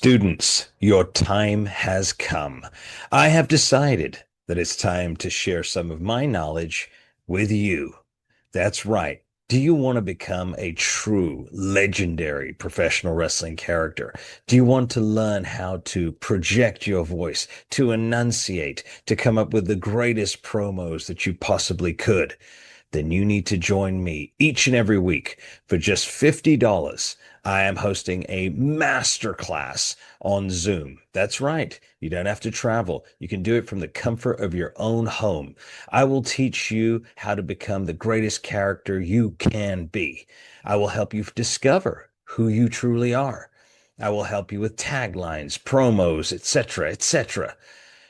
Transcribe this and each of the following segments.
Students, your time has come. I have decided that it's time to share some of my knowledge with you. That's right. Do you want to become a true legendary professional wrestling character? Do you want to learn how to project your voice, to enunciate, to come up with the greatest promos that you possibly could? Then you need to join me each and every week for just $50. I am hosting a masterclass on Zoom. That's right. You don't have to travel. You can do it from the comfort of your own home. I will teach you how to become the greatest character you can be. I will help you discover who you truly are. I will help you with taglines, promos, etc., etc.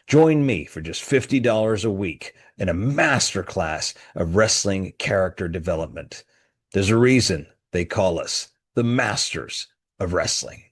Join me for just $50 a week in a masterclass of wrestling character development. There's a reason they call us the masters of wrestling.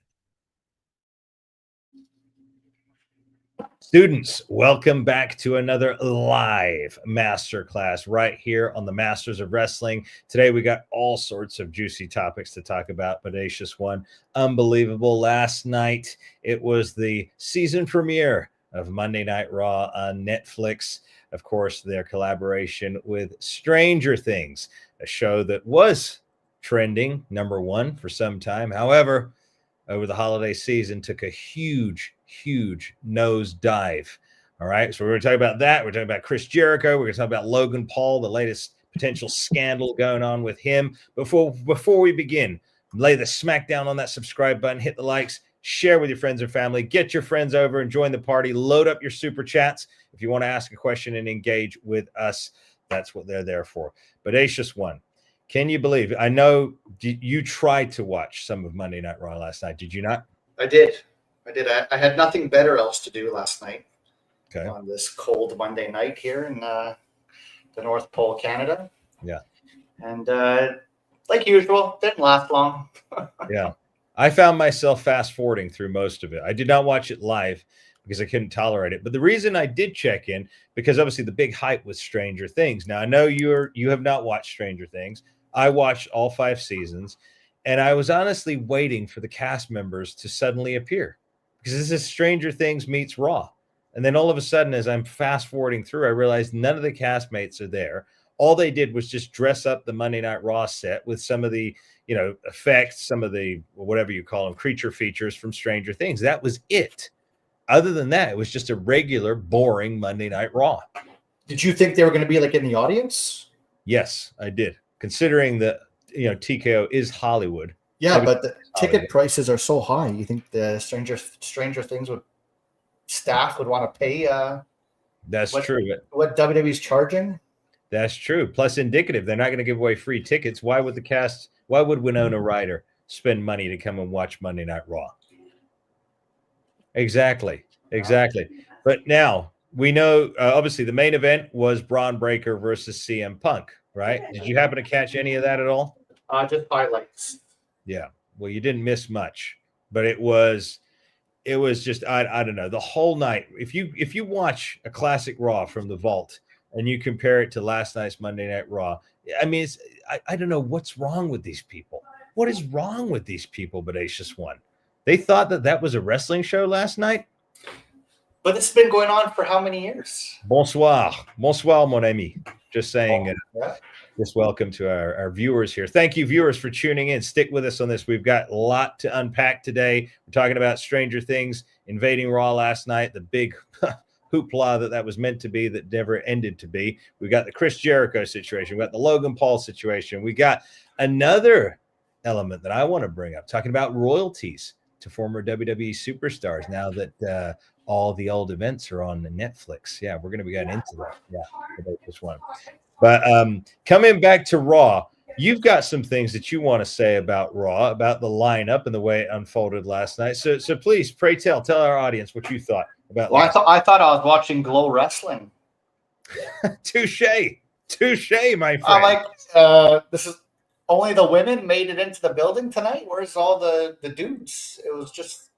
Students, welcome back to another live masterclass right here on the Masters of Wrestling. Today we got all sorts of juicy topics to talk about. Bodacious one, unbelievable. Last night it was the season premiere of Monday Night Raw on Netflix. Of course, their collaboration with Stranger Things, a show that was trending #1 for some time. However, over the holiday season took a huge nose dive. All right. So we're going to talk about that. We're talking about Chris Jericho. We're going to talk about Logan Paul, the latest potential scandal going on with him. Before we begin, lay the smackdown on that subscribe button, hit the likes, share with your friends and family, get your friends over and join the party, load up your super chats. If you want to ask a question and engage with us, that's what they're there for. Bodacious one. Can you believe? I know you tried to watch some of Monday Night Raw last night. Did you not? I did. I had nothing better else to do last night. Okay. On this cold Monday night here in the North Pole, Canada. Yeah. And like usual, didn't last long. Yeah. I found myself fast forwarding through most of it. I did not watch it live because I couldn't tolerate it. But the reason I did check in, because obviously the big hype was Stranger Things. Now I know you have not watched Stranger Things. I watched all 5 seasons, and I was honestly waiting for the cast members to suddenly appear because this is Stranger Things meets Raw. And then all of a sudden, as I'm fast forwarding through, I realized none of the castmates are there. All they did was just dress up the Monday Night Raw set with some of the, effects, some of the, whatever you call them, creature features from Stranger Things. That was it. Other than that, it was just a regular, boring Monday Night Raw. Did you think they were going to be like in the audience? Yes, I did. Considering that, TKO is Hollywood. Yeah, but the ticket prices are so high. You think the Stranger Things staff would want to pay? That's true. What WWE's charging? That's true. Plus, indicative. They're not going to give away free tickets. Why would Winona Ryder spend money to come and watch Monday Night Raw? Exactly. But now we know, obviously, the main event was Braun Breaker versus CM Punk, right? Did you happen to catch any of that at all? Just highlights. Yeah. Well, you didn't miss much, but it was just, I don't know, the whole night. If you watch a classic Raw from the vault and you compare it to last night's Monday Night Raw, I mean, I don't know what's wrong with these people. What is wrong with these people, Bodacious one? They thought that was a wrestling show last night. But this has been going on for how many years? Bonsoir, mon ami. Just saying. Yeah. Just welcome to our viewers here. Thank you, viewers, for tuning in. Stick with us on this. We've got a lot to unpack today. We're talking about Stranger Things invading Raw last night, the big hoopla that was meant to be that never ended to be. We got the Chris Jericho situation. We got the Logan Paul situation. We got another element that I want to bring up, talking about royalties to former WWE superstars now that all the old events are on Netflix. Yeah, we're going to be getting into that. Yeah, this one. But coming back to Raw, you've got some things that you want to say about Raw, about the lineup and the way it unfolded last night. So please, pray tell our audience what you thought about. Well, I thought I was watching Glow Wrestling. Touche, my friend. I'm like, this is only the women made it into the building tonight. Where's all the dudes? It was just.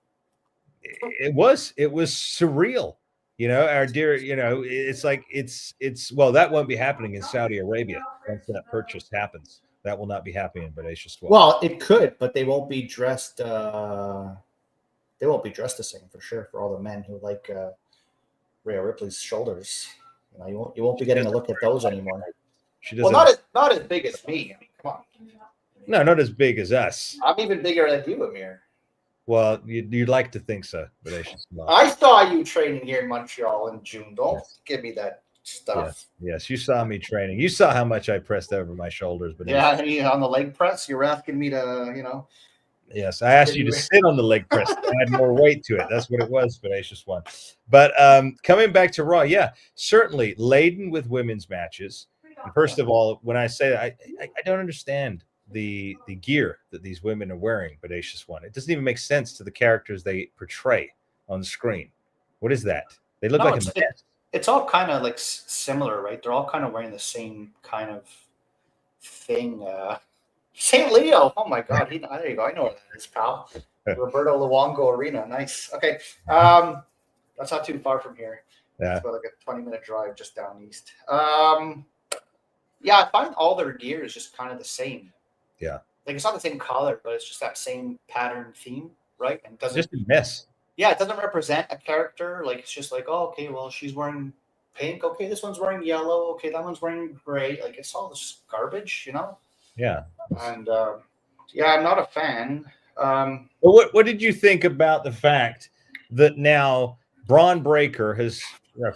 It was surreal. Our dear, it's like it's well, that won't be happening in Saudi Arabia once that purchase happens. That will not be happening, but it's just well, it could, but they won't be dressed they won't be dressed the same for sure for all the men who like Rhea Ripley's shoulders. You won't be getting a look at those anymore. She Well, doesn't. not as big as me. I mean, come on. No, not as big as us. I'm even bigger than you, Amir. Well, you'd like to think so, but they should not. I saw you training here in Montreal in June. Don't give me that stuff. Yes, you saw me training. You saw how much I pressed over my shoulders, but Yeah, on the leg press, you're asking me to. Yes, I asked you to sit on the leg press to add more weight to it. That's what it was, Spacious One. But coming back to Raw, yeah, certainly laden with women's matches. And first of all, when I say that, I don't understand the gear that these women are wearing, Bodacious One. It doesn't even make sense to the characters they portray on screen. What is that? They look like a mess. It's all kind of like similar, right? They're all kind of wearing the same kind of thing. St. Leo. Oh my God. There you go. I know what that is, pal. Roberto Luongo Arena. Nice. Okay. That's not too far from here. Yeah. It's about like a 20-minute drive just down east. Yeah, I find all their gear is just kind of the same. Yeah. Like it's not the same color, but it's just that same pattern theme, right? And doesn't just a mess. Yeah, it doesn't represent a character. Like it's just like, oh, okay, well, she's wearing pink. Okay, this one's wearing yellow. Okay, that one's wearing gray. Like it's all this garbage, Yeah. And yeah, I'm not a fan. But what did you think about the fact that now Braun Breaker has,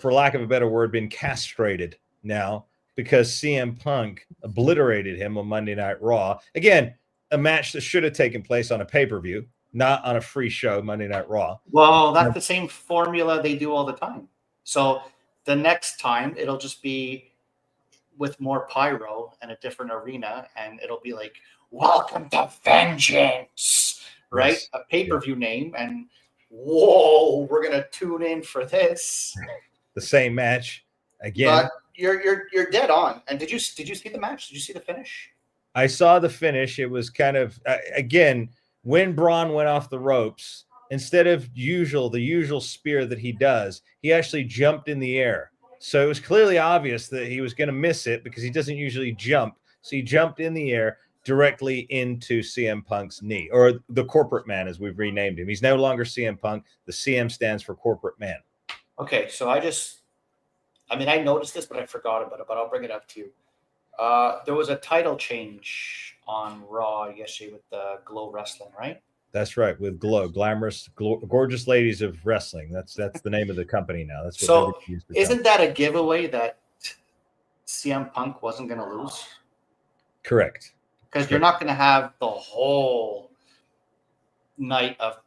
for lack of a better word, been castrated now because CM Punk obliterated him on Monday Night Raw? Again, a match that should have taken place on a pay-per-view, not on a free show, Monday Night Raw. Well, that's the same formula they do all the time. So the next time it'll just be with more pyro and a different arena, and it'll be like, welcome to Vengeance, right? Yes. A pay-per-view name, and whoa, we're gonna tune in for this. The same match again. But you're dead on. And did you see the match? Did you see the finish? I saw the finish. It was kind of again when Braun went off the ropes, instead of the usual spear that he does, he actually jumped in the air. So it was clearly obvious that he was going to miss it because he doesn't usually jump. So he jumped in the air directly into CM Punk's knee, or the corporate man, as we've renamed him. He's no longer CM Punk. The CM stands for corporate man. Okay, so I noticed this, but I forgot about it, but I'll bring it up to you. There was a title change on Raw yesterday with Glow Wrestling, right? That's right, with Glow, glamorous, gorgeous ladies of wrestling. That's the name of the company now. That's what so. Isn't that a giveaway that CM Punk wasn't going to lose? Correct. Because you're not going to have the whole night of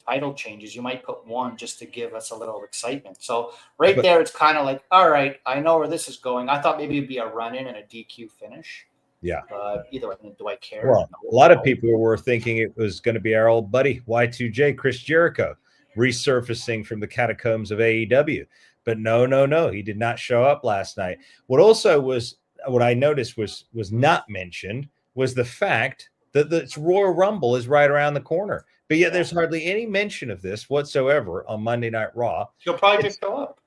title changes. You might put one just to give us a little excitement. So there, it's kind of like, all right, I know where this is going. I thought maybe it'd be a run-in and a DQ finish. Yeah. Either way, do I care? Well, a lot of people were thinking it was going to be our old buddy Y2J, Chris Jericho, resurfacing from the catacombs of AEW. But no, he did not show up last night. What I noticed was not mentioned was the fact that the Royal Rumble is right around the corner. But yet there's hardly any mention of this whatsoever on Monday Night Raw. He'll probably just show up.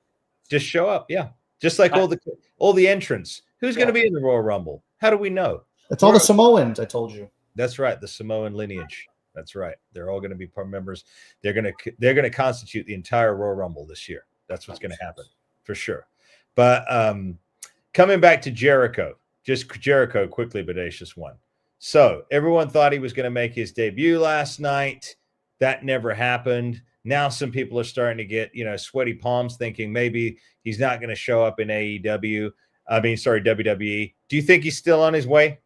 Just show up, yeah. Just like all the entrants. Who's going to be in the Royal Rumble? How do we know? It's all the Samoans, I told you. That's right, the Samoan lineage. That's right. They're all going to be members. They're going to constitute the entire Royal Rumble this year. That's what's going to happen for sure. But coming back to Jericho, just Jericho quickly, Bodacious One. So everyone thought he was going to make his debut last night. That never happened. Now some people are starting to get, sweaty palms thinking maybe he's not going to show up in WWE. Do you think he's still on his way?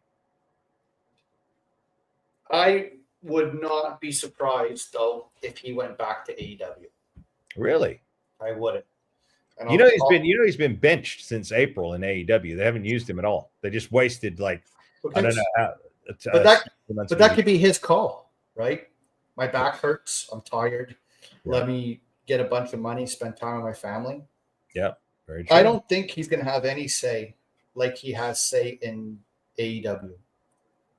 I would not be surprised, though, if he went back to AEW. Really? I wouldn't. He's been benched since April in AEW. They haven't used him at all. They just wasted I don't know how. But that could be his call, right? My back hurts. I'm tired. Yeah. Let me get a bunch of money, spend time with my family. Yeah, very true. I don't think he's going to have any say like he has say in AEW.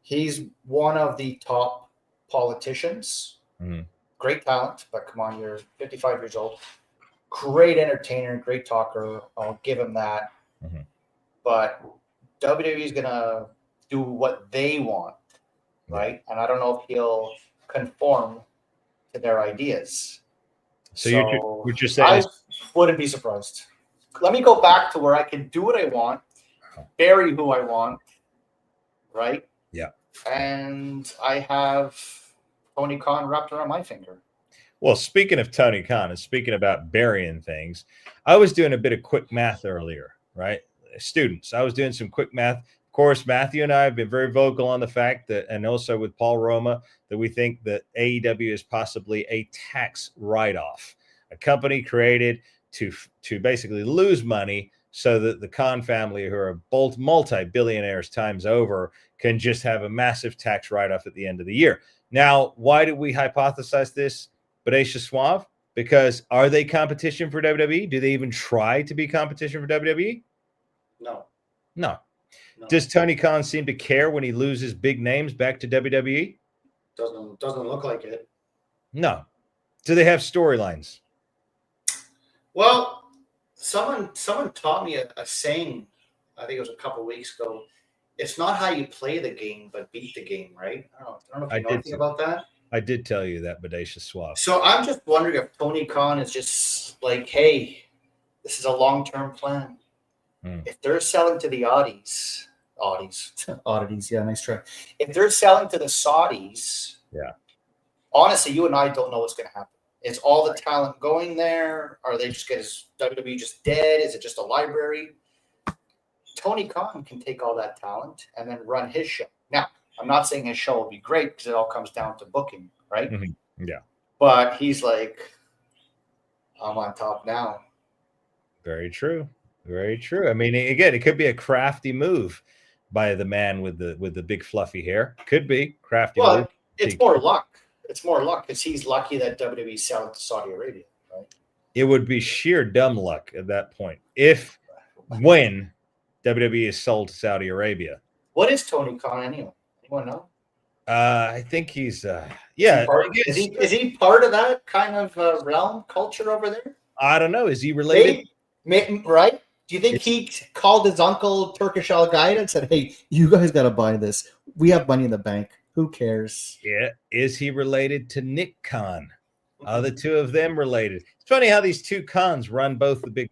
He's one of the top politicians. Mm-hmm. Great talent, but come on, you're 55 years old. Great entertainer, great talker. I'll give him that. Mm-hmm. But WWE is going to do what they want, right? And I don't know if he'll conform to their ideas. So So what you're saying I is, wouldn't be surprised. Let me go back to where I can do what I want, bury who I want, right? yeah. And I have Tony Khan wrapped around my finger. Well, speaking of Tony Khan and speaking about burying things, I was doing a bit of quick math earlier, right? Students, I was doing some quick math. Of course, Matthew and I have been very vocal on the fact that, and also with Paul Roma, that we think that AEW is possibly a tax write-off, a company created to basically lose money so that the Khan family, who are both multi-billionaires times over, can just have a massive tax write-off at the end of the year. Now, why did we hypothesize this? Bodacious Suave, because are they competition for WWE? Do they even try to be competition for WWE? No. No. Does Tony Khan seem to care when he loses big names back to WWE? Doesn't look like it. No. Do they have storylines? Well, someone taught me a saying, I think it was a couple of weeks ago. It's not how you play the game, but beat the game, right? I don't know if you know anything about that. I did tell you that, Bodacious Suave. So I'm just wondering if Tony Khan is just like, hey, this is a long-term plan. If they're selling to the oddities, yeah, nice try. If they're selling to the Saudis, yeah, honestly, you and I don't know what's going to happen. Is all the talent going there? Are they just is WWE just dead? Is it just a library? Tony Khan can take all that talent and then run his show. Now, I'm not saying his show will be great because it all comes down to booking, right? Mm-hmm. Yeah. But he's like, I'm on top now. Very true. Very true. I mean, again, it could be a crafty move by the man with the big fluffy hair. Could be crafty move. It's more luck. It's more luck because he's lucky that WWE selling to Saudi Arabia, right? It would be sheer dumb luck at that point when WWE is sold to Saudi Arabia. What is Tony Khan anyway? Anyone know? I think he's yeah. Is he part of that kind of realm culture over there? I don't know. Is he related? Right? Do you think he called his uncle Turkish Al Qaeda and said, "Hey, you guys got to buy this. We have money in the bank. Who cares?" Yeah. Is he related to Nick Khan? Are the two of them related? It's funny how these two Khans run both the big.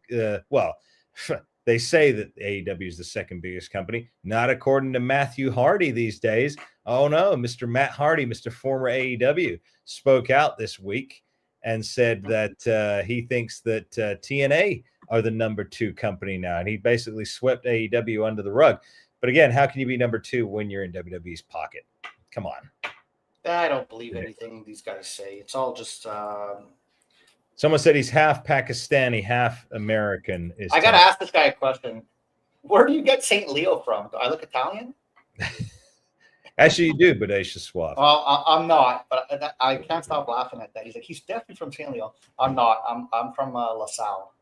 They say that AEW is the second biggest company, not according to Matthew Hardy these days. Oh no, Mr. Matt Hardy, Mr. former AEW, spoke out this week and said that he thinks that TNA are the number 2 company now, and he basically swept AEW under the rug. But again, how can you be number 2 when you're in WWE's pocket? Come on. I don't believe anything these guys say. It's all just. Someone said he's half Pakistani, half American. I got to ask this guy a question. Where do you get St. Leo from? Do I look Italian? Actually, you do, Bodacious Suave. Well, I'm not, but I can't stop laughing at that. He's like, he's definitely from St. Leo. I'm not. I'm from LaSalle.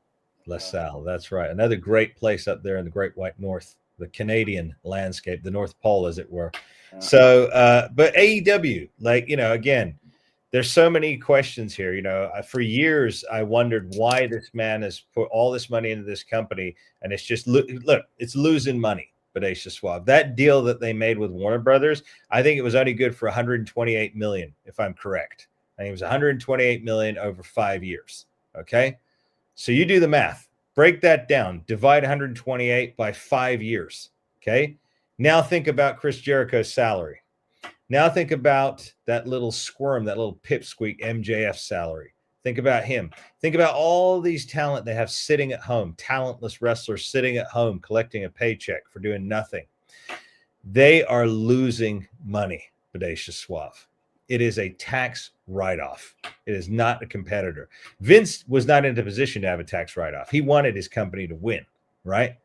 LaSalle, that's right. Another great place up there in the Great White North, the Canadian landscape, the North Pole, as it were. Yeah. So, but AEW, again, there's so many questions here. For years, I wondered why this man has put all this money into this company, and it's just, look, it's losing money, Bodacious Suave. That deal that they made with Warner Brothers, I think it was only good for $128 million, if I'm correct. I think it was $128 million over 5 years, okay? So you do the math. Break that down. Divide 128 by 5 years, okay? Now think about Chris Jericho's salary. Now think about that little squirm, that little pipsqueak MJF salary. Think about him. Think about all these talent they have sitting at home, talentless wrestlers sitting at home collecting a paycheck for doing nothing. They are losing money, Bodacious Suave. It is a tax write-off. It is not a competitor. Vince was not in a position to have a tax write-off. He wanted his company to win, right?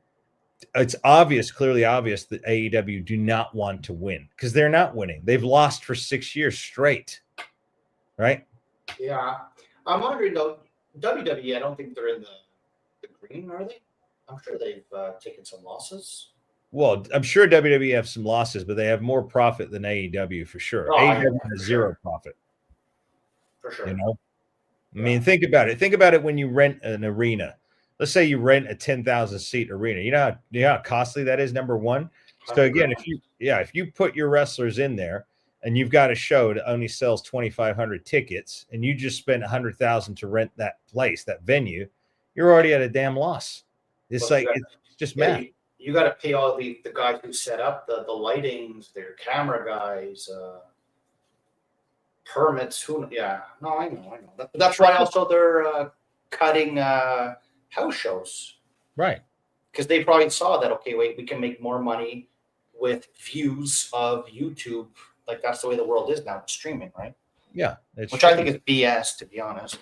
It's obvious, clearly obvious, that AEW do not want to win because they're not winning. They've lost for 6 years straight, right? Yeah. I'm wondering, though, WWE, I don't think they're in the green, are they? I'm sure they've taken some losses. Well, I'm sure WWE have some losses, but they have more profit than AEW for sure. AEW has zero profit. For sure. I mean, think about it. Think about it when you rent an arena. Let's say you rent a 10,000 seat arena. You know how costly that is, number one. So again, if you put your wrestlers in there, and you've got a show that only sells 2,500 tickets, and you just spent 100,000 to rent that place, that venue, you're already at a damn loss. It's like it's just math. You got to pay all the guys who set up the lightings, their camera guys, permits. I know. That's why also they're cutting house shows, right? Because they probably saw that, okay, wait, we can make more money with views of YouTube. Like, that's the way the world is now, streaming, right? Yeah. Which I think is BS, to be honest.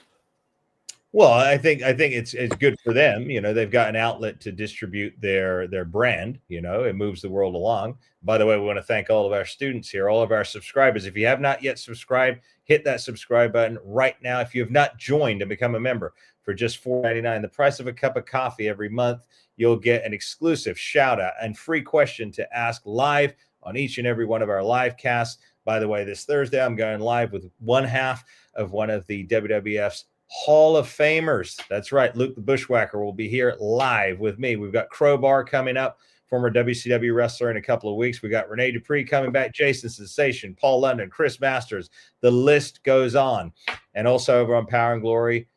Well, I think it's good for them. You know, they've got an outlet to distribute their brand. You know, it moves the world along. By the way, we want to thank all of our students here, all of our subscribers. If you have not yet subscribed, hit that subscribe button right now. If you have not joined and become a member for just $4.99, the price of a cup of coffee every month, you'll get an exclusive shout out and free question to ask live on each and every one of our live casts. By the way, this Thursday, I'm going live with one half of one of the WWF's Hall of Famers. That's right. Luke the Bushwhacker will be here live with me. We've got Crowbar coming up, former WCW wrestler, in a couple of weeks. We got Rene Dupree coming back, Jason Sensation, Paul London, Chris Masters. The list goes on. And also over on Power and Glory,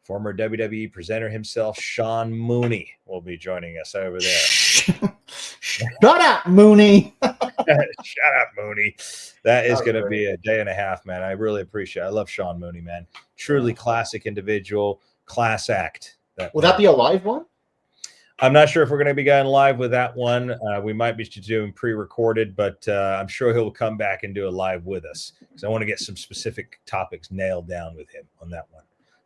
former WWE presenter himself, Sean Mooney, will be joining us over there. Shut up, Mooney. Shut up, Mooney. That is going to be a day and a half, man. I really appreciate it. I love Sean Mooney, man. Truly classic individual, class act. Will that be a live one? I'm not sure if we're going to be going live with that one. We might be doing pre-recorded, but I'm sure he'll come back and do a live with us because I want to get some specific topics nailed down with him on that one.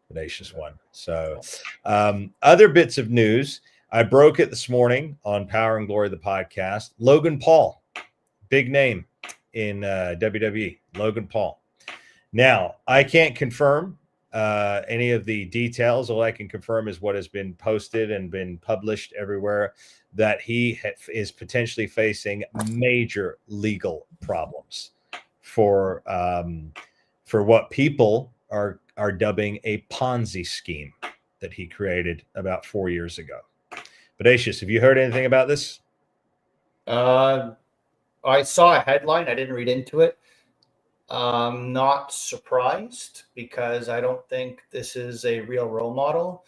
Audacious one. So other bits of news. I broke it this morning on Power and Glory, the podcast. Logan Paul, big name in WWE. Logan Paul. Now, I can't confirm any of the details. All I can confirm is what has been posted and been published everywhere, that he is potentially facing major legal problems for what people are dubbing a Ponzi scheme that he created about 4 years ago. Audacious, have you heard anything about this? I saw a headline. I didn't read into it. Not surprised because I don't think this is a real role model.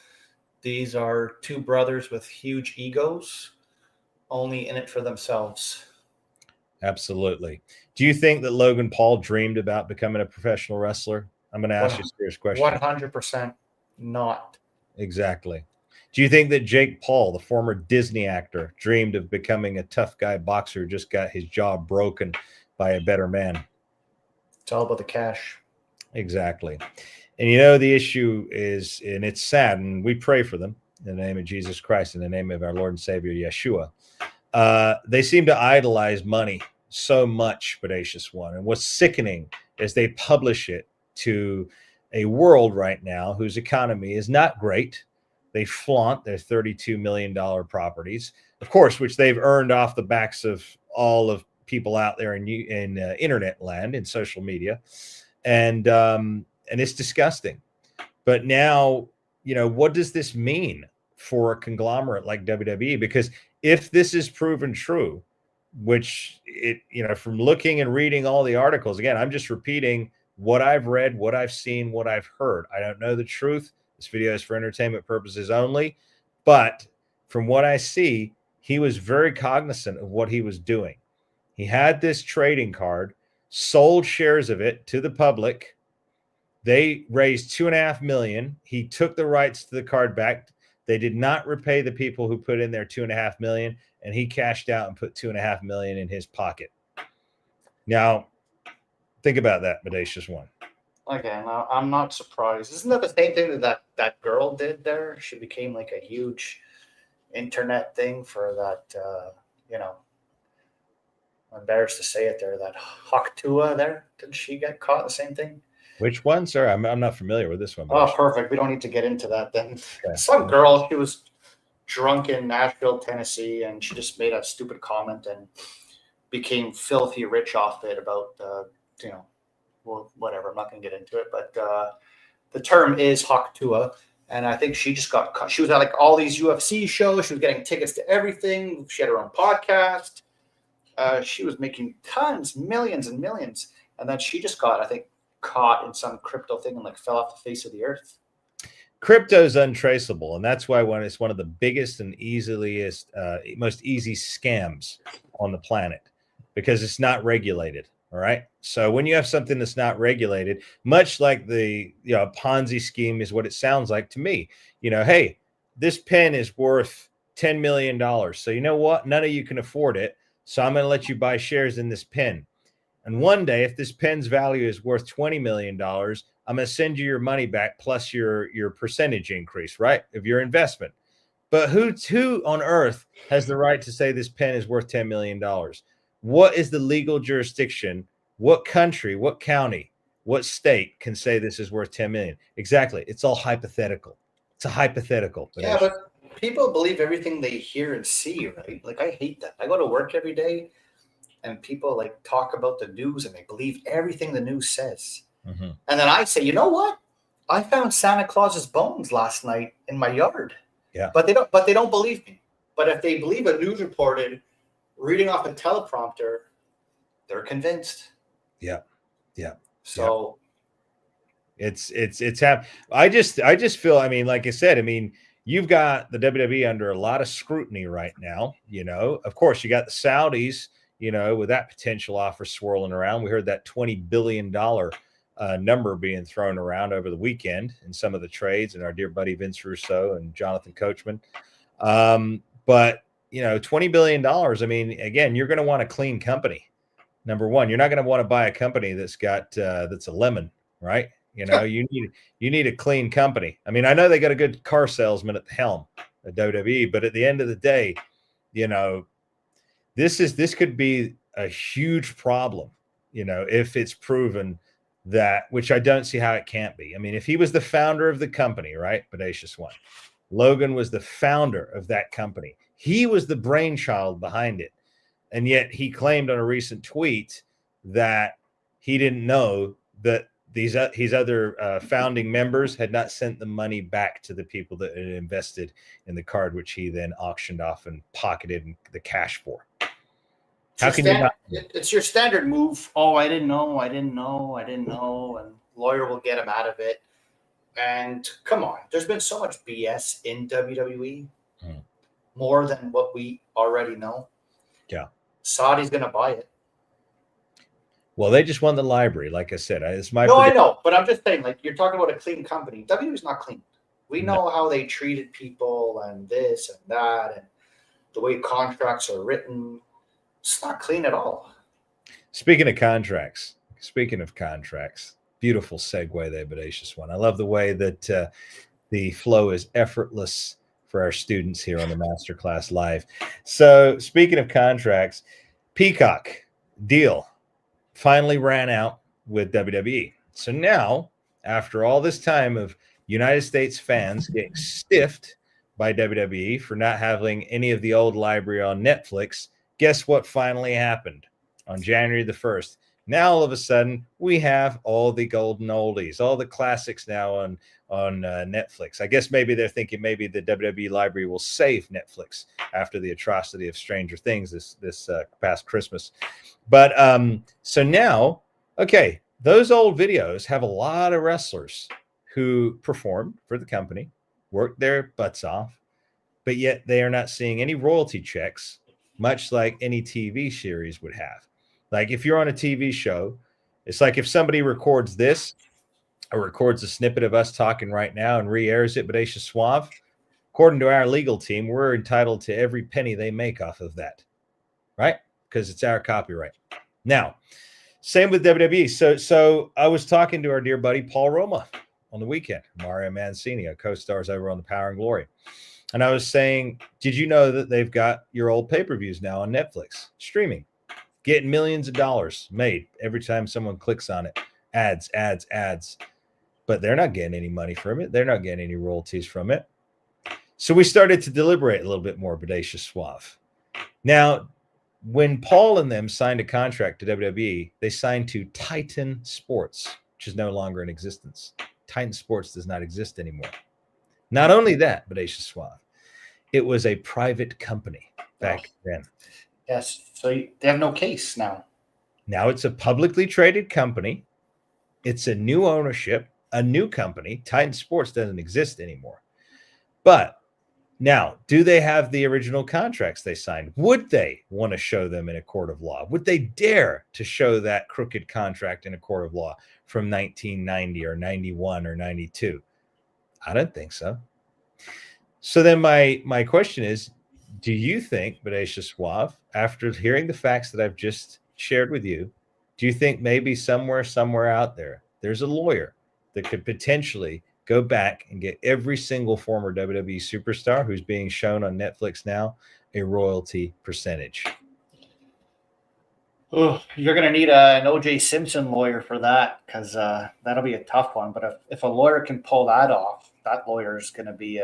These are two brothers with huge egos, only in it for themselves. Absolutely. Do you think that Logan Paul dreamed about becoming a professional wrestler? I'm going to ask you a serious question. 100% not. Exactly. Do you think that Jake Paul, the former Disney actor, dreamed of becoming a tough guy boxer who just got his jaw broken by a better man? It's all about the cash. Exactly. And you know, the issue is, and it's sad, and we pray for them in the name of Jesus Christ, in the name of our Lord and Savior, Yeshua. They seem to idolize money so much, Audacious One. And what's sickening is they publish it to a world right now whose economy is not great. They flaunt their $32 million properties, of course, which they've earned off the backs of all of people out there in internet land, in social media. And it's disgusting. But now, you know, what does this mean for a conglomerate like WWE? Because if this is proven true, which it, you know, from looking and reading all the articles, again, I'm just repeating what I've read, what I've seen, what I've heard. I don't know the truth. This video is for entertainment purposes only. But from what I see, he was very cognizant of what he was doing. He had this trading card, sold shares of it to the public. They raised $2.5 million. He took the rights to the card back. They did not repay the people who put in their $2.5 million, and he cashed out and put $2.5 million in his pocket. Now, think about that, Audacious One. Again, I'm not surprised. Isn't that the same thing that girl did there? She became like a huge internet thing for that, you know, I'm embarrassed to say it there, that Haktua there. Didn't she get caught? The same thing? Which one, sir? I'm not familiar with this one. Oh, perfect. We don't need to get into that then. Okay. Some girl, she was drunk in Nashville, Tennessee, and she just made a stupid comment and became filthy rich off it about, you know, well, whatever. I'm not going to get into it, but the term is Haktua. And I think she just got caught. She was at like all these UFC shows. She was getting tickets to everything. She had her own podcast. She was making tons, millions and millions. And then she just got, I think, caught in some crypto thing and like fell off the face of the earth. Crypto is untraceable, and that's why it's one of the biggest and most easy scams on the planet, because it's not regulated. All right. So when you have something that's not regulated, much like the Ponzi scheme is what it sounds like to me. Hey, this pen is worth $10 million. So you know what? None of you can afford it. So I'm going to let you buy shares in this pen. And one day, if this pen's value is worth $20 million, I'm going to send you your money back plus your percentage increase, right, of your investment. But who on earth has the right to say this pen is worth $10 million? What is the legal jurisdiction? What country, what county, what state can say this is worth 10 million? Exactly. It's all hypothetical. It's a hypothetical. Yeah, but people believe everything they hear and see, right? Like, I hate that. I go to work every day and people like talk about the news and they believe everything the news says. Mm-hmm. And then I say, you know what? I found Santa Claus's bones last night in my yard. Yeah. But they don't believe me. But if they believe a news reporter reading off a teleprompter, they're convinced. Yeah. Yeah. So it's I just feel, I mean, like I said, I mean, you've got the WWE under a lot of scrutiny right now. Of course, you got the Saudis, with that potential offer swirling around. We heard that $20 billion number being thrown around over the weekend in some of the trades, and our dear buddy Vince Russo and Jonathan Coachman. But $20 billion. I mean, again, you're going to want a clean company. Number one, you're not going to want to buy a company that's got that's a lemon, right? You need a clean company. I mean, I know they got a good car salesman at the helm at WWE, but at the end of the day, this could be a huge problem, if it's proven that, which I don't see how it can't be. I mean, if he was the founder of the company, right? Bodacious One. Logan was the founder of that company. He was the brainchild behind it. And yet he claimed on a recent tweet that he didn't know that his other founding members had not sent the money back to the people that had invested in the card, which he then auctioned off and pocketed the cash for. How can you not? It's your standard move. Oh, I didn't know. And lawyer will get him out of it. And come on, there's been so much BS in WWE, more than what we already know. Yeah. Saudi's going to buy it. Well, they just won the library, like I said. It's my I know, but I'm just saying, like, you're talking about a clean company. WWE is not clean. We know how they treated people and this and that and the way contracts are written. It's not clean at all. Speaking of contracts, beautiful segue there, Bodacious One. I love the way that the flow is effortless for our students here on the Masterclass Live. So speaking of contracts, Peacock deal finally ran out with WWE. So now, after all this time of United States fans getting stiffed by WWE for not having any of the old library on Netflix, guess what finally happened on January the 1st? Now, all of a sudden, we have all the golden oldies, all the classics now on Netflix. I guess maybe they're thinking maybe the WWE library will save Netflix after the atrocity of Stranger Things this past Christmas. But so now, okay, those old videos have a lot of wrestlers who performed for the company, worked their butts off, but yet they are not seeing any royalty checks, much like any TV series would have. Like if you're on a TV show, it's like if somebody records this or records a snippet of us talking right now and re-airs it, Bodacious Suave, according to our legal team, we're entitled to every penny they make off of that, right? Because it's our copyright. Now, same with WWE. So I was talking to our dear buddy Paul Roma on the weekend, Mario Mancini, our co-stars over on the Power and Glory. And I was saying, did you know that they've got your old pay-per-views now on Netflix streaming? Getting millions of dollars made every time someone clicks on it. Ads. But they're not getting any money from it. They're not getting any royalties from it. So we started to deliberate a little bit more, Bodacious Suave. Now, when Paul and them signed a contract to WWE, they signed to Titan Sports, which is no longer in existence. Titan Sports does not exist anymore. Not only that, Bodacious Suave, it was a private company back then. Yes. So they have no case now. Now it's a publicly traded company. It's a new ownership, a new company. Titan Sports doesn't exist anymore. But now, do they have the original contracts they signed? Would they want to show them in a court of law? Would they dare to show that crooked contract in a court of law from 1990 or 91 or 92? I don't think so. So then my question is, do you think, Bodacious Suave, after hearing the facts that I've just shared with you, do you think maybe somewhere out there, there's a lawyer that could potentially go back and get every single former WWE superstar who's being shown on Netflix now a royalty percentage? Oh, you're going to need an O.J. Simpson lawyer for that, because that'll be a tough one. But if a lawyer can pull that off, that lawyer is going to be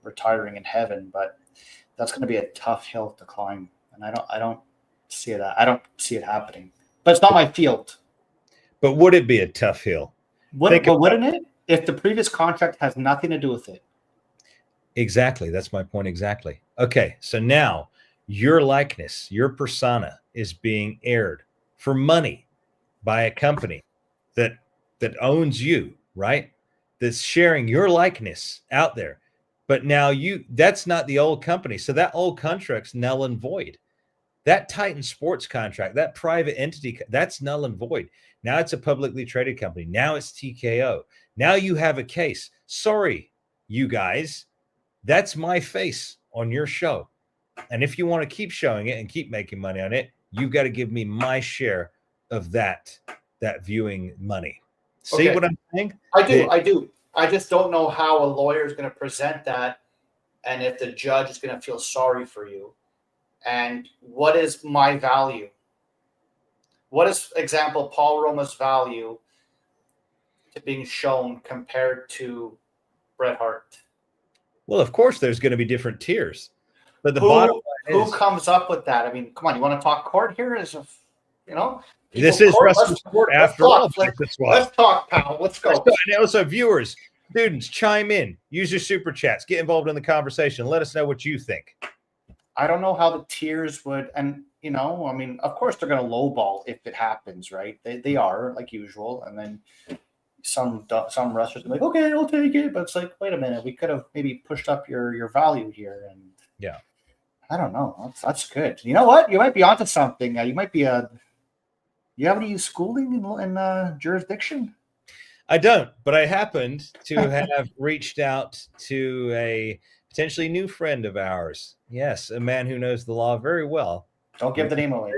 retiring in heaven. But that's going to be a tough hill to climb, and I don't see that. I don't see it happening. But it's not my field. But would it be a tough hill? Wouldn't it? If the previous contract has nothing to do with it. Exactly. That's my point exactly. Okay, so now your likeness, your persona is being aired for money by a company that owns you, right? That's sharing your likeness out there. But now that's not the old company. So that old contract's null and void. That Titan Sports contract, that private entity, that's null and void. Now it's a publicly traded company. Now it's TKO. Now you have a case. Sorry, you guys, that's my face on your show. And if you want to keep showing it and keep making money on it, you've got to give me my share of that viewing money. See what I'm saying? I do. I just don't know how a lawyer is going to present that, and if the judge is going to feel sorry for you. And what is my value? What is, example, Paul Roma's value to being shown compared to Bret Hart? Well, of course, there's going to be different tiers. But who comes up with that? I mean, come on, you want to talk court here? This is wrestling sport after all. Let's talk, pal. Let's go. And also, viewers, students, chime in. Use your super chats. Get involved in the conversation. Let us know what you think. I don't know how the tiers would, and I mean, of course they're going to lowball if it happens, right? They are, like usual, and then some wrestlers are like, okay, I'll take it, but it's like, wait a minute, we could have maybe pushed up your value here, and yeah, I don't know. That's good. You know what? You might be onto something. You might be you have any schooling in jurisdiction? I don't, but I happened to have reached out to a potentially new friend of ours. Yes, a man who knows the law very well. Don't give the name away.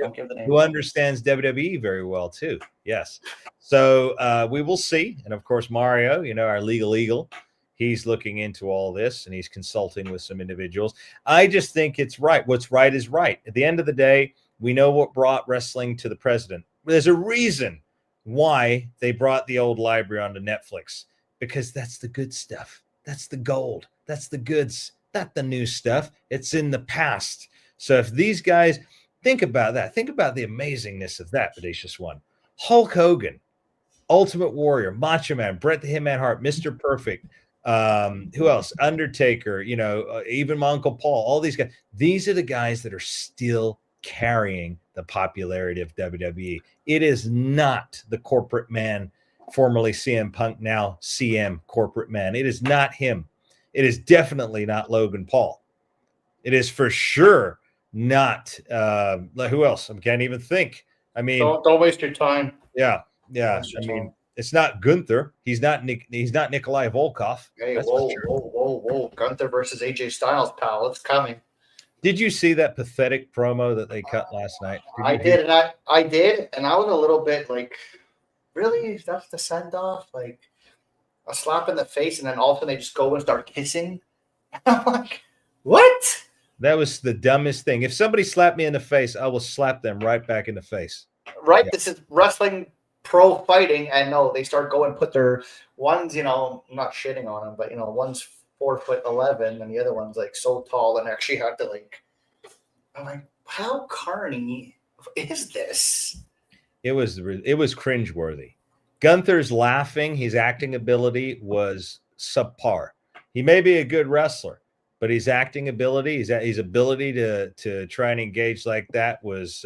Who understands WWE very well too. Yes. So we will see. And of course, Mario, our legal eagle, he's looking into all this and he's consulting with some individuals. I just think it's right. What's right is right. At the end of the day, we know what brought wrestling to the president. There's a reason why they brought the old library onto Netflix, because that's the good stuff. That's the gold. That's the goods, not the new stuff. It's in the past. So if these guys, think about that. Think about the amazingness of that, Bodacious One. Hulk Hogan, Ultimate Warrior, Macho Man, Bret the Hitman Hart, Mr. Perfect. Who else? Undertaker, even my Uncle Paul, all these guys. These are the guys that are still carrying the popularity of WWE. It is not the corporate man, formerly CM Punk, now CM corporate man. It is not him. It is definitely not Logan Paul. It is for sure not who else? I can't even think. I mean, don't waste your time. Yeah. I mean, it's not Gunther. He's not Nikolai Volkov. Hey, whoa. Gunther versus AJ Styles, pal. It's coming. Did you see that pathetic promo that they cut last night? I did, and I was a little bit like, really? That's the send off? Like a slap in the face, and then all of a sudden they just go and start kissing. I'm like, what? That was the dumbest thing. If somebody slapped me in the face, I will slap them right back in the face. Right? Yeah. This is wrestling pro fighting, and no, they start going put their ones, I'm not shitting on them, but one's 4'11", and the other one's like so tall and actually had to I'm like, how carny is this? It was cringeworthy. Gunther's laughing, his acting ability was subpar. He may be a good wrestler, but his acting ability, his ability to try and engage like that was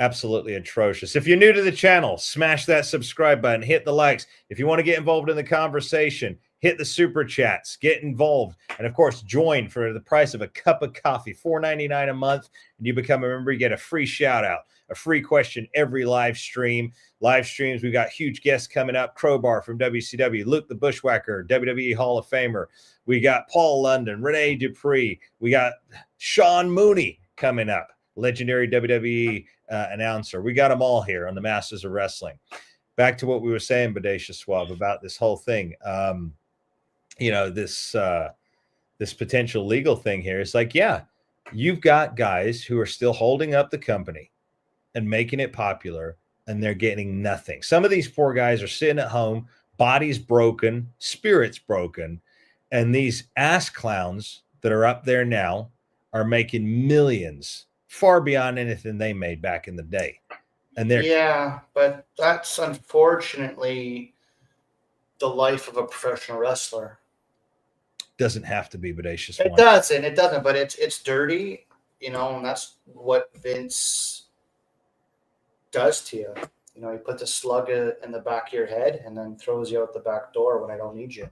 Absolutely atrocious. If you're new to the channel, smash that subscribe button, hit the likes. If you want to get involved in the conversation, hit the super chats, get involved, and of course, join for the price of a cup of coffee, $4.99 a month, and you become a member. You get a free shout out, a free question every live stream. Live streams, we've got huge guests coming up. Crowbar from WCW, Luke the Bushwhacker, WWE Hall of Famer. We got Paul London, Rene Dupree. We got Sean Mooney coming up, legendary WWE announcer. We got them all here on the Masters of Wrestling. Back to what we were saying, Bodacious Swab, about this whole thing. This potential legal thing here. It's like, yeah, you've got guys who are still holding up the company and making it popular, and they're getting nothing. Some of these poor guys are sitting at home, bodies broken, spirits broken, and these ass clowns that are up there now are making millions, far beyond anything they made back in the day. And yeah, but that's unfortunately the life of a professional wrestler. Doesn't have to be, Bodacious. It doesn't, but it's dirty, and that's what Vince does to you. He puts a slug in the back of your head and then throws you out the back door when I don't need you.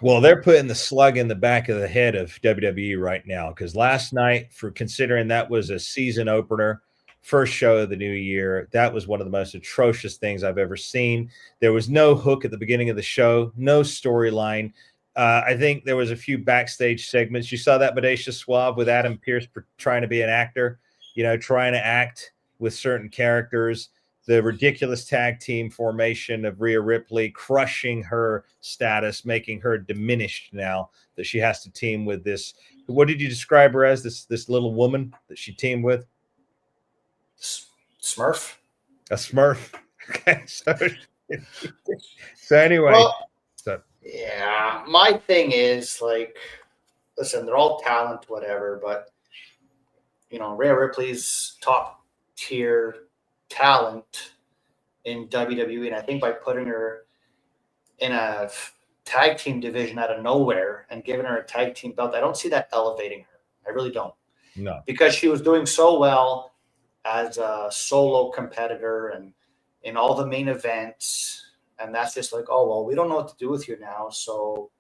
Well, they're putting the slug in the back of the head of WWE right now, because last night, for considering that was a season opener, first show of the new year, that was one of the most atrocious things I've ever seen. There was no hook at the beginning of the show, no storyline. I think there was a few backstage segments. You saw that Bodacious Swab with Adam Pearce trying to be an actor, trying to act with certain characters. The ridiculous tag team formation of Rhea Ripley crushing her status, making her diminished now that she has to team with this. What did you describe her as? This little woman that she teamed with? Smurf. A Smurf. Okay. So anyway. Well, yeah, my thing is, listen, they're all talent, whatever, but Rhea Ripley's top tier talent in WWE, and I think by putting her in a tag team division out of nowhere and giving her a tag team belt, I don't see that elevating her. I really don't. No, because she was doing so well as a solo competitor and in all the main events. And that's just like, oh, well, we don't know what to do with you now. So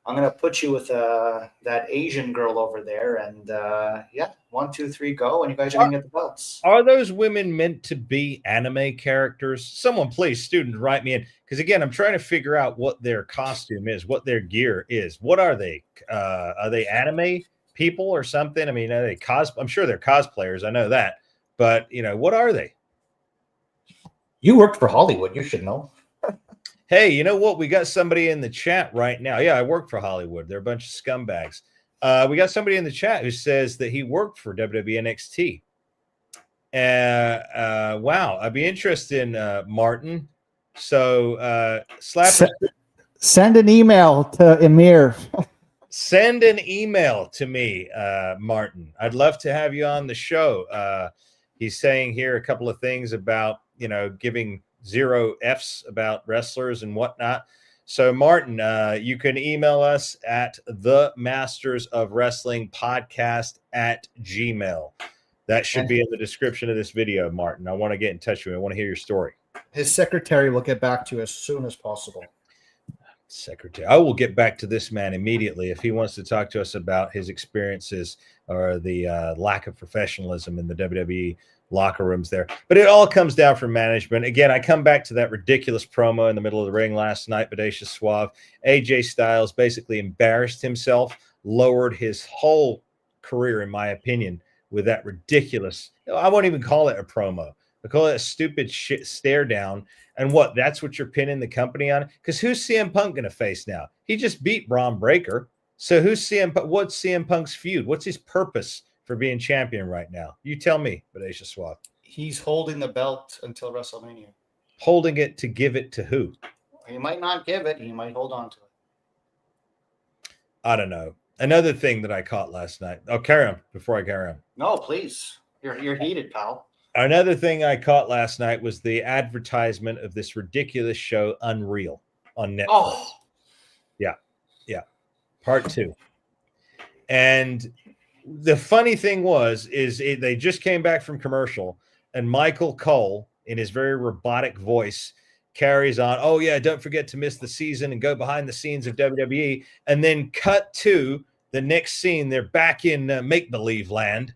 I'm going to put you with that Asian girl over there. And 1, 2, 3, go. And you guys are going to get the belts. Are those women meant to be anime characters? Someone, please, student, write me in. Because, again, I'm trying to figure out what their costume is, what their gear is. What are they? Are they anime people or something? I mean, are they I'm sure they're cosplayers. I know that. But, what are they? You worked for Hollywood. You should know. Hey, you know what? We got somebody in the chat right now. Yeah, I work for Hollywood. They're a bunch of scumbags. We got somebody in the chat who says that he worked for WWE NXT. Wow, I'd be interested in Martin. So send an email to Emir. Send an email to me, Martin. I'd love to have you on the show. He's saying here a couple of things about, giving 0 F's about wrestlers and whatnot. So, Martin, you can email us at themastersofwrestlingpodcast@gmail.com. That should be in the description of this video, Martin. I want to get in touch with you. I want to hear your story. His secretary will get back to you as soon as possible. Secretary. I will get back to this man immediately if he wants to talk to us about his experiences or the lack of professionalism in the WWE locker rooms there. But it all comes down from management. Again, I come back to that ridiculous promo in the middle of the ring last night, Bodacious Suave. AJ Styles basically embarrassed himself, lowered his whole career, in my opinion, with that ridiculous, I won't even call it a promo. I call it a stupid shit stare down. And that's what you're pinning the company on? Because who's CM Punk going to face now? He just beat Braun Breaker. So who's CM Punk? What's CM Punk's feud? What's his purpose for being champion right now? You tell me, Bodacious Suave. He's holding the belt until WrestleMania. Holding it to give it to who? He might not give it. He might hold on to it. I don't know. Another thing that I caught last night. Oh, carry on before I carry on. No, please. You're heated, pal. Another thing I caught last night was the advertisement of this ridiculous show, Unreal, on Netflix. Oh. Yeah. Part 2. And the funny thing they just came back from commercial, and Michael Cole, in his very robotic voice, carries on. Oh yeah, don't forget to miss the season and go behind the scenes of WWE, and then cut to the next scene. They're back in make believe land,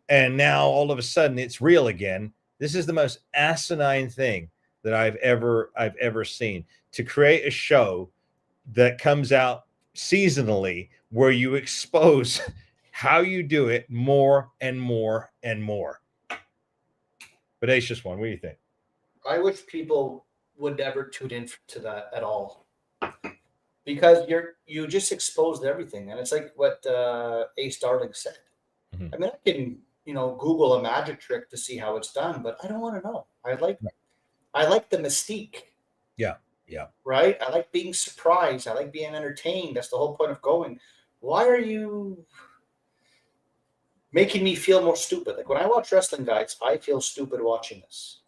and now all of a sudden it's real again. This is the most asinine thing that I've ever seen, to create a show that comes out seasonally where you expose how you do it more and more and more. Bodacious one, what do you think? I wish people would never tune in to that at all, because you just exposed everything, and it's like what Ace Darling said. Mm-hmm. I mean, I can Google a magic trick to see how it's done, but I don't want to know. I like the mystique. Yeah. Right? I like being surprised. I like being entertained. That's the whole point of going. Why are you making me feel more stupid? Like when I watch wrestling, guys, I feel stupid watching this.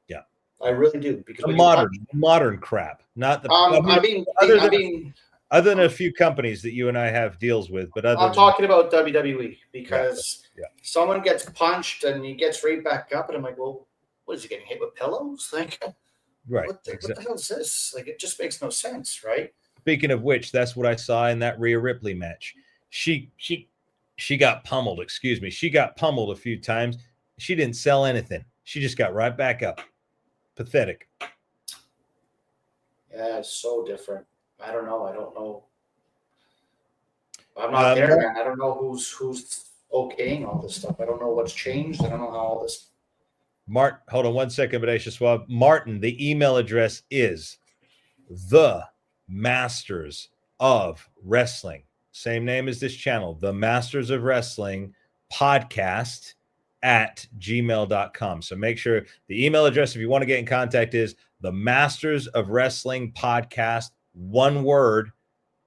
Yeah. I really do. Because modern crap. Not the other than a few companies that you and I have deals with, but I'm talking about WWE, because someone gets punched and he gets right back up, and I'm like, well, what is he getting hit with pillows? Like, right. What the hell is this? Like, it just makes no sense, right? Speaking of which, that's what I saw in that Rhea Ripley match. She got pummeled. Excuse me. She got pummeled a few times. She didn't sell anything. She just got right back up. Pathetic. Yeah, it's so different. I don't know. I'm not there, man. I don't know who's okaying all this stuff. I don't know what's changed. I don't know how all this. Martin, hold on one second, Bodacious Swab. Martin, the email address is The Masters of Wrestling. Same name as this channel, The Masters of Wrestling Podcast at gmail.com. So make sure the email address, if you want to get in contact, is The Masters of Wrestling Podcast, one word,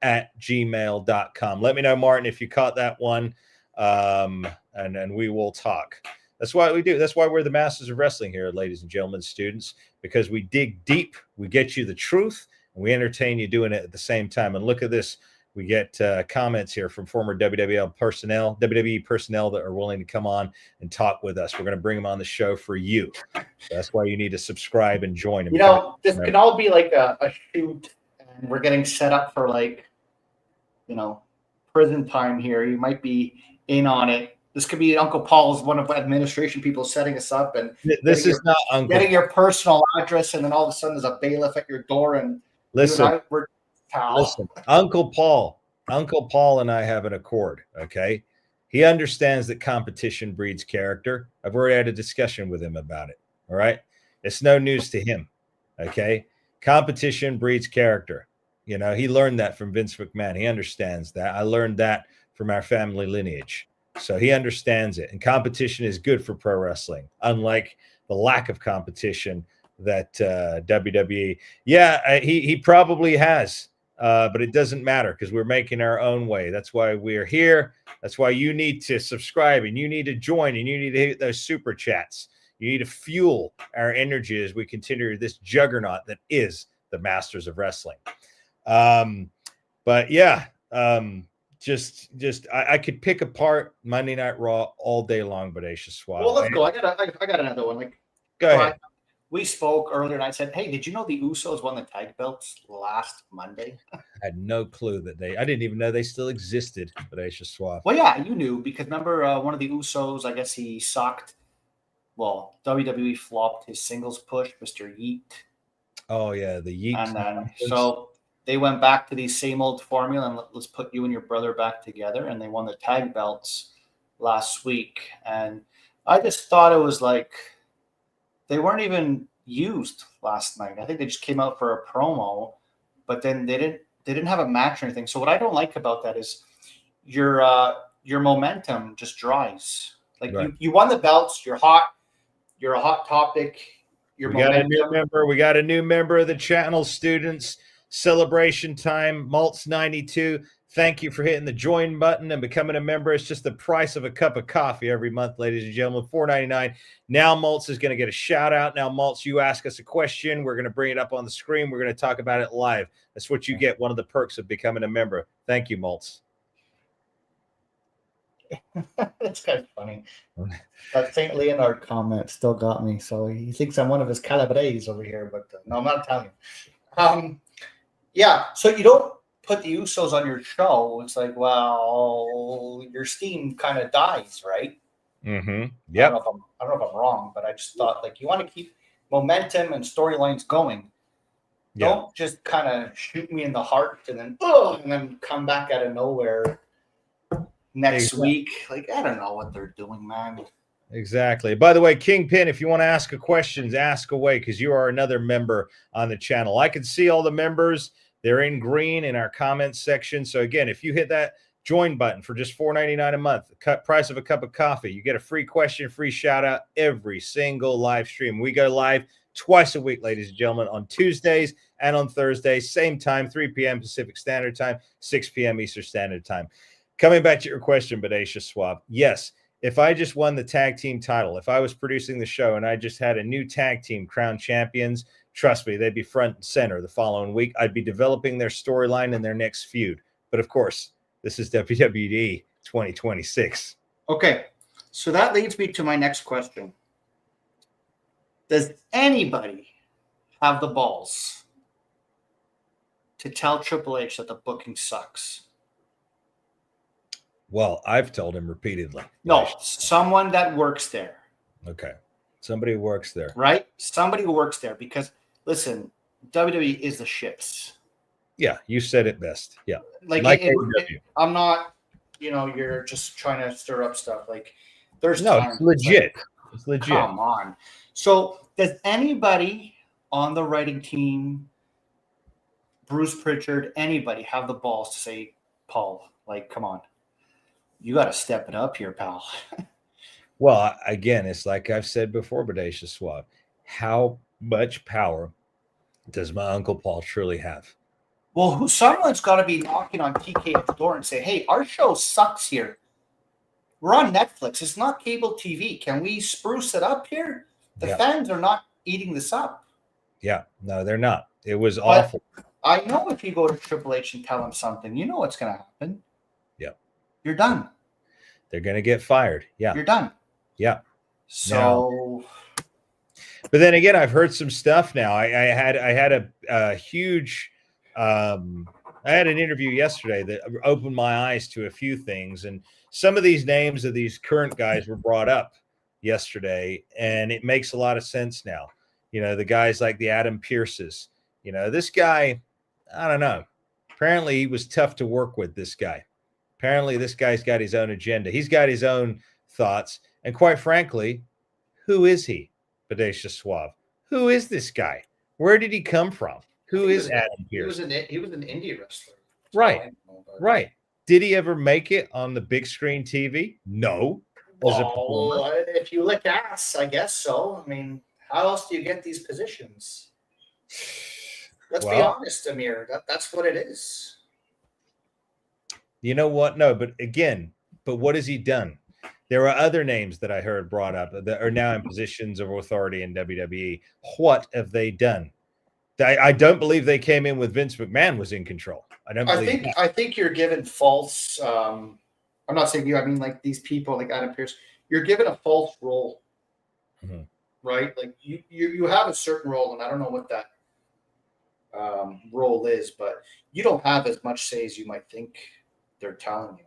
at gmail.com. Let me know, Martin, if you caught that one, and we will talk. That's why we do. That's why we're the Masters of Wrestling here, ladies and gentlemen, students, because we dig deep, we get you the truth, and we entertain you doing it at the same time. And look at this. We get comments here from former WWE personnel that are willing to come on and talk with us. We're going to bring them on the show for you. So that's why you need to subscribe and join them. This can all be like a shoot, and we're getting set up for prison time here. You might be in on it. This could be Uncle Paul's, one of the administration people setting us up, and this is not Uncle. Getting your personal address, and then all of a sudden there's a bailiff at your door, and listen, Uncle Paul and I have an accord. Okay, he understands that competition breeds character. I've already had a discussion with him about it. All right, it's no news to him. Okay, competition breeds character. He learned that from Vince McMahon. He understands that. I learned that from our family lineage. So he understands it. And competition is good for pro wrestling, unlike the lack of competition that WWE. Yeah, he probably has, but it doesn't matter because we're making our own way. That's why we're here. That's why you need to subscribe, and you need to join, and you need to hit those super chats. You need to fuel our energy as we continue this juggernaut that is the Masters of Wrestling. But yeah, I could pick apart Monday Night Raw all day long, Bodacious Swab. Well, let's go. I got another one. Go ahead. We spoke earlier, and I said, "Hey, did you know the Usos won the tag belts last Monday?" I had no clue that I didn't even know they still existed, Bodacious Swab. Well, yeah, you knew because remember one of the Usos, I guess he sucked. Well, WWE flopped his singles push, Mr. Yeet. Oh yeah, the Yeet. And then so they went back to the same old formula, and let's put you and your brother back together. And they won the tag belts last week. And I just thought it was like they weren't even used last night. I think they just came out for a promo, but then they didn't have a match or anything. So what I don't like about that is your momentum just dries. Like right. you won the belts. You're hot. You're a hot topic. We got a new member of the channel, students. Celebration time, Maltz 92. Thank you for hitting the join button and becoming a member. It's just the price of a cup of coffee every month, ladies and gentlemen. $4.99. Now Maltz is going to get a shout out. Now Maltz, you ask us a question, we're going to bring it up on the screen. We're going to talk about it live. That's what you get. One of the perks of becoming a member. Thank you, Maltz. That's kind of funny. That St. Leonard comment still got me. So he thinks I'm one of his calibres over here, but no, I'm not Italian. Yeah, so you don't put the Usos on your show. It's like, well, your steam kind of dies, right? Mm-hmm. Yep. Yep. I don't know if I'm wrong, but I just thought like you want to keep momentum and storylines going. Yeah. Don't just kind of shoot me in the heart and then come back out of nowhere next week. Like, I don't know what they're doing, man. Exactly. By the way, Kingpin, if you want to ask a question, ask away because you are another member on the channel. I can see all the members. They're in green in our comments section. So again, if you hit that join button for just $4.99 a month, the price of a cup of coffee, you get a free question, free shout out every single live stream. We go live twice a week, ladies and gentlemen, on Tuesdays and on Thursdays, same time, 3 p.m. Pacific Standard Time, 6 p.m. Eastern Standard Time. Coming back to your question, Bodacious Swab, yes, if I just won the tag team title, if I was producing the show and I just had a new tag team crown champions, trust me, they'd be front and center the following week. I'd be developing their storyline and their next feud. But of course, this is WWE 2026. Okay, so that leads me to my next question. Does anybody have the balls to tell Triple H that the booking sucks? Well, I've told him repeatedly. No, someone that works there. Okay. Somebody who works there. Right? Somebody who works there. Because, listen, WWE is the shits. Yeah, you said it best. Yeah. Like I'm not, you're just trying to stir up stuff. Like, there's no, it's legit. It's legit. Come on. So, does anybody on the writing team, Bruce Pritchard, anybody have the balls to say, Paul, like, come on, you got to step it up here, pal? Well, again, it's like I've said before, Bodacious Swab. How much power does my Uncle Paul truly have? Well, someone's got to be knocking on TK's door and say, hey, our show sucks here. We're on Netflix. It's not cable TV. Can we spruce it up here? The fans are not eating this up. Yeah, no, they're not. It was awful. I know if you go to Triple H and tell him something, you know what's going to happen. Yeah. You're done. They're going to get fired. Yeah. You're done. Yeah. So... But then again, I've heard some stuff now. I had a huge... I had an interview yesterday that opened my eyes to a few things, and some of these names of these current guys were brought up yesterday, and it makes a lot of sense now. The guys like the Adam Pearces. This guy, I don't know. Apparently, he was tough to work with, this guy. Apparently, this guy's got his own agenda. He's got his own thoughts, and quite frankly, who is he, Bodacious Swab? Who is this guy? Where did he come from? Who is Adam Pearce? He was an indie wrestler. Right. Right. Did he ever make it on the big screen TV? No. Well, if you lick ass, I guess so. I mean, how else do you get these positions? Let's be honest, Amir. That's what it is. You know what? No, but what has he done? There are other names that I heard brought up that are now in positions of authority in WWE. What have they done? I don't believe they came in with Vince McMahon was in control. I think you're given false. I'm not saying you. I mean, like these people, like Adam Pearce, you're given a false role, right? Like you have a certain role, and I don't know what that role is, but you don't have as much say as you might think they're telling you.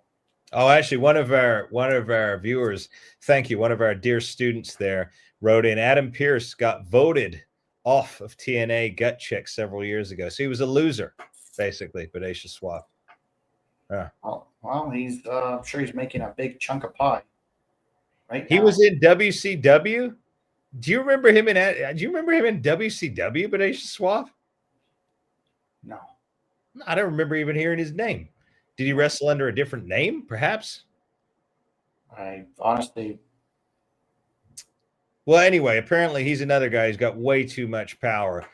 Oh, actually, one of our viewers, thank you, one of our dear students there wrote in. Adam Pearce got voted off of TNA Gut Check several years ago, so he was a loser, basically. Bodacious Swab. Well, he's I'm sure he's making a big chunk of pie. Right. He was in WCW. Do you remember him in WCW, Bodacious Swab? No. I don't remember even hearing his name. Did he wrestle under a different name, perhaps? I honestly... Well, anyway, apparently he's another guy who's got way too much power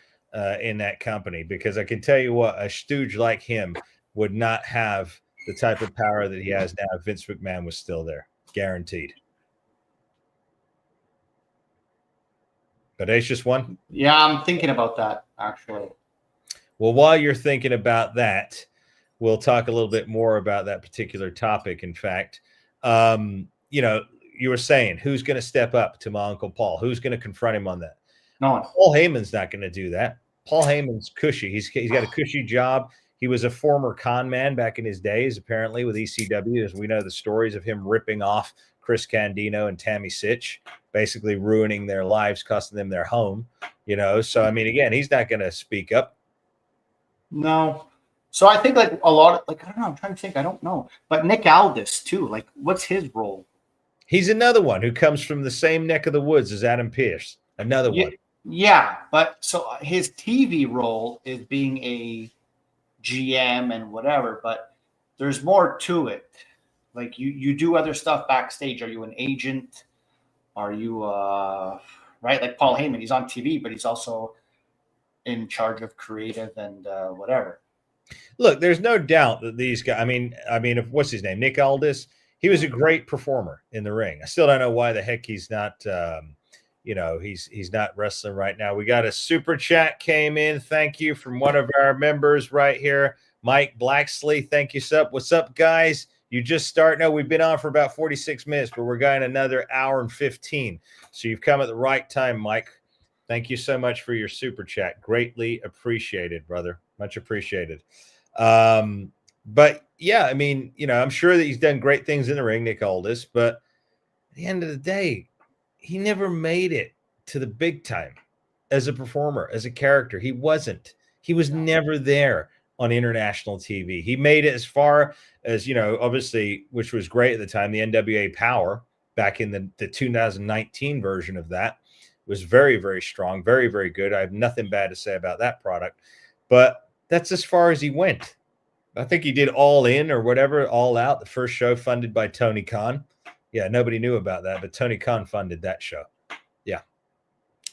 in that company, because I can tell you what, a stooge like him would not have the type of power that he has now if Vince McMahon was still there. Guaranteed. Bodacious one? Yeah, I'm thinking about that, actually. Well, while you're thinking about that, we'll talk a little bit more about that particular topic. In fact, You know, you were saying who's going to step up to my Uncle Paul? Who's going to confront him on that? No one. Paul Heyman's not going to do that. Paul Heyman's cushy. He's got a cushy job. He was a former con man back in his days, apparently, with ECW, as we know the stories of him ripping off Chris Candido and Tammy Sitch, basically ruining their lives, costing them their home. You know, so I mean, again, he's not going to speak up. No. So I think like a lot of like, I don't know, I'm trying to think, I don't know. But Nick Aldis too, like what's his role? He's another one who comes from the same neck of the woods as Adam Pearce. Another one. Yeah, but so his TV role is being a GM and whatever, but there's more to it. Like you do other stuff backstage. Are you an agent? Are you right? Like Paul Heyman, he's on TV, but he's also in charge of creative and whatever. Look, there's no doubt that these guys. I mean, what's his name? Nick Aldis. He was a great performer in the ring. I still don't know why the heck he's not. He's not wrestling right now. We got a super chat came in. Thank you from one of our members right here, Mike Blacksley. Thank you, Sup. What's up, guys? You just start. No, we've been on for about 46 minutes, but we're going another hour and 15. So you've come at the right time, Mike. Thank you so much for your super chat. Greatly appreciated, brother. Much appreciated. But yeah, I mean, I'm sure that he's done great things in the ring, Nick Aldis, but at the end of the day, he never made it to the big time as a performer, as a character. He wasn't. He was never there on international TV. He made it as far as, obviously, which was great at the time, the NWA Power back in the 2019 version of that was very, very strong, very, very good. I have nothing bad to say about that product, but that's as far as he went. I think he did All In or whatever, All Out, the first show funded by Tony Khan. Yeah, nobody knew about that, but Tony Khan funded that show. Yeah.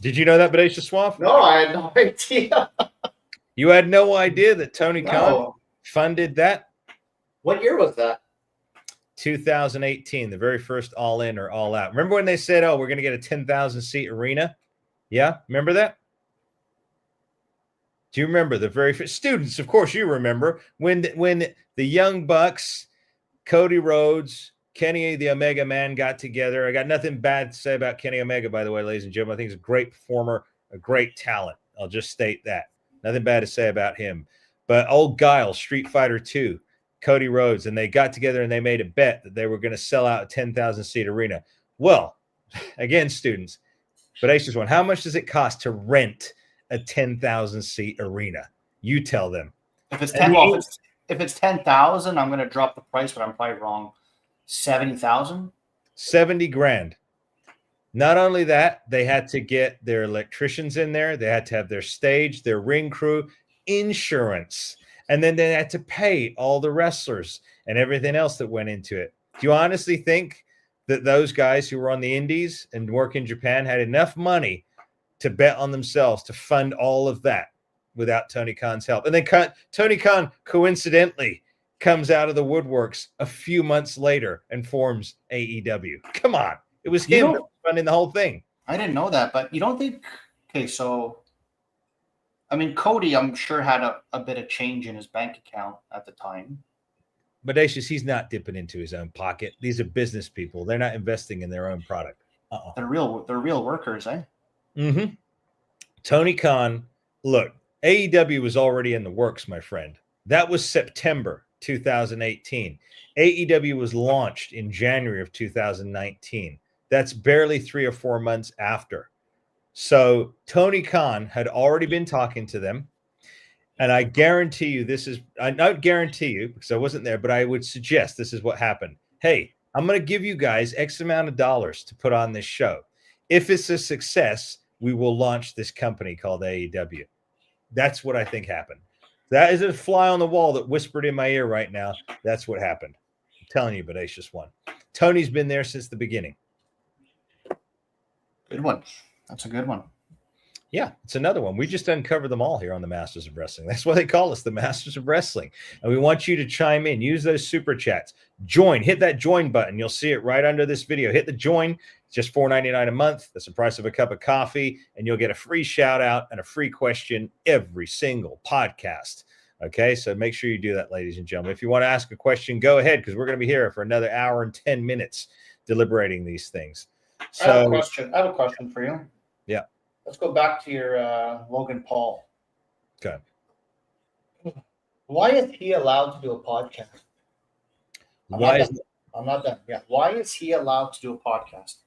Did you know that, Bodacious Swaff? No, I had no idea. You had no idea that Tony Khan funded that? What year was that? 2018, the very first All In or All Out. Remember when they said, oh, we're going to get a 10,000 seat arena? Yeah, remember that? Do you remember the very first students? Of course, you remember when the Young Bucks, Cody Rhodes, Kenny the Omega Man got together. I got nothing bad to say about Kenny Omega, by the way, ladies and gentlemen. I think he's a great performer, a great talent. I'll just state that. Nothing bad to say about him. But old Guile, Street Fighter 2, Cody Rhodes, and they got together and they made a bet that they were going to sell out a 10,000 seat arena. Well, again, students, Bodacious one, how much does it cost to rent a 10,000 seat arena? You tell them. If it's 10, well, if it's 10,000, I'm going to drop the price, but I'm probably wrong. 70,000? 70 grand. Not only that, they had to get their electricians in there. They had to have their stage, their ring crew, insurance. And then they had to pay all the wrestlers and everything else that went into it. Do you honestly think that those guys who were on the indies and work in Japan had enough money to bet on themselves to fund all of that without Tony Khan's help? And then Tony Khan coincidentally comes out of the woodworks a few months later and forms AEW. Come on. It was him that was funding the whole thing. I didn't know that, but you don't think, okay, so, I mean, Cody, I'm sure had a bit of change in his bank account at the time. Bodacious, he's not dipping into his own pocket. These are business people. They're not investing in their own product. They're real workers, eh? Mm-hmm. Tony Khan, look, AEW was already in the works, my friend. That was September 2018. AEW was launched in January of 2019. That's barely 3 or 4 months after. So Tony Khan had already been talking to them. And I guarantee you I not guarantee you because I wasn't there, but I would suggest this is what happened. Hey, I'm going to give you guys X amount of dollars to put on this show. If it's a success, we will launch this company called AEW. That's what I think happened. That is a fly on the wall that whispered in my ear right now. That's what happened. I'm telling you, Bodacious one. Tony's been there since the beginning. Good one. That's a good one. Yeah, it's another one. We just uncovered them all here on the Masters of Wrestling. That's why they call us the Masters of Wrestling. And we want you to chime in. Use those super chats. Join. Hit that join button. You'll see it right under this video. Hit the join. It's just $4.99 a month. That's the price of a cup of coffee. And you'll get a free shout out and a free question every single podcast. Okay, so make sure you do that, ladies and gentlemen. If you want to ask a question, go ahead, because we're going to be here for another hour and 10 minutes deliberating these things. I have a So, question. I have a question for you. yeah. Let's go back to your Logan Paul. Okay. Why is he allowed to do a podcast? Why is I'm not done. Yeah. Why is he allowed to do a podcast?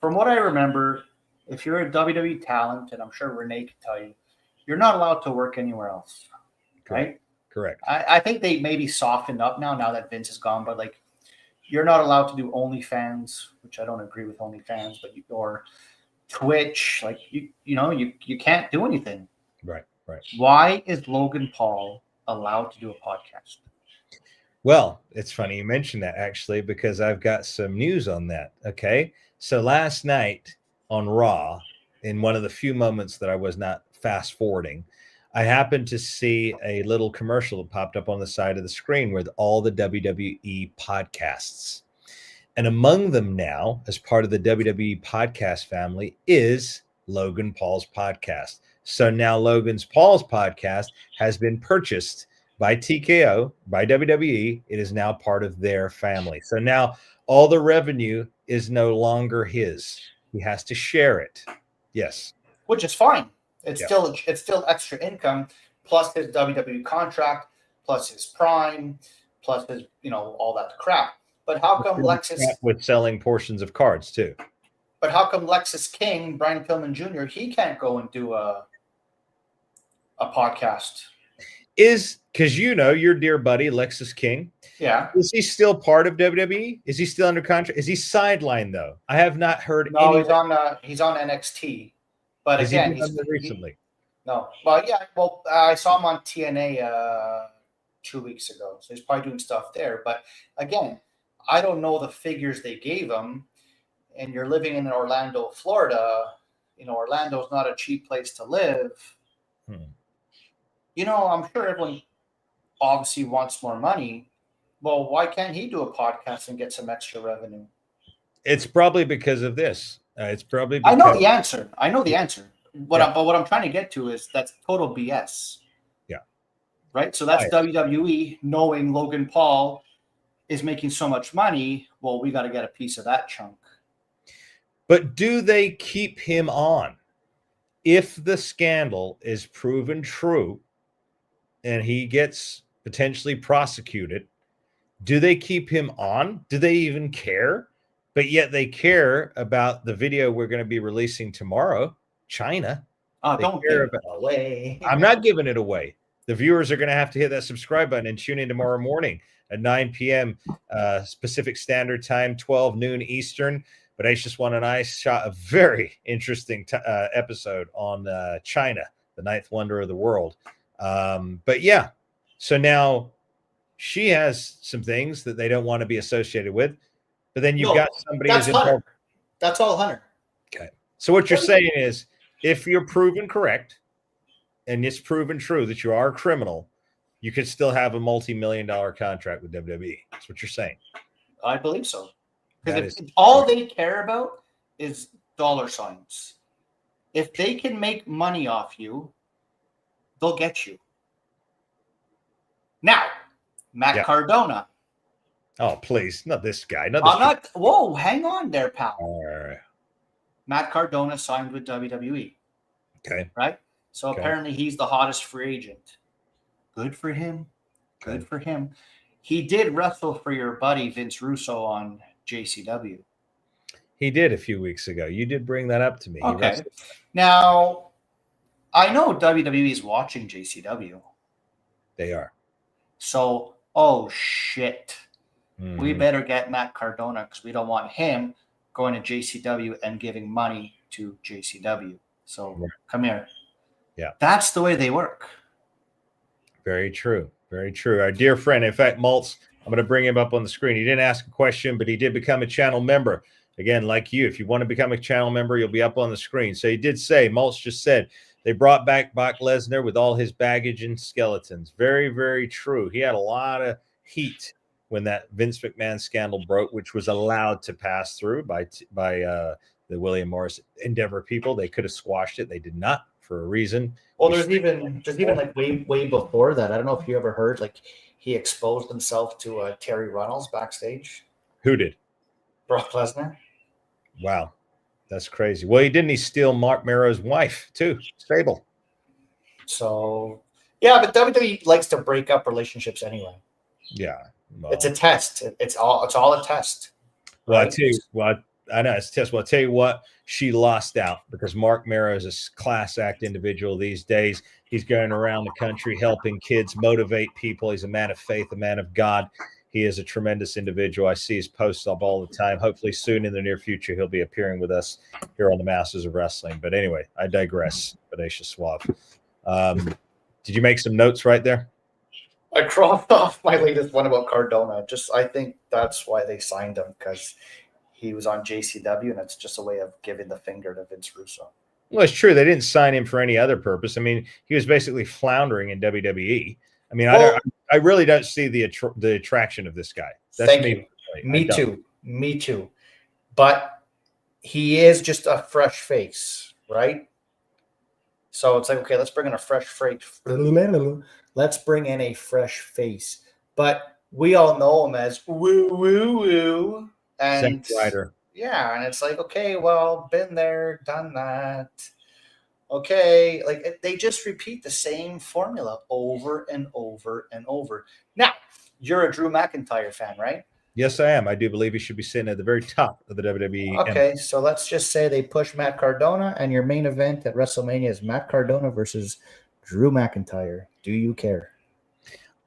From what I remember, if you're a WWE talent, and I'm sure Renee can tell you, you're not allowed to work anywhere else. correct? Right? Correct. I think they maybe softened up now that Vince is gone, but like you're not allowed to do OnlyFans, which I don't agree with OnlyFans, but or Twitch, like you can't do anything. Right. Why is Logan Paul allowed to do a podcast? Well, it's funny you mentioned that, actually, because I've got some news on that. Okay. So last night on Raw, in one of the few moments that I was not fast forwarding, I happened to see a little commercial that popped up on the side of the screen with all the WWE podcasts. And among them now, as part of the WWE podcast family, is Logan Paul's podcast. So now Logan Paul's podcast has been purchased by TKO, by WWE. It is now part of their family. So now all the revenue is no longer his. He has to share it. Yes. Which is fine. It's still extra income plus his WWE contract, plus his Prime, plus his all that crap. But how come Lexus with selling portions of cards too? But how come Lexus King, Brian Pillman Jr., he can't go and do a podcast? Is because your dear buddy Lexus King. Yeah. Is he still part of WWE? Is he still under contract? Is he sidelined though? I have not heard. No, he's on NXT. But Has again, he been recently. No, but yeah, well, I saw him on TNA 2 weeks ago, so he's probably doing stuff there. But again, I don't know the figures they gave him. And you're living in Orlando, Florida. Orlando's not a cheap place to live. I'm sure everyone obviously wants more money. Well, why can't he do a podcast and get some extra revenue? It's probably because of this. It's probably because... I know the answer. But what I'm trying to get to is that's total BS. Yeah. Right? So that's WWE knowing Logan Paul is making so much money. Well, we got to get a piece of that chunk. But do they keep him on? If the scandal is proven true and he gets potentially prosecuted, do they keep him on? Do they even care? But yet they care about the video we're going to be releasing tomorrow, China. Don't give it away. I'm not giving it away. The viewers are going to have to hit that subscribe button and tune in tomorrow morning at 9 p.m. Pacific Standard Time, 12 noon Eastern. But H1 and I shot a very interesting episode on China, the ninth wonder of the world. But yeah, so now she has some things that they don't want to be associated with. But then you've got somebody who's involved. That's all Hunter. Okay. So what you're saying is, if you're proven correct and it's proven true that you are a criminal, you could still have a multi-million-dollar contract with WWE. That's what you're saying. I believe so. Because if all they care about is dollar signs, if they can make money off you, they'll get you. Now, Matt Cardona. Oh, please. Not this guy. Whoa, hang on there, pal. All right. Matt Cardona signed with WWE. Okay. Right? So apparently he's the hottest free agent. Good for him. Good for him. He did wrestle for your buddy Vince Russo on JCW. He did a few weeks ago. You did bring that up to me. Okay. Now, I know WWE is watching JCW. They are. So, oh shit. We better get Matt Cardona because we don't want him going to JCW and giving money to JCW. So come here. Yeah. That's the way they work. Very true. Very true. Our dear friend, in fact, Maltz, I'm going to bring him up on the screen. He didn't ask a question, but he did become a channel member. Again, like you, if you want to become a channel member, you'll be up on the screen. So he did say, Maltz just said, they brought back Brock Lesnar with all his baggage and skeletons. Very, very true. He had a lot of heat when that Vince McMahon scandal broke, which was allowed to pass through by the William Morris Endeavor people. They could have squashed it. They did not, for a reason. Well, there's even like way before that. I don't know if you ever heard, like, he exposed himself to Terry Runnels backstage. Who did? Brock Lesnar. Wow, that's crazy. Well, he steal Mark Merrow's wife too, Sable. So yeah, but WWE likes to break up relationships anyway. Yeah, well, it's a test. It's all a test. Well, right? I tell you, I know it's a test. Well, I tell you what, she lost out because Mark Merrow is a class act individual these days. He's going around the country helping kids motivate people. He's a man of faith, a man of God. He is a tremendous individual. I see his posts up all the time. Hopefully, soon in the near future, he'll be appearing with us here on the Masters of Wrestling. But anyway, I digress. Bodacious Suave. Did you make some notes right there? I crossed off my latest one about Cardona. I think that's why they signed him, because he was on JCW, and it's just a way of giving the finger to Vince Russo. Well, it's true. They didn't sign him for any other purpose. I mean, he was basically floundering in WWE. I mean, I really don't see the attraction of this guy. That's thank you. Me too. Me too. But he is just a fresh face, right? So it's like, okay, let's bring in a fresh face. Let's bring in a fresh face. But we all know him as woo woo woo. And yeah, and it's like, okay, well, been there, done that. Okay, like they just repeat the same formula over and over and over. Now, you're a Drew McIntyre fan, right? Yes, I am. I do believe he should be sitting at the very top of the WWE. Okay, so let's just say they push Matt Cardona, and your main event at WrestleMania is Matt Cardona versus Drew McIntyre. Do you care?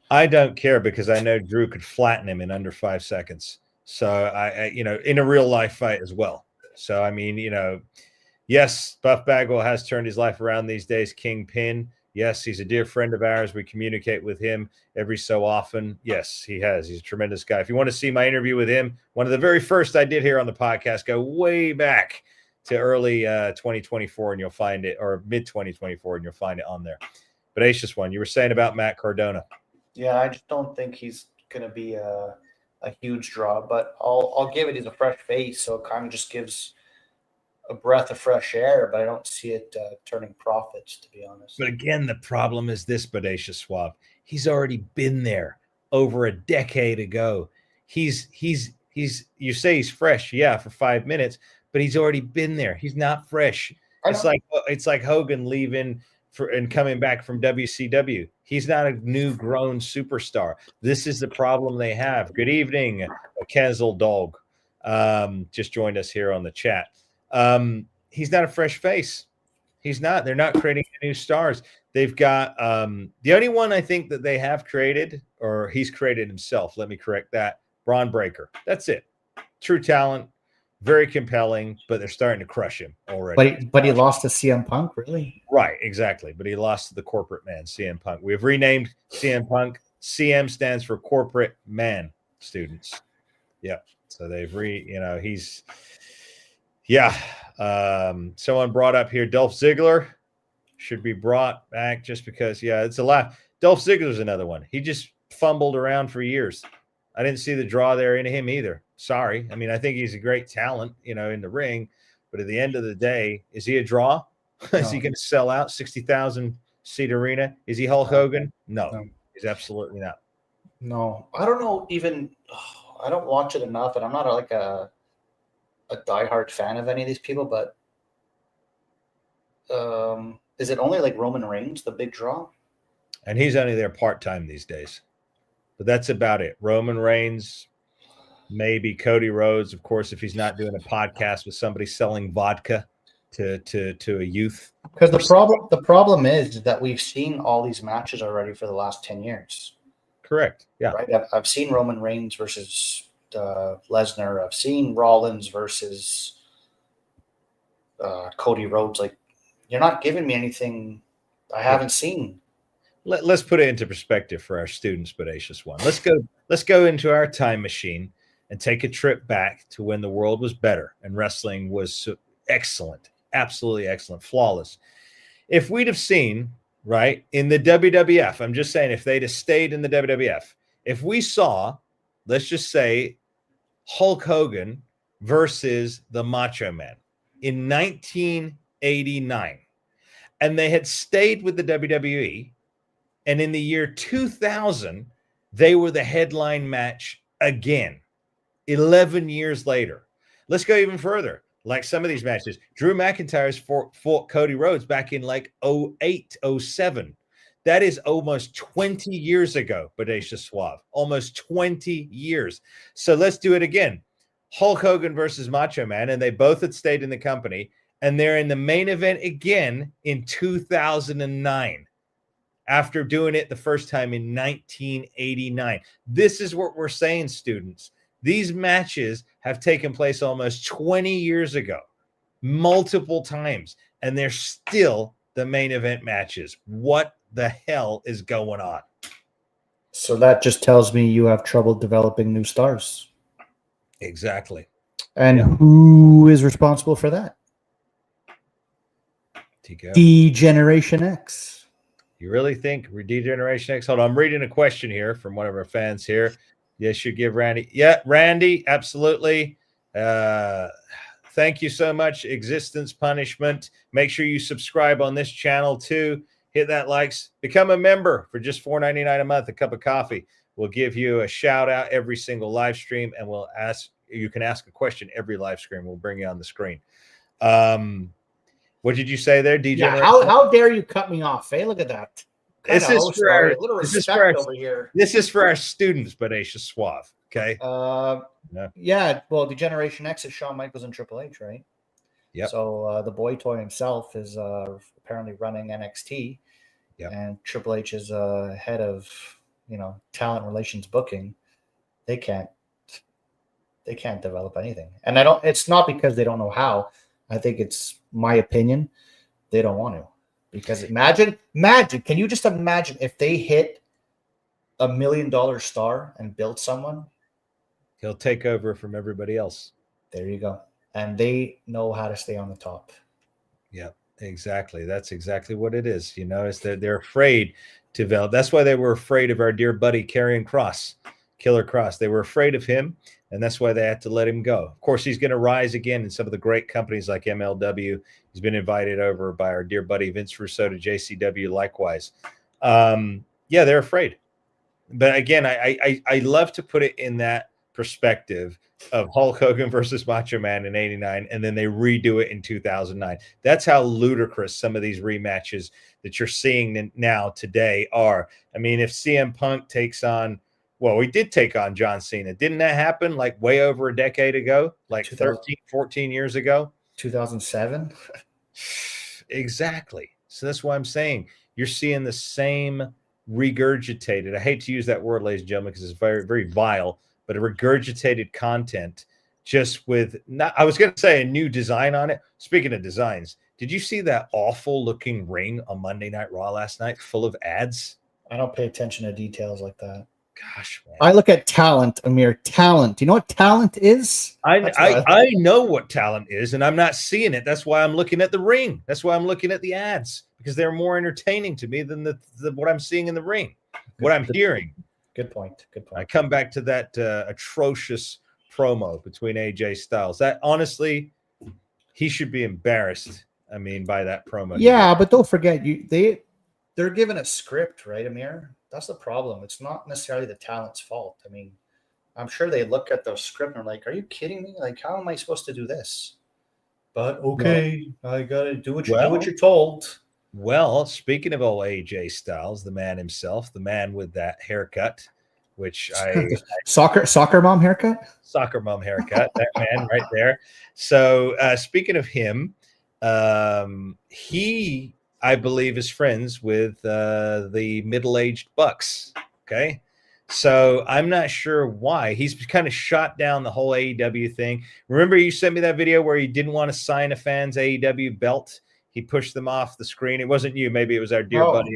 I don't care, because I know Drew could flatten him in under 5 seconds. So I in a real life fight as well. So I mean, yes, Buff Bagwell has turned his life around these days. Kingpin. Yes, he's a dear friend of ours. We communicate with him every so often. Yes, he has. He's a tremendous guy. If you want to see my interview with him, one of the very first I did here on the podcast, go way back to early 2024, and you'll find it, or mid 2024, and you'll find it on there. But Bodacious One, you were saying about Matt Cardona. Yeah, I just don't think he's going to be a huge draw, but I'll give it. He's a fresh face, so it kind of just gives a breath of fresh air, but I don't see it turning profits, to be honest. But again, the problem is this, Bodacious Suave. He's already been there over a decade ago. You say he's fresh, yeah, for 5 minutes, but he's already been there. He's not fresh. It's like Hogan leaving and coming back from WCW. He's not a new grown superstar. This is the problem they have. Good evening, Kenzel Dog. Just joined us here on the chat. He's not a fresh face. He's not. They're not creating new stars. They've got the only one I think that they have created, or he's created himself. Let me correct that. Braun Breaker. That's it. True talent, very compelling, but they're starting to crush him already. But he lost to CM Punk, really? Right, exactly. But he lost to the corporate man, CM Punk. We have renamed CM Punk. CM stands for corporate man, students. Yeah. So they've he's. Yeah. Someone brought up here Dolph Ziggler should be brought back just because, it's a laugh. Dolph Ziggler's another one. He just fumbled around for years. I didn't see the draw there in him either. Sorry. I mean, I think he's a great talent, in the ring, but at the end of the day, is he a draw? No. Is he going to sell out 60,000 seat arena? Is he Hulk Hogan? No, he's absolutely not. No, I don't know. I don't watch it enough, and I'm not a diehard fan of any of these people, but is it only like Roman Reigns, the big draw? And he's only there part-time these days, but that's about it. Roman Reigns, maybe Cody Rhodes, of course, if he's not doing a podcast with somebody selling vodka to a youth. Because the problem is that we've seen all these matches already for the last 10 years. Correct. Yeah. Right. I've seen Roman Reigns versus Lesnar. I've seen Rollins versus Cody Rhodes. Like, you're not giving me anything I haven't seen. Let's put it into perspective for our students, Bodacious One. Let's go into our time machine and take a trip back to when the world was better and wrestling was excellent, absolutely excellent, flawless. If we'd have seen, right, in the WWF, I'm just saying, if they'd have stayed in the WWF, if we saw, let's just say, Hulk Hogan versus the Macho Man in 1989, and they had stayed with the WWE. And in the year 2000, they were the headline match again, 11 years later. Let's go even further. Like some of these matches, Drew McIntyre's fought Cody Rhodes back in like 08, 07. That is almost 20 years ago, Bodacious Suave. Almost 20 years. So let's do it again. Hulk Hogan versus Macho Man, and they both had stayed in the company, and they're in the main event again in 2009 after doing it the first time in 1989. This is what we're saying, students. These matches have taken place almost 20 years ago, multiple times, and they're still the main event matches. What the hell is going on? So that just tells me you have trouble developing new stars. Exactly. And who is responsible for that? D-Generation X. You really think D-Generation X? Hold on, I'm reading a question here from one of our fans here. Yes, should give Randy. Yeah, Randy, absolutely. Thank you so much, Existence Punishment. Make sure you subscribe on this channel too. Hit that likes. Become a member for just $4.99 a month, a cup of coffee. We'll give you a shout out every single live stream, and we'll ask. You can ask a question every live stream. We'll bring you on the screen. What did you say there, DJ? Yeah, how dare you cut me off? Hey, look at that. This is for our, a little respect over here. This is for our students, Bodacious Suave. Okay. Yeah. Well, the Generation X is Shawn Michaels and Triple H, right? Yeah. So the boy toy himself is apparently running NXT, and Triple H is head of talent relations booking. They can't develop anything, and I don't. It's not because they don't know how. I think it's my opinion. They don't want to. Because imagine, can you just imagine if they hit $1 million star and build someone? He'll take over from everybody else. There you go. And they know how to stay on the top. Yeah, exactly. That's exactly what it is. You know, is that they're afraid to develop. That's why they were afraid of our dear buddy Karrion Kross, Killer Kross. They were afraid of him, and that's why they had to let him go. Of course, he's going to rise again in some of the great companies like MLW. He's been invited over by our dear buddy Vince Russo to JCW likewise. Yeah, they're afraid. But again, I love to put it in that perspective of Hulk Hogan versus Macho Man in 89, and then they redo it in 2009. That's how ludicrous some of these rematches that you're seeing now today are. I mean, if CM Punk takes on, well, we did take on John Cena. Didn't that happen like way over a decade ago, like 13, 14 years ago? 2007? Exactly. So that's why I'm saying you're seeing the same regurgitated, I hate to use that word, ladies and gentlemen, because it's very, very vile, but a regurgitated content just with, not, I was going to say a new design on it. Speaking of designs, did you see that awful looking ring on Monday Night Raw last night full of ads? I don't pay attention to details like that. Gosh, man. I look at talent, Amir. Talent. You know what talent is? I know what talent is, and I'm not seeing it. That's why I'm looking at the ring. That's why I'm looking at the ads, because they're more entertaining to me than the what I'm seeing in the ring, what I'm hearing. Good point. Good point. I come back to that atrocious promo between AJ Styles. That honestly, he should be embarrassed. I mean, by that promo. Yeah, but don't forget, they're given a script, right, Amir? That's the problem. It's not necessarily the talent's fault. I mean, I'm sure they look at the script and are like, are you kidding me? Like, how am I supposed to do this? But okay, I got to do what you're told. Well, speaking of old AJ Styles, the man himself, the man with that haircut, which soccer mom haircut? Soccer mom haircut, that man right there. So speaking of him, he, I believe, is friends with the middle-aged Bucks. Okay. So I'm not sure why. He's kind of shot down the whole AEW thing. Remember you sent me that video where he didn't want to sign a fan's AEW belt? He pushed them off the screen. It wasn't you. Maybe it was our dear buddy.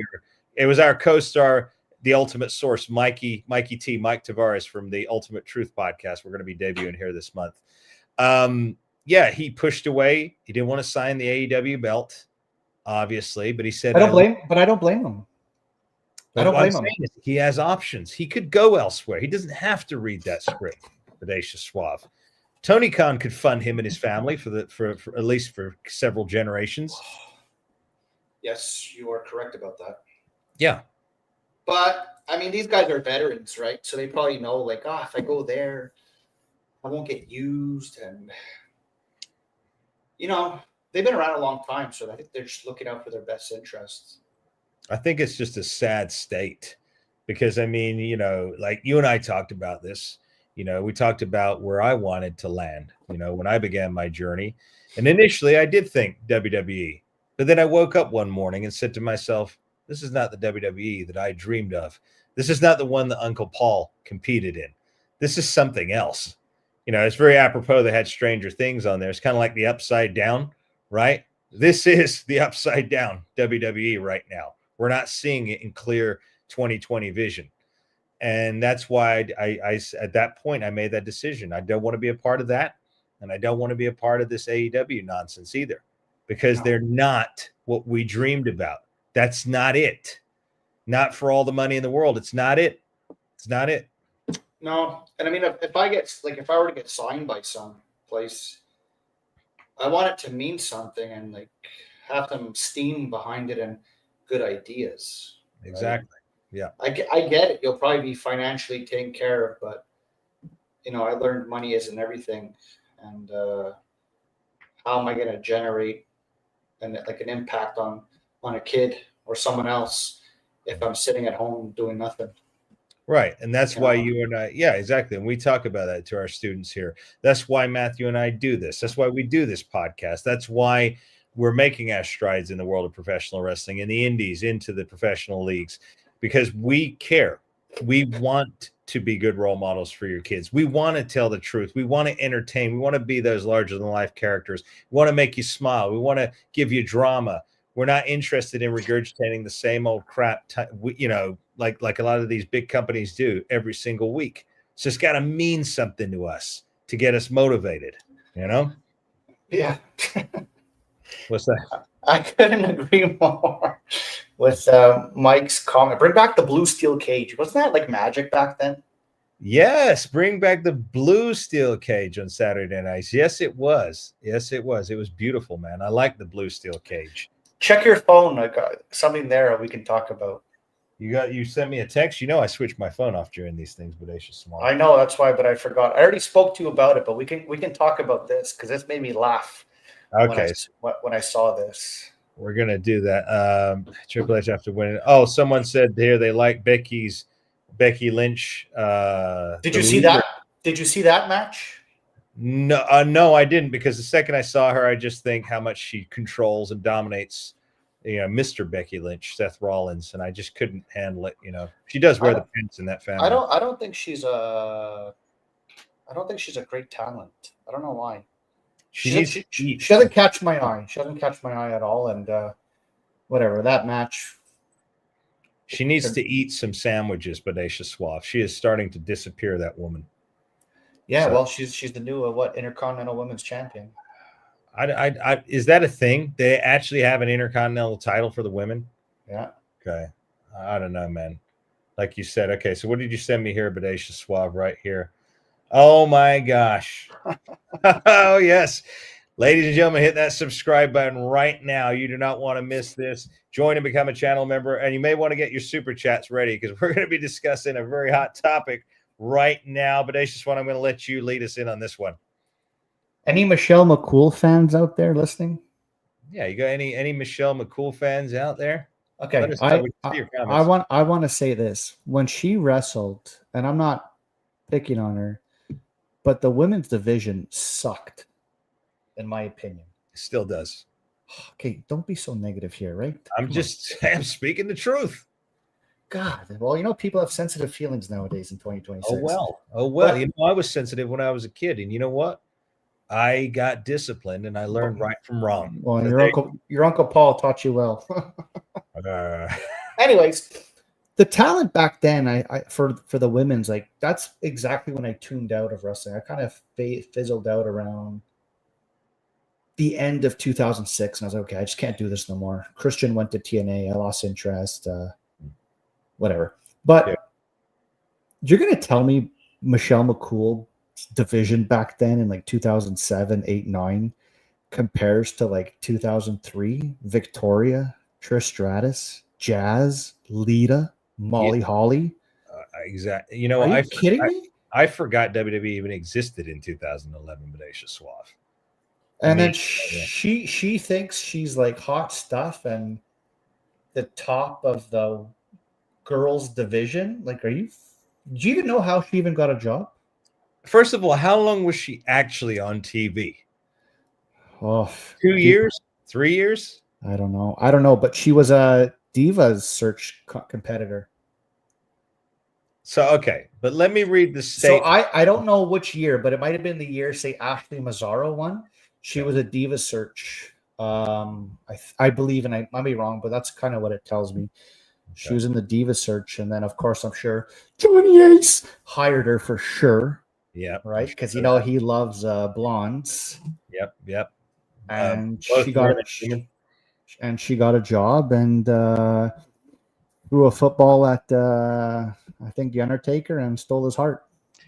It was our co-star, the Ultimate Source, Mike Tavares from the Ultimate Truth podcast. We're going to be debuting here this month. Yeah, he pushed away. He didn't want to sign the AEW belt, obviously, but he said, I don't blame him. I don't blame him. He has options. He could go elsewhere. He doesn't have to read that script. Bodacious Suave. Tony Khan could fund him and his family for at least for several generations. Yes, you are correct about that. Yeah. But I mean, these guys are veterans, right? So they probably know, like, if I go there, I won't get used, and they've been around a long time, so I think they're just looking out for their best interests. I think it's just a sad state because I mean, like you and I talked about this, we talked about where I wanted to land, when I began my journey. And initially I did think WWE, but then I woke up one morning and said to myself, this is not the WWE that I dreamed of. This is not the one that Uncle Paul competed in. This is something else. It's very apropos they had Stranger Things on there. It's kind of like the Upside Down, right? This is the Upside Down WWE right now. We're not seeing it in clear 2020 vision. And that's why I at that point, I made that decision. I don't want to be a part of that. And I don't want to be a part of this AEW nonsense either, because they're not what we dreamed about. That's not it. Not for all the money in the world. It's not it. It's not it. No. And I mean, if I were to get signed by some place, I want it to mean something and like have some steam behind it and good ideas. Exactly. Right? Yeah. I get it. You'll probably be financially taken care of, but I learned money isn't everything, and how am I going to generate an impact on a kid or someone else if I'm sitting at home doing nothing? Right. And that's why you and I, yeah, exactly. And we talk about that to our students here. That's why Matthew and I do this. That's why we do this podcast. That's why we're making our strides in the world of professional wrestling, in the indies, into the professional leagues, because we care. We want to be good role models for your kids. We want to tell the truth. We want to entertain. We want to be those larger than life characters. We want to make you smile. We want to give you drama. We're not interested in regurgitating the same old crap, like a lot of these big companies do every single week. So it's got to mean something to us to get us motivated, Yeah. What's that? I couldn't agree more with Mike's comment. Bring back the blue steel cage. Wasn't that like magic back then? Yes, bring back the blue steel cage on Saturday nights. Yes, it was. Yes, it was. It was beautiful, man. I like the blue steel cage. Check your phone. I got something there we can talk about. You sent me a text. I switched my phone off during these things, Bodacious Small. I know, that's why, but I forgot. I already spoke to you about it, but we can talk about this because this made me laugh. Okay. When I saw this. We're gonna do that. Triple H after winning. Oh, someone said here they like Becky Lynch. Did you see that? Did you see that match? No, I didn't, because the second I saw her, I just think how much she controls and dominates, Mr. Becky Lynch, Seth Rollins, and I just couldn't handle it. She does wear the pants in that family. I don't think she's a great talent. I don't know why. She doesn't catch my eye. She doesn't catch my eye at all. And whatever, that match. She needs to eat some sandwiches, Bodacious Suave. She is starting to disappear, that woman. Yeah, well, she's the new Intercontinental Women's Champion. Is that a thing? They actually have an Intercontinental title for the women? Yeah. Okay. I don't know, man. Like you said. Okay, so what did you send me here, Bodacious Suave, right here? Oh my gosh. Oh yes. Ladies and gentlemen, hit that subscribe button right now. You do not want to miss this. Join and become a channel member. And you may want to get your super chats ready, because we're going to be discussing a very hot topic right now. Bodacious One, I'm going to let you lead us in on this one. Any Michelle McCool fans out there listening? Yeah, you got any Michelle McCool fans out there? Okay, I want to say this. When she wrestled, and I'm not picking on her, but the women's division sucked, in my opinion. It still does. Okay, don't be so negative here, right? I'm speaking the truth. God, well, people have sensitive feelings nowadays in 2026. Oh well. I was sensitive when I was a kid, and you know what? I got disciplined, and I learned right from wrong. Well, your uncle Paul taught you well. Anyways, the talent back then, I for the women's, like, that's exactly when I tuned out of wrestling. I kind of fizzled out around the end of 2006, and I was like, okay, I just can't do this no more. Christian went to TNA. I lost interest. Whatever. But you're gonna tell me Michelle McCool's division back then in like 2007, 8, 9 compares to like 2003 Victoria, Trish Stratus, Jazz, Lita, Molly Holly. Exactly. You know, Are you kidding me? I forgot WWE even existed in 2011, Bodacious Suave. And then she thinks she's like hot stuff and the top of the girls division. Like, do you even know how she even got a job? First of all, how long was she actually on TV? Oh, 2 years? 3 years? I don't know, but she was a Divas search competitor. So, okay, but let me read the statement. So I don't know which year, but it might have been the year, say, Ashley Mazzaro won. She was a Diva search. I believe, and I might be wrong, but that's kind of what it tells me. She was in the Diva search, and then of course I'm sure Johnny Ace hired her for sure. Yeah, right, because you know he loves blondes. Yep. And she got a job and threw a football at I think the Undertaker and stole his heart.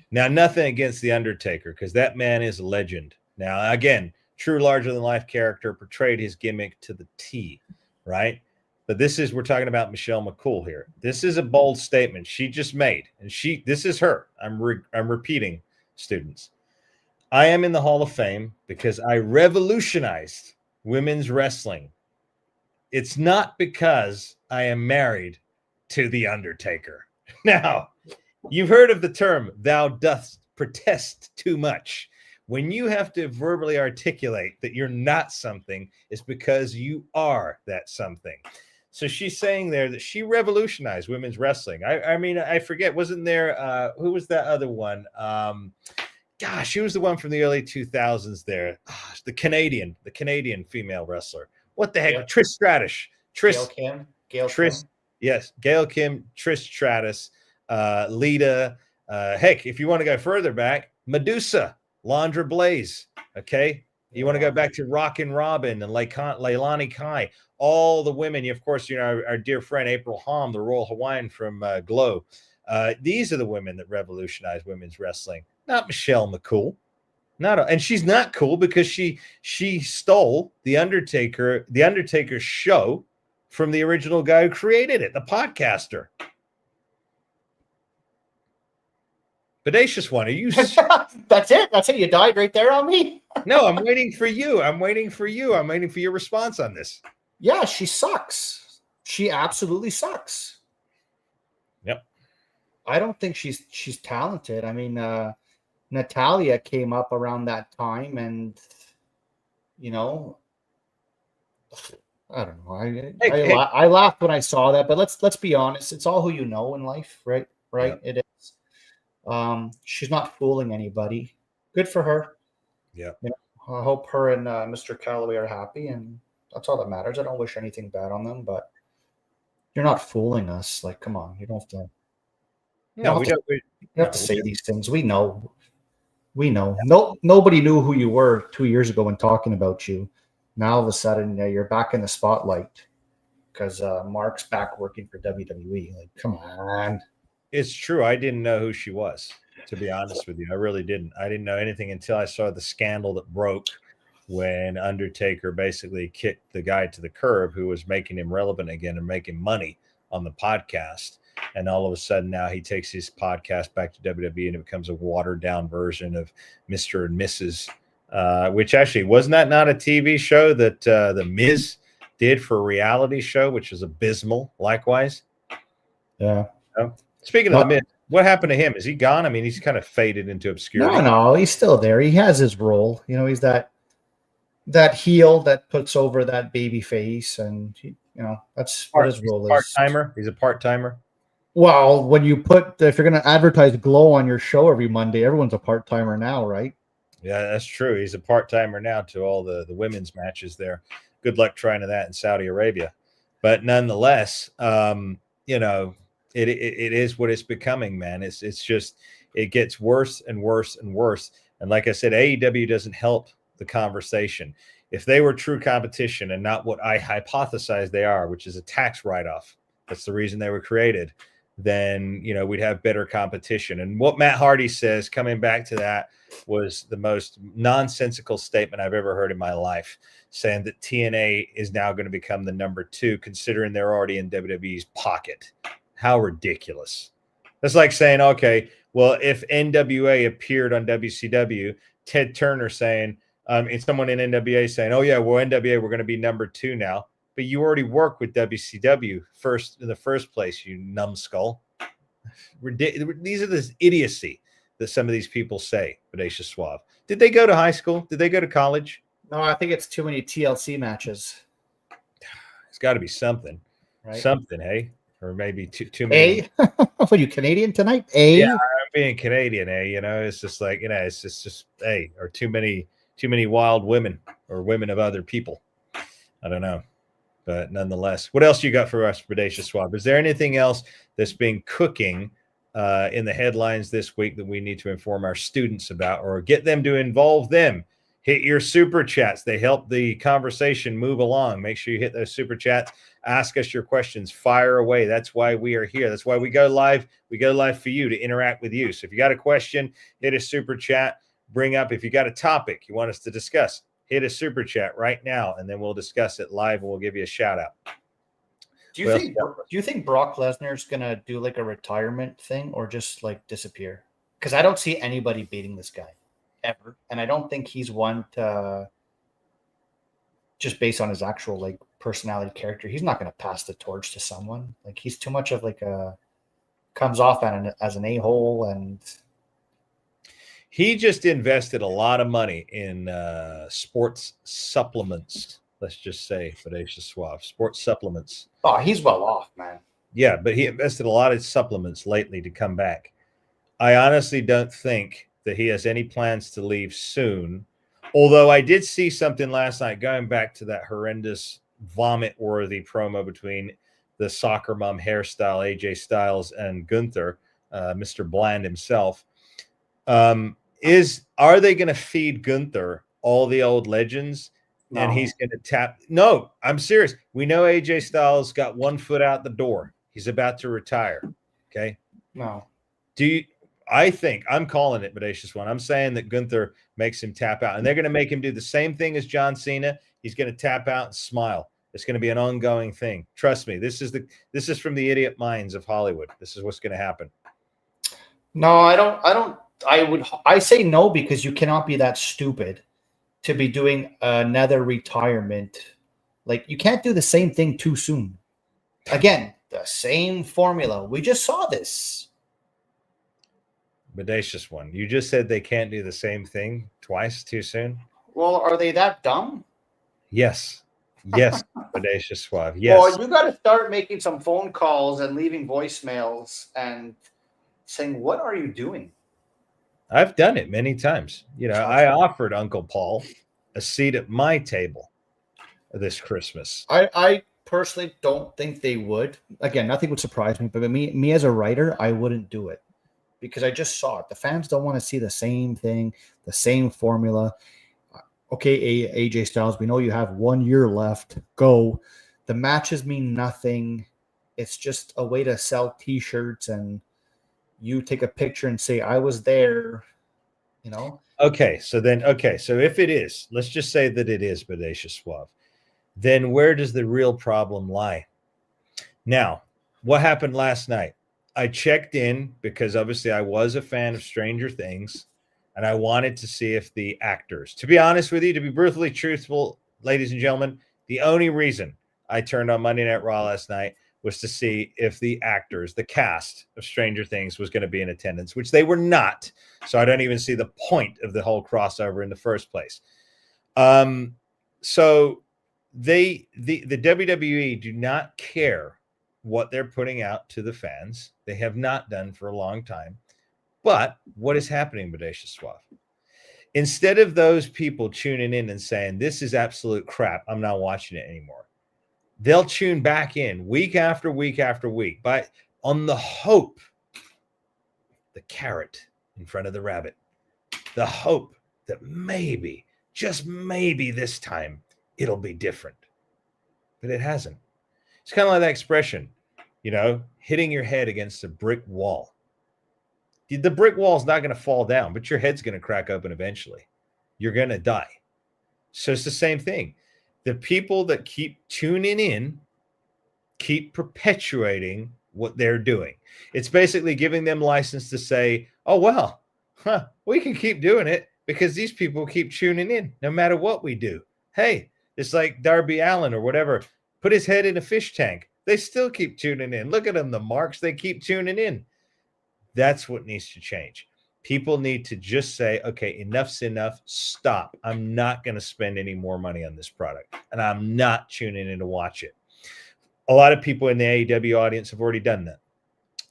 Now, nothing against the Undertaker because that man is a legend. Now, again, true larger than life character, portrayed his gimmick to the T, right? But we're talking about Michelle McCool here. This is a bold statement she just made, and this is her. I'm repeating, students. I am in the Hall of Fame because I revolutionized women's wrestling. It's not because I am married to the Undertaker. Now, you've heard of the term, thou dost protest too much. When you have to verbally articulate that you're not something, it's because you are that something. So she's saying there that she revolutionized women's wrestling. I mean, I forget, wasn't there, who was that other one? Gosh, she was the one from the early 2000s there. The Canadian female wrestler. What the heck? Yep. Trish Stratus. Gail Kim. Yes, Gail Kim, Trish Stratus, Lita. Heck, if you want to go further back, Medusa, Londra Blaze. Okay. You want to go back to Rockin' Robin and Leilani Kai. All the women, of course, you know, our dear friend April Hom, the Royal Hawaiian from Glow. These are the women that revolutionized women's wrestling, not Michelle McCool. And she's not cool because she stole the Undertaker's show from the original guy who created it, the podcaster. Bodacious one, are you? That's it. You died right there on me. No, I'm waiting for you. I'm waiting for your response on this. Yeah, she sucks. She absolutely sucks. Yep. I don't think she's talented. I mean, Natalia came up around that time, and you know, I don't know. I laughed when I saw that, but let's be honest. It's all who you know in life, right? Right. Yep. It is. She's not fooling anybody. Good for her. Yeah. You know, I hope her and Mr. Calloway are happy, and that's all that matters. I don't wish anything bad on them, but you're not fooling us. Like, come on, you don't have to. No, we don't. You have to say these things. We know. No, nobody knew who you were 2 years ago when talking about you. Now all of a sudden you're back in the spotlight because Mark's back working for WWE. Like, come on. It's true. I didn't know who she was, to be honest with you. I really didn't. I didn't know anything until I saw the scandal that broke when Undertaker basically kicked the guy to the curb who was making him relevant again and making money on the podcast. And all of a sudden now he takes his podcast back to WWE and it becomes a watered down version of Mr. and Mrs., which actually wasn't that not a TV show that the Miz did for a reality show, which was abysmal likewise. Yeah. So, speaking of the Miz, what happened to him? Is he gone? I mean, he's kind of faded into obscurity. No, he's still there. He has his role. You know, he's that heel that puts over that baby face, and you know that's what his role is. Part-timer. He's a part-timer. Well, when you if you're going to advertise Glow on your show every Monday, everyone's a part-timer now, right? Yeah, that's true. He's a part-timer now to all the women's matches there. Good luck trying to that in Saudi Arabia. But nonetheless, you know, it is what it's becoming, man. It's just, it gets worse and worse and worse. And like I said, AEW doesn't help the conversation. If they were true competition and not what I hypothesize they are, which is a tax write-off, that's the reason they were created, then, we'd have better competition. And what Matt Hardy says, coming back to that, was the most nonsensical statement I've ever heard in my life, saying that TNA is now going to become the number 2, considering they're already in WWE's pocket. How ridiculous. That's like saying, okay, well, if NWA appeared on WCW, Ted Turner saying, and someone in NWA saying, oh, yeah, well, NWA, we're going to be number 2 now. But you already work with WCW in the first place, you numbskull. These are this idiocy that some of these people say, Bodacious Suave. Did they go to high school? Did they go to college? No, I think it's too many TLC matches. It's got to be something. Right? Something, hey? Or maybe too many. What are you, Canadian tonight? Yeah, I'm being Canadian, it's just like, it's just or too many wild women or women of other people. I don't know. But nonetheless, what else you got for us, Bodacious Suave? Is there anything else that's been cooking in the headlines this week that we need to inform our students about or get them to involve them? Hit your super chats. They help the conversation move along. Make sure you hit those super chats. Ask us your questions. Fire away. That's why we are here. That's why we go live. We go live for you, to interact with you. So if you got a question, hit a super chat. Bring up, if you got a topic you want us to discuss, hit a super chat right now, and then we'll discuss it live, and we'll give you a shout out. Do you think Brock Lesnar's gonna do like a retirement thing or just like disappear? Because I don't see anybody beating this guy ever, and I don't think he's one to, just based on his actual like personality, character. He's not gonna pass the torch to someone. Like, he's too much of like comes off as an a-hole, and he just invested a lot of money in sports supplements. Let's just say, Bodacious Suave, sports supplements. Oh, he's well off, man. Yeah, but he invested a lot of supplements lately to come back. I honestly don't think that he has any plans to leave soon. Although I did see something last night, going back to that horrendous, vomit-worthy promo between the soccer mom hairstyle AJ Styles and Gunther, Mr. Bland himself. Are they going to feed Gunther all the old legends? No. And he's going to tap? No, I'm serious. We know AJ Styles got one foot out the door. He's about to retire. Okay. No. I think I'm calling it, Bodacious One. I'm saying that Gunther makes him tap out, and they're going to make him do the same thing as John Cena. He's going to tap out and smile. It's going to be an ongoing thing. Trust me. This is from the idiot minds of Hollywood. This is what's going to happen. No, I don't. I say no, because you cannot be that stupid to be doing another retirement. Like, you can't do the same thing too soon. Again, the same formula. We just saw this. Bodacious One. You just said they can't do the same thing twice too soon? Well, are they that dumb? Yes. Yes, Bodacious Suave. Yes. Well, you got to start making some phone calls and leaving voicemails and saying, what are you doing? I've done it many times. I offered Uncle Paul a seat at my table this Christmas. I personally don't think they would. Again, nothing would surprise me, but me as a writer, I wouldn't do it, because I just saw it. The fans don't want to see the same thing, the same formula. Okay, AJ Styles, we know you have 1 year left. Go. The matches mean nothing. It's just a way to sell T-shirts, and you take a picture and say, I was there, Okay, so if it is, let's just say that it is Bodacious Suave, then where does the real problem lie? Now, what happened last night? I checked in because obviously I was a fan of Stranger Things, and I wanted to see if the actors, to be honest with you, to be brutally truthful, ladies and gentlemen, the only reason I turned on Monday Night Raw last night was to see if the actors, the cast of Stranger Things, was going to be in attendance, which they were not. So I don't even see the point of the whole crossover in the first place. So the WWE do not care what they're putting out to the fans. They have not done for a long time. But what is happening, Bodacious Suave? Instead of those people tuning in and saying, this is absolute crap, I'm not watching it anymore, they'll tune back in week after week after week on the hope, the carrot in front of the rabbit, the hope that maybe, just maybe this time, it'll be different. But it hasn't. It's kind of like that expression, hitting your head against a brick wall. The brick wall's not going to fall down, but your head's going to crack open eventually. You're going to die. So it's the same thing. The people that keep tuning in keep perpetuating what they're doing. It's basically giving them license to say, oh, well, we can keep doing it because these people keep tuning in no matter what we do. Hey, it's like Darby Allin or whatever, put his head in a fish tank. They still keep tuning in. Look at them, the marks, they keep tuning in. That's what needs to change. People need to just say, okay, enough's enough. Stop. I'm not going to spend any more money on this product, and I'm not tuning in to watch it. A lot of people in the AEW audience have already done that.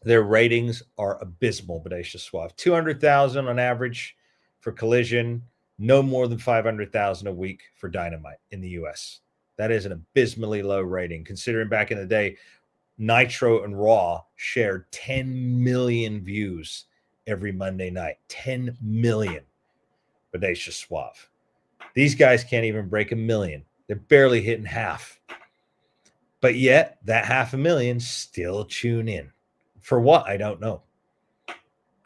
Their ratings are abysmal, Bodacious Suave. 200,000 on average for Collision, no more than 500,000 a week for Dynamite in the US. That is an abysmally low rating, considering back in the day, Nitro and Raw shared 10 million views every Monday night. 10 million. Bodacious Suave. These guys can't even break 1 million. They're barely hitting half. But yet, that 500,000 still tune in. For what? I don't know.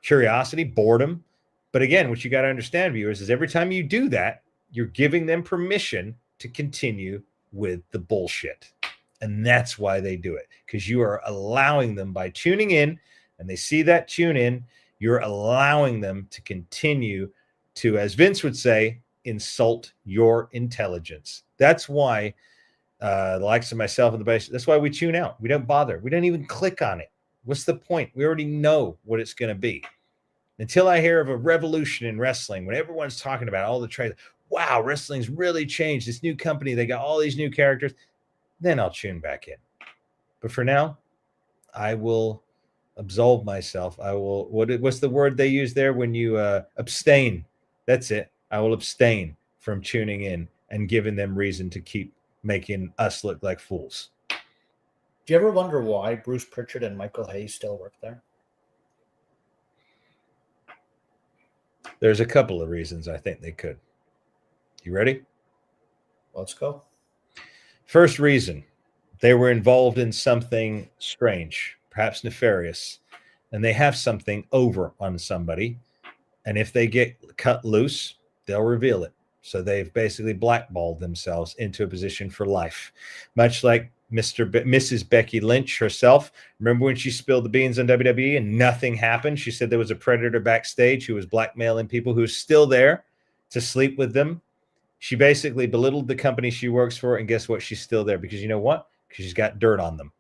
Curiosity, boredom. But again, what you got to understand, viewers, is every time you do that, you're giving them permission to continue with the bullshit. And that's why they do it, because you are allowing them, by tuning in, and they see that tune in, you're allowing them to continue to, as Vince would say, insult your intelligence. That's why the likes of myself and the base, that's why we tune out. We don't bother. We don't even click on it. What's the point? We already know what it's going to be. Until I hear of a revolution in wrestling, when everyone's talking about all the trailers, wow, wrestling's really changed. This new company, they got all these new characters. Then I'll tune back in. But for now, I will absolve myself. I will, what's the word they use there when you abstain? That's it. I will abstain from tuning in and giving them reason to keep making us look like fools. Do you ever wonder why Bruce Pritchard and Michael Hayes still work there? There's a couple of reasons I think they could. You ready? Let's go. First reason, they were involved in something strange, perhaps nefarious, and they have something over on somebody. And if they get cut loose, they'll reveal it. So they've basically blackballed themselves into a position for life, much like Mrs. Becky Lynch herself. Remember when she spilled the beans on WWE and nothing happened? She said there was a predator backstage who was blackmailing people who's still there to sleep with them. She basically belittled the company she works for, and guess what? She's still there because you know what? Because she's got dirt on them.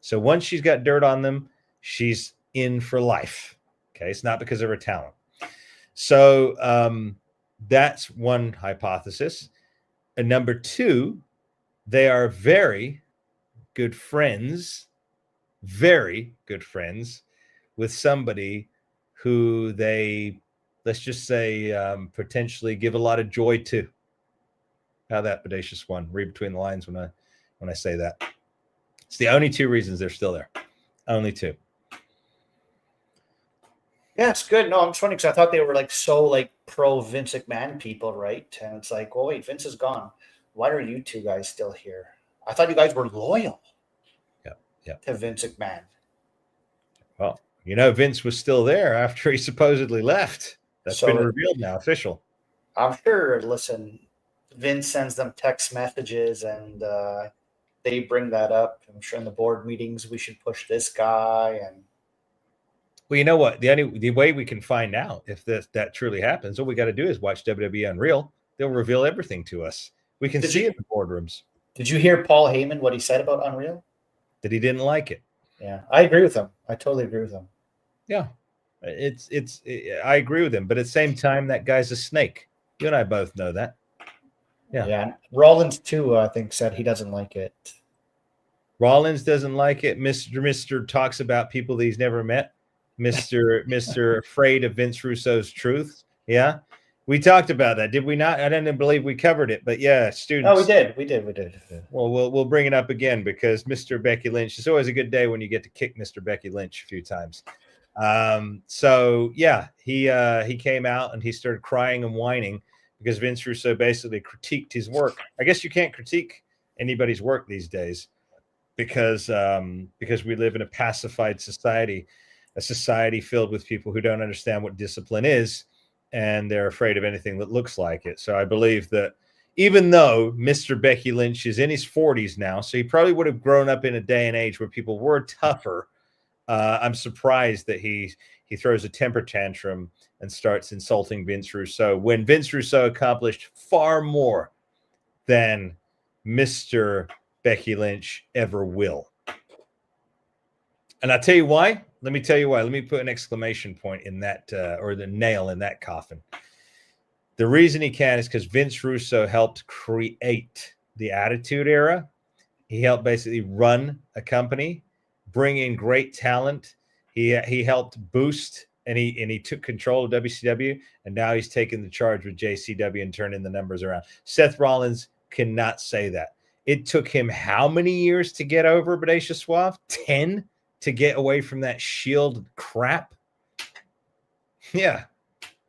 So once she's got dirt on them, she's in for life. Okay, it's not because of her talent. So that's one hypothesis. And number two, they are very good friends with somebody who they, let's just say, potentially give a lot of joy to. How that, Bodacious One? Read between the lines when I say that. It's the only two reasons they're still there. Only two. Yeah, it's good. No, I'm just wondering because I thought they were so pro Vince McMahon people, right? And it's like, well, wait, Vince is gone. Why are you two guys still here? I thought you guys were loyal. Yeah. To Vince McMahon. Well, Vince was still there after he supposedly left. That's been revealed now, official. I'm sure. Listen, Vince sends them text messages and they bring that up. I'm sure in the board meetings we should push this guy. And well, you know what? The way we can find out if that truly happens, all we got to do is watch WWE Unreal. They'll reveal everything to us. We can see it in the boardrooms. Did you hear Paul Heyman what he said about Unreal? That he didn't like it. Yeah, I agree with him. I totally agree with him. Yeah, I agree with him, but at the same time, that guy's a snake. You and I both know that. Yeah. Rollins too, I think, said he doesn't like it. Rollins doesn't like it. Mr. talks about people that he's never met. Mr. afraid of Vince Russo's truth. Yeah. We talked about that, did we not? I didn't believe we covered it, but yeah, students. Oh, we did. Well, we'll bring it up again because Mr. Becky Lynch. It's always a good day when you get to kick Mr. Becky Lynch a few times. So yeah, he came out and he started crying and whining because Vince Russo basically critiqued his work. I guess you can't critique anybody's work these days. because we live in a pacified society, a society filled with people who don't understand what discipline is, and they're afraid of anything that looks like it. So I believe that even though Mr. Becky Lynch is in his 40s now, so he probably would have grown up in a day and age where people were tougher. I'm surprised that he throws a temper tantrum and starts insulting Vince Russo when Vince Russo accomplished far more than Mr. Becky Lynch ever will. And I'll tell you why. Let me tell you why. Let me put an exclamation point in that, or the nail in that coffin. The reason he can is because Vince Russo helped create the Attitude Era. He helped basically run a company, bring in great talent. He helped boost, and he took control of WCW, and now he's taken the charge with JCW and turning the numbers around. Seth Rollins cannot say that. It took him how many years to get over Bodacious Suave? 10 to get away from that Shield crap? Yeah.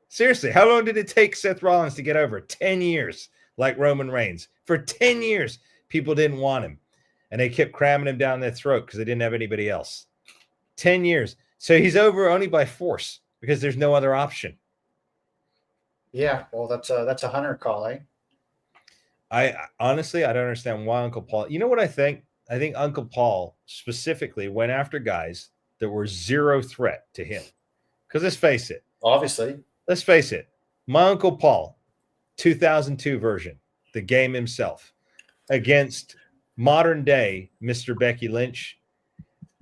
Seriously, how long did it take Seth Rollins to get over? 10 years, like Roman Reigns. For 10 years, people didn't want him, and they kept cramming him down their throat because they didn't have anybody else. 10 years. So he's over only by force because there's no other option. Yeah, well, that's a Hunter call, eh? I honestly, I don't understand why Uncle Paul. You know what I think? I think Uncle Paul specifically went after guys that were zero threat to him. Because let's face it. Obviously. Let's face it. My Uncle Paul, 2002 version, the game himself, against modern day Mr. Becky Lynch.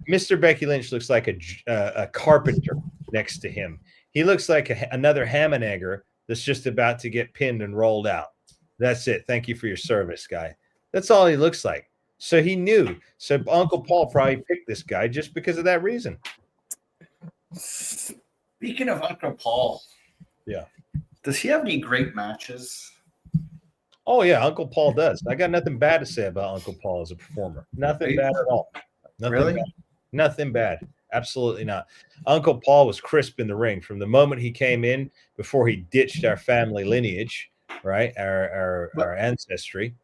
Mr. Becky Lynch looks like a carpenter next to him. He looks like another ham and egger that's just about to get pinned and rolled out. That's it. Thank you for your service, guy. That's all he looks like. So he knew. So Uncle Paul probably picked this guy just because of that reason. Speaking of Uncle Paul. Yeah. Does he have any great matches? Oh, yeah. Uncle Paul does. I got nothing bad to say about Uncle Paul as a performer. Nothing bad at all. Nothing really? Bad. Nothing bad. Absolutely not. Uncle Paul was crisp in the ring from the moment he came in, before he ditched our family lineage, right? Our ancestry.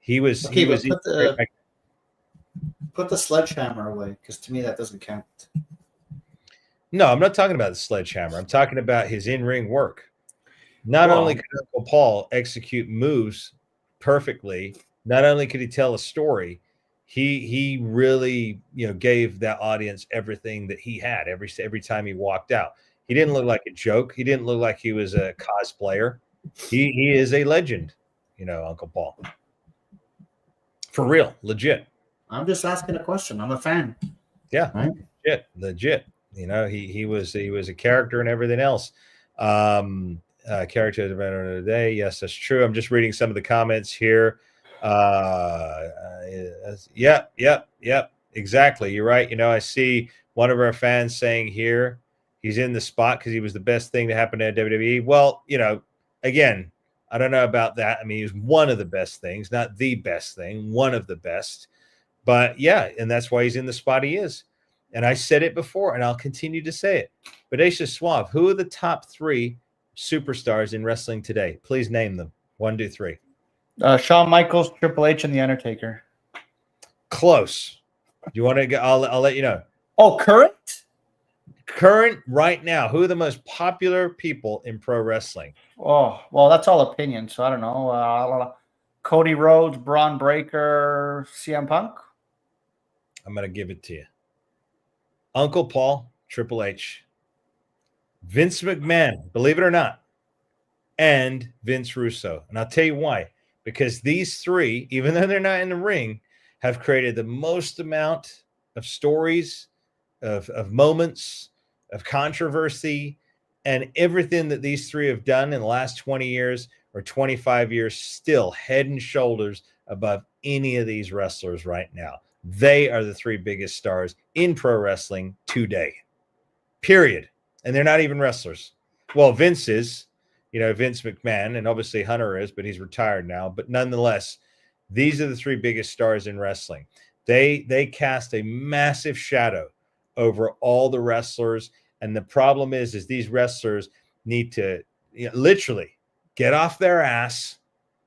He was. Okay, he was. Put the sledgehammer away, because to me that doesn't count. No, I'm not talking about the sledgehammer. I'm talking about his in-ring work. Not only could Uncle Paul execute moves perfectly, not only could he tell a story, he really, gave that audience everything that he had every time he walked out. He didn't look like a joke. He didn't look like he was a cosplayer. He is a legend, Uncle Paul. For real, legit. I'm just asking a question. I'm a fan. Yeah, right? Legit. He was a character and everything else. Character of the day. Yes, that's true. I'm just reading some of the comments here. Yep. Exactly. You're right. I see one of our fans saying here he's in the spot because he was the best thing to happen to WWE. Well, again, I don't know about that. I mean, he was one of the best things, not the best thing, one of the best. But yeah, and that's why he's in the spot he is. And I said it before, and I'll continue to say it. Bodacious Suave, who are the top 3 superstars in wrestling today? Please name them. 1, 2, 3. Shawn Michaels, Triple H, and The Undertaker. Close. Do you want to go? I'll let you know. Oh, current? Current right now. Who are the most popular people in pro wrestling? Oh, well, that's all opinion. So I don't know. Cody Rhodes, Braun Breaker, CM Punk. I'm going to give it to you. Uncle Paul, Triple H, Vince McMahon, believe it or not, and Vince Russo. And I'll tell you why. Because these 3, even though they're not in the ring, have created the most amount of stories, of moments, of controversy, and everything that these 3 have done in the last 20 years or 25 years, still head and shoulders above any of these wrestlers right now. They are the 3 biggest stars in pro wrestling today, period. And they're not even wrestlers. Well, Vince is, Vince McMahon, and obviously Hunter is, but he's retired now. But nonetheless, these are the 3 biggest stars in wrestling. They cast a massive shadow over all the wrestlers. And the problem is these wrestlers need to literally get off their ass,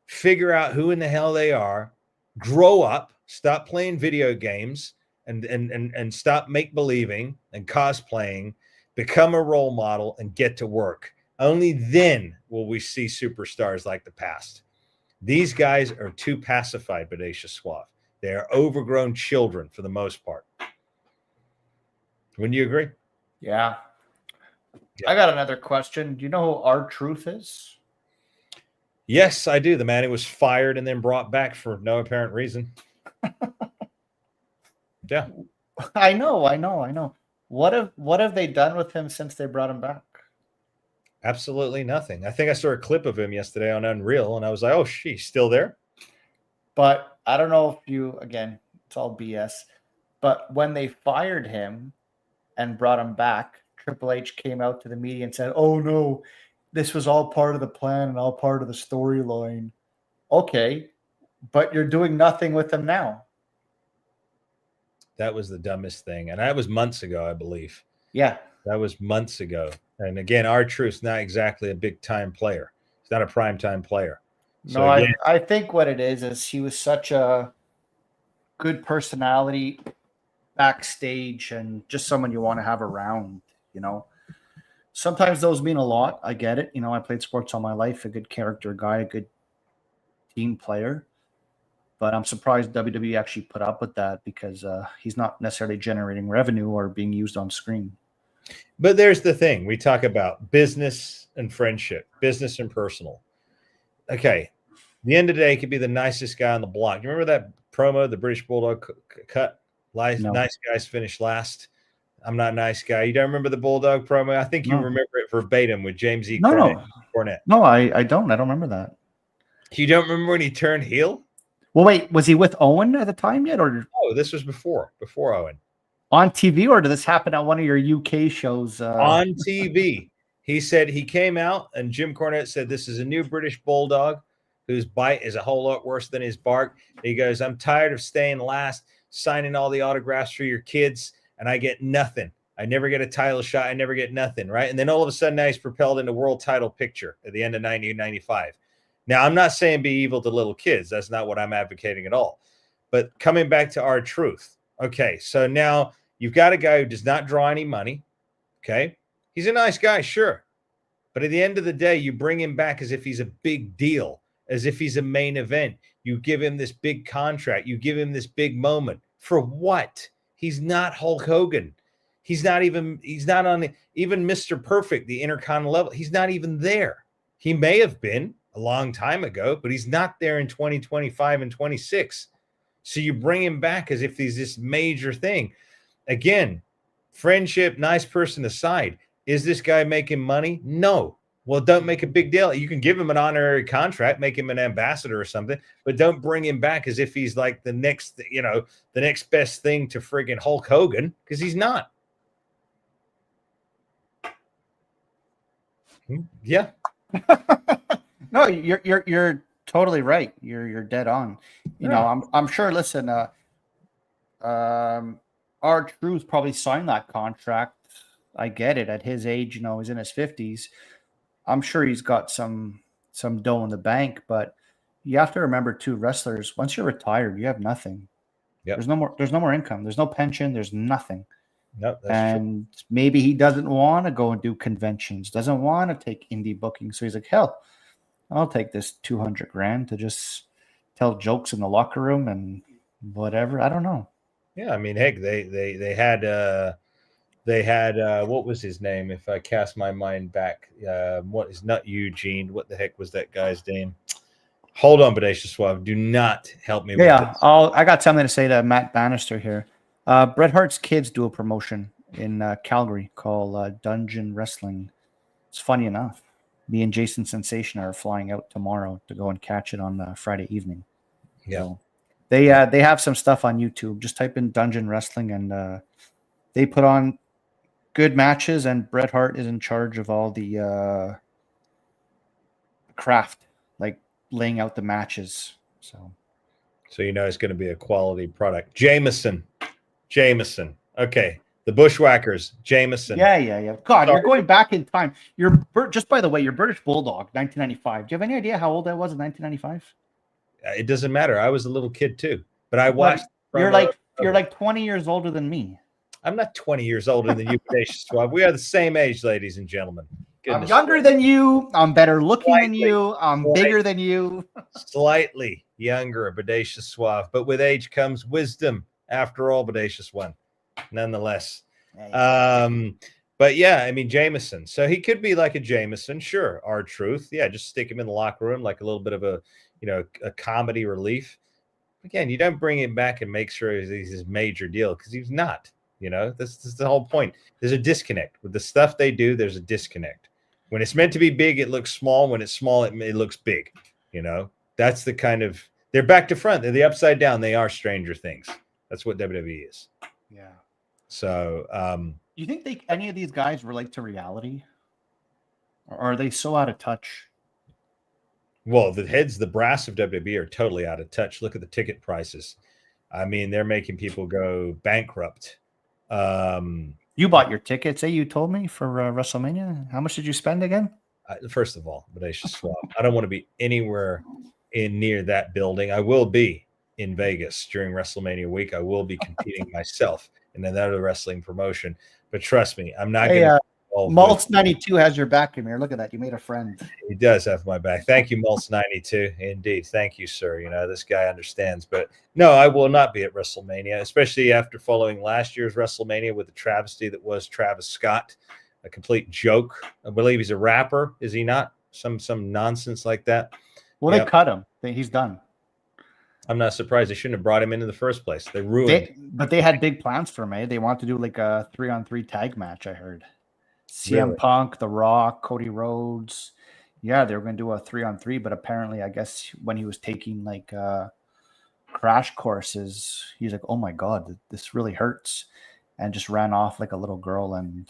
figure out who in the hell they are, grow up, Stop playing video games and stop make believing and cosplaying. Become a role model and get to work. Only then will we see superstars like the past. These guys are too pacified, Bodacious Suave. They are overgrown children for the most part. Wouldn't you agree? Yeah. I got another question. Do you know who R-Truth is? Yes, I do. The man who was fired and then brought back for no apparent reason. Yeah. I know. What have they done with him since they brought him back? Absolutely nothing. I think I saw a clip of him yesterday on Unreal, and I was like, oh, she's still there? But I don't know if you, again, it's all BS. But when they fired him and brought him back, Triple H came out to the media and said, oh, no, this was all part of the plan and all part of the storyline. Okay, but you're doing nothing with him now. That was the dumbest thing. And that was months ago, I believe. Yeah. That was months ago. And again, R-Truth's not exactly a big-time player. He's not a prime-time player. So, no, yeah. I think what it is he was such a good personality backstage and just someone you want to have around, you know. Sometimes those mean a lot. I get it. You know, I played sports all my life, a good character guy, a good team player. But I'm surprised WWE actually put up with that because he's not necessarily generating revenue or being used on screen. But there's the thing. We talk about business and friendship, business and personal. Okay. The end of the day, he could be the nicest guy on the block. You remember that promo, the British Bulldog cut? No. Nice guys finish last. I'm not a nice guy. You don't remember the Bulldog promo? I think you remember it verbatim with James E. Cornette. No, I don't. I don't remember that. You don't remember when he turned heel? Well, wait, was he with Owen at the time yet? Or no, this was before Owen. On TV, or did this happen at one of your UK shows? On TV. He said he came out, and Jim Cornette said, this is a new British Bulldog whose bite is a whole lot worse than his bark. He goes, I'm tired of staying last, signing all the autographs for your kids, and I get nothing. I never get a title shot. I never get nothing, right? And then all of a sudden, now he's propelled into world title picture at the end of 1995. Now, I'm not saying be evil to little kids. That's not what I'm advocating at all. But coming back to R-Truth. Okay, so now you've got a guy who does not draw any money. Okay, he's a nice guy, sure. But at the end of the day, you bring him back as if he's a big deal, as if he's a main event. You give him this big contract. You give him this big moment. For what? He's not Hulk Hogan. He's not on even Mr. Perfect, the Intercontinental level. He's not even there. He may have been a long time ago, but he's not there in 2025 and 26. So you bring him back as if he's this major thing. Again, friendship, nice person aside, is this guy making money? No. Well, don't make a big deal. You can give him an honorary contract, make him an ambassador or something, but don't bring him back as if he's like the next best thing to friggin' Hulk Hogan, because he's not. Yeah. No, you're totally right. You're dead on. You know, I'm sure. Listen, R-Truth probably signed that contract. I get it. At his age, you know, he's in his 50s. I'm sure he's got some dough in the bank. But you have to remember too, wrestlers, once you're retired, you have nothing. Yep. There's no more income. There's no pension. There's nothing. Nope, that's true. Maybe he doesn't want to go and do conventions. Doesn't want to take indie booking. So he's like, hell, I'll take this $200,000 to just tell jokes in the locker room and whatever. I don't know. Yeah, I mean, heck, they had what was his name? If I cast my mind back, what is not Eugene? What the heck was that guy's name? Hold on, Bodacious Suave. Do not help me. Yeah, I got something to say to Matt Bannister here. Bret Hart's kids do a promotion in Calgary called Dungeon Wrestling. It's funny enough. Me and Jason Sensation are flying out tomorrow to go and catch it on Friday evening. Yeah. So they have some stuff on YouTube. Just type in Dungeon Wrestling and they put on good matches, and Bret Hart is in charge of all the craft, like laying out the matches. So you know it's going to be a quality product. Jameson. Okay. The Bushwhackers, Jameson. Yeah. God, you're going back in time. Just by the way, you're British Bulldog, 1995. Do you have any idea how old I was in 1995? It doesn't matter. I was a little kid too. but I watched You're like 20 years older than me. I'm not 20 years older than you, Bodacious Suave. We are the same age, ladies and gentlemen. Goodness, I'm younger than you. I'm better looking than you. I'm bigger than you. Slightly younger, Bodacious Suave. But with age comes wisdom. After all, Bodacious one, nonetheless. But yeah, I mean, Jameson. So he could be like a Jameson, sure. R-Truth. Yeah, just stick him in the locker room like a little bit of a, a comedy relief. Again, you don't bring him back and make sure he's his major deal because he's not. This is the whole point. There's a disconnect with the stuff they do. There's a disconnect. When it's meant to be big, it looks small. When it's small, it looks big. That's the kind of, they're back to front. They're the upside down. They are Stranger Things. That's what WWE is. Yeah. So, you think any of these guys relate to reality, or are they so out of touch? Well, the brass of WWE are totally out of touch. Look at the ticket prices. I mean, they're making people go bankrupt. You bought your tickets, you told me, for WrestleMania. How much did you spend again? First of all, Bodacious Suave, I don't want to be anywhere near that building. I will be in Vegas during WrestleMania week. I will be competing myself in another wrestling promotion. But trust me, I'm not going to. Maltz 92 has your back in here. Look at that. You made a friend. He does have my back. Thank you, Maltz 92. Indeed. Thank you, sir. This guy understands. But no, I will not be at WrestleMania, especially after following last year's WrestleMania with the travesty that was Travis Scott. A complete joke. I believe he's a rapper. Is he not? Some nonsense like that. Well, they cut him. He's done. I'm not surprised. They shouldn't have brought him into the first place. They ruined. But they had big plans for him. They want to do like a 3-on-3 tag match, I heard. CM Punk, The Rock, Cody Rhodes. Yeah, they were going to do a 3-on-3, but apparently, I guess when he was taking like crash courses, he's like, "Oh my God, this really hurts," and just ran off like a little girl and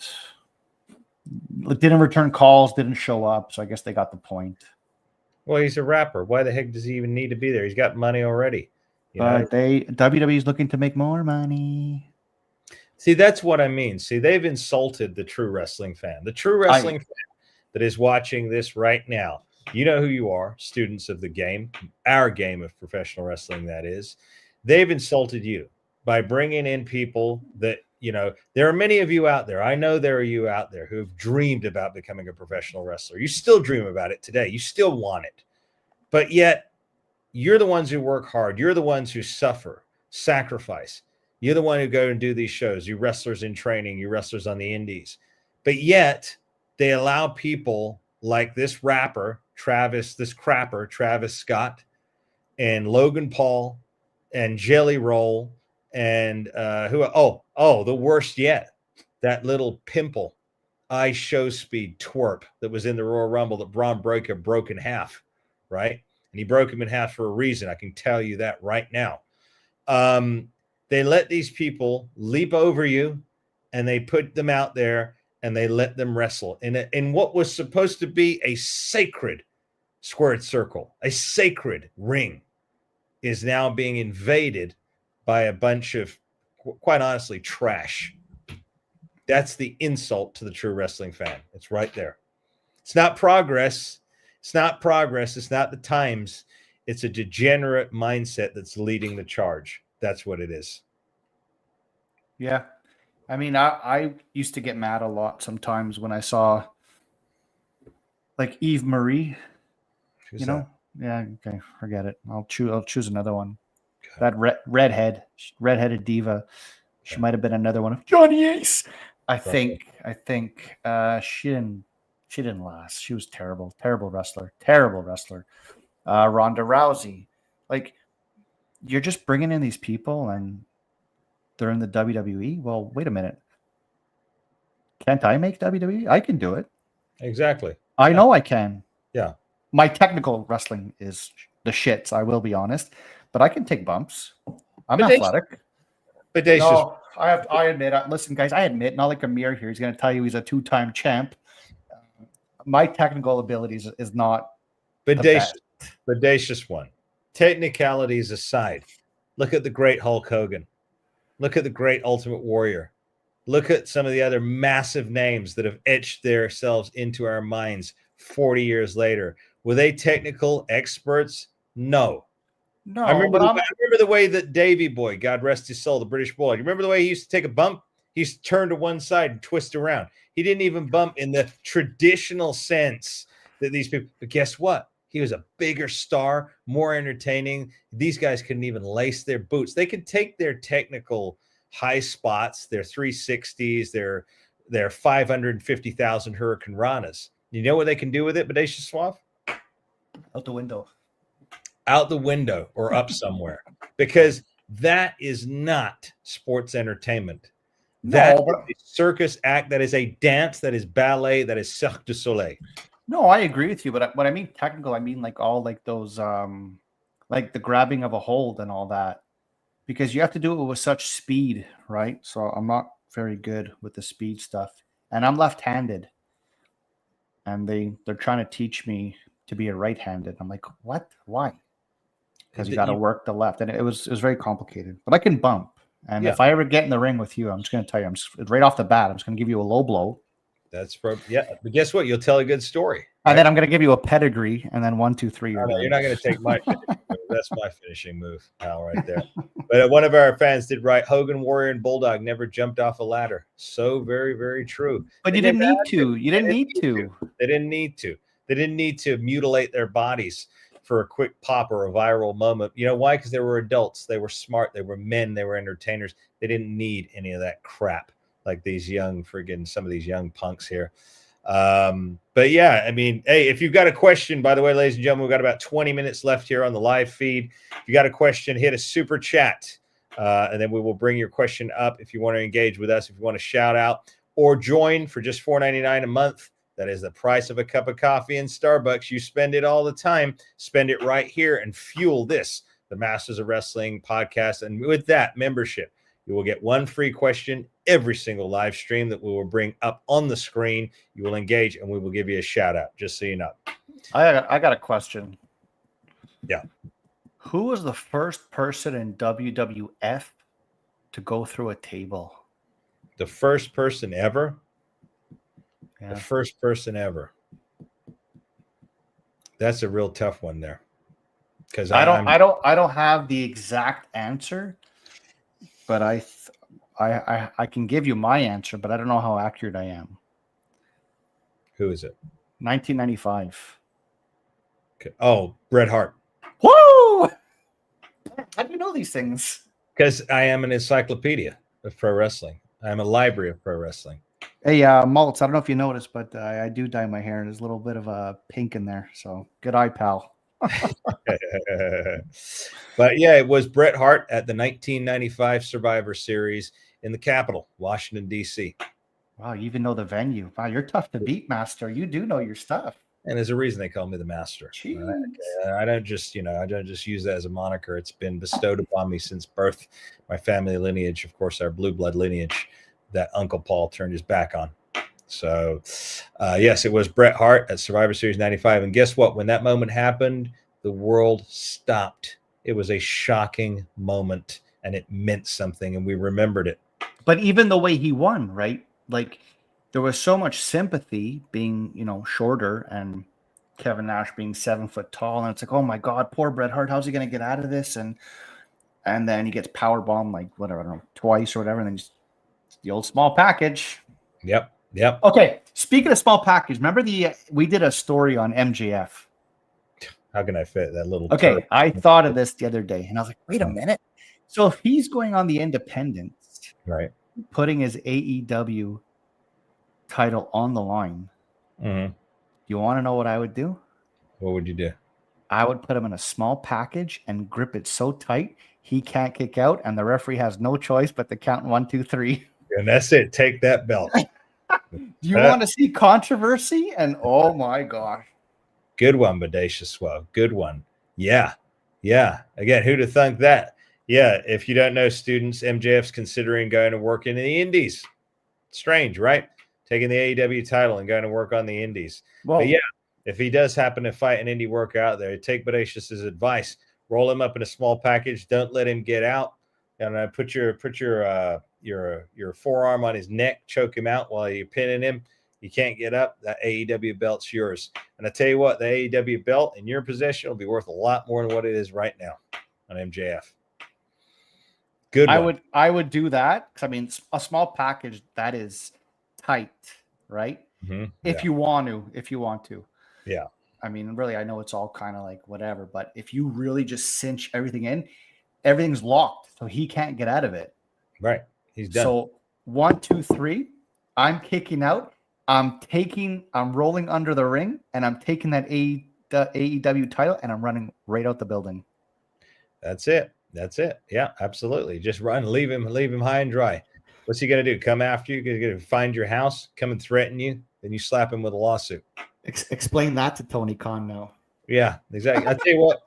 didn't return calls, didn't show up. So I guess they got the point. Well, he's a rapper. Why the heck does he even need to be there? He's got money already. WWE is looking to make more money. See, that's what I mean. See, they've insulted the true wrestling fan. The true wrestling fan that is watching this right now. You know who you are, students of the game, our game of professional wrestling, that is. They've insulted you by bringing in people that, there are many of you out there. I know there are you out there who have dreamed about becoming a professional wrestler. You still dream about it today. You still want it. But yet, you're the ones who work hard. You're the ones who suffer, sacrifice. You're the one who go and do these shows. You wrestlers in training, you wrestlers on the indies. But yet they allow people like this rapper, Travis Scott, and Logan Paul and Jelly Roll and the worst yet, that little pimple eye show speed twerp that was in the Royal Rumble that Braun Breaker broke in half, right? And he broke him in half for a reason. I can tell you that right now. They let these people leap over you and they put them out there and they let them wrestle in what was supposed to be a sacred squared circle, a sacred ring, is now being invaded by a bunch of, quite honestly, trash. That's the insult to the true wrestling fan. It's right there. It's not progress. It's not the times. It's a degenerate mindset that's leading the charge. That's what it is. Yeah. I mean, I used to get mad a lot sometimes when I saw like Eve Marie. Who's that? Yeah, okay, forget it. I'll choose another one. Okay. That redheaded diva. She might have been another one of Johnny Ace. I think she didn't last. She was terrible wrestler. Ronda Rousey. Like, you're just bringing in these people and they're in the WWE. Well, wait a minute. Can't I make WWE? I can do it. Exactly. I know I can. Yeah. My technical wrestling is the shits, I will be honest, but I can take bumps. I'm athletic. No, I admit. Listen, guys, I admit, not like Amir here. He's going to tell you he's a 2-time champ. My technical abilities is not Bodacious one. Technicalities aside, look at the great Hulk Hogan. Look at the great Ultimate Warrior. Look at some of the other massive names that have etched themselves into our minds 40 years later. Were they technical experts? No. No, I remember, but I remember the way that Davy Boy, God rest his soul, the British Bulldog. You remember the way he used to take a bump? He used to turn to one side and twist around. He didn't even bump in the traditional sense that these people. But guess what? He was a bigger star, more entertaining. These guys couldn't even lace their boots. They could take their technical high spots, their 360s, their 550,000 Hurricane Ranas. You know what they can do with it, Bodacious Suave? out the window. Out the window or up somewhere, because that is not sports entertainment. That is a circus act. That is a dance. That is ballet. That is Cirque du Soleil. No, I agree with you, but when I mean technical, I mean like all like those, like the grabbing of a hold and all that, because you have to do it with such speed, right? So I'm not very good with the speed stuff, and I'm left-handed, and they're trying to teach me to be a right-handed. I'm like, what? Why? Because you got to work the left, and it was very complicated. But I can bump, and if I ever get in the ring with you, I'm just going to tell you, right off the bat, I'm just going to give you a low blow. That's but guess what? You'll tell a good story, right? And then I'm going to give you a pedigree, and then 1, 2, 3. You're not going to take my finishing move. That's my finishing move, pal, right there. But one of our fans did write, Hogan, Warrior, and Bulldog never jumped off a ladder. So very, very true. But you didn't need to. You didn't need to. They didn't need to. They didn't need to mutilate their bodies for a quick pop or a viral moment. You know why? Because they were adults. They were smart. They were men. They were entertainers. They didn't need any of that crap like these young some of these young punks here. But yeah, I mean, hey, if you've got a question, by the way, ladies and gentlemen, we've got about 20 minutes left here on the live feed. If you got a question, hit a super chat, and then we will bring your question up if you want to engage with us, if you want to shout out or join for just $4.99 a month. That is the price of a cup of coffee in Starbucks. You spend it all the time. Spend it right here and fuel this, the Masters of Wrestling podcast. And with that membership, you will get one free question every single live stream that we will bring up on the screen. You will engage, and we will give you a shout out, just so you know. I got a question. Yeah. Who was the first person in WWF to go through a table? The first person ever? Yeah. The first person ever. That's a real tough one there. Because I don't have the exact answer, but I can give you my answer, but I don't know how accurate I am. Who is it? 1995. Okay. Oh, Bret Hart. Woo! How do you know these things? Because I am an encyclopedia of pro wrestling. I am a library of pro wrestling. Hey, Maltz, I don't know if you noticed, but I do dye my hair, and there's a little bit of a pink in there. So good eye, pal. But yeah, it was Bret Hart at the 1995 Survivor Series in the Capitol, Washington, D.C. Wow, you even know the venue. Wow, you're tough to beat, Master. You do know your stuff. And there's a reason they call me the Master. I don't just use that as a moniker. It's been bestowed upon me since birth. My family lineage, of course, our blue blood lineage that Uncle Paul turned his back on. So, yes, it was Bret Hart at Survivor Series 95. And guess what? When that moment happened, the world stopped. It was a shocking moment, and it meant something, and we remembered it. But even the way he won, right? Like, there was so much sympathy being, shorter, and Kevin Nash being 7 foot tall. And it's like, oh, my God, poor Bret Hart. How's he going to get out of this? And then he gets powerbombed, like, whatever, I don't know, twice or whatever. And then the old small package. Yep. Okay. Speaking of small package, remember we did a story on MJF. How can I fit that little? Okay. turd? I thought of this the other day, and I was like, wait a minute. So if he's going on the independents, right, putting his AEW title on the line, you want to know what I would do? What would you do? I would put him in a small package and grip it so tight he can't kick out, and the referee has no choice but to count 1, 2, 3. And that's it. Take that belt. Do you want to see controversy? And oh my gosh. Good one, Bodacious Swell. Good one. Yeah. Again, who'd have thunk that? Yeah, if you don't know, students, MJF's considering going to work in the Indies. Strange, right? Taking the AEW title and going to work on the Indies. Well, but yeah, if he does happen to fight an indie work out there, take Bodacious's advice. Roll him up in a small package. Don't let him get out. And put your forearm on his neck, choke him out while you're pinning him. You can't get up. That AEW belt's yours. And I tell you what, the AEW belt in your possession will be worth a lot more than what it is right now. on MJF. Good one. I would do that because I mean a small package that is tight, right? Mm-hmm. If you want to. Yeah. I mean, really, I know it's all kind of like whatever, but if you really just cinch everything in, everything's locked, so he can't get out of it. Right. He's done. So 1, 2, 3, I'm kicking out. I'm rolling under the ring, and I'm taking the AEW title, and I'm running right out the building. That's it. Yeah, absolutely. Just run, leave him high and dry. What's he gonna do? Come after you? Gonna find your house, come and threaten you, then you slap him with a lawsuit. Explain that to Tony Khan now. Yeah, exactly. I tell you what,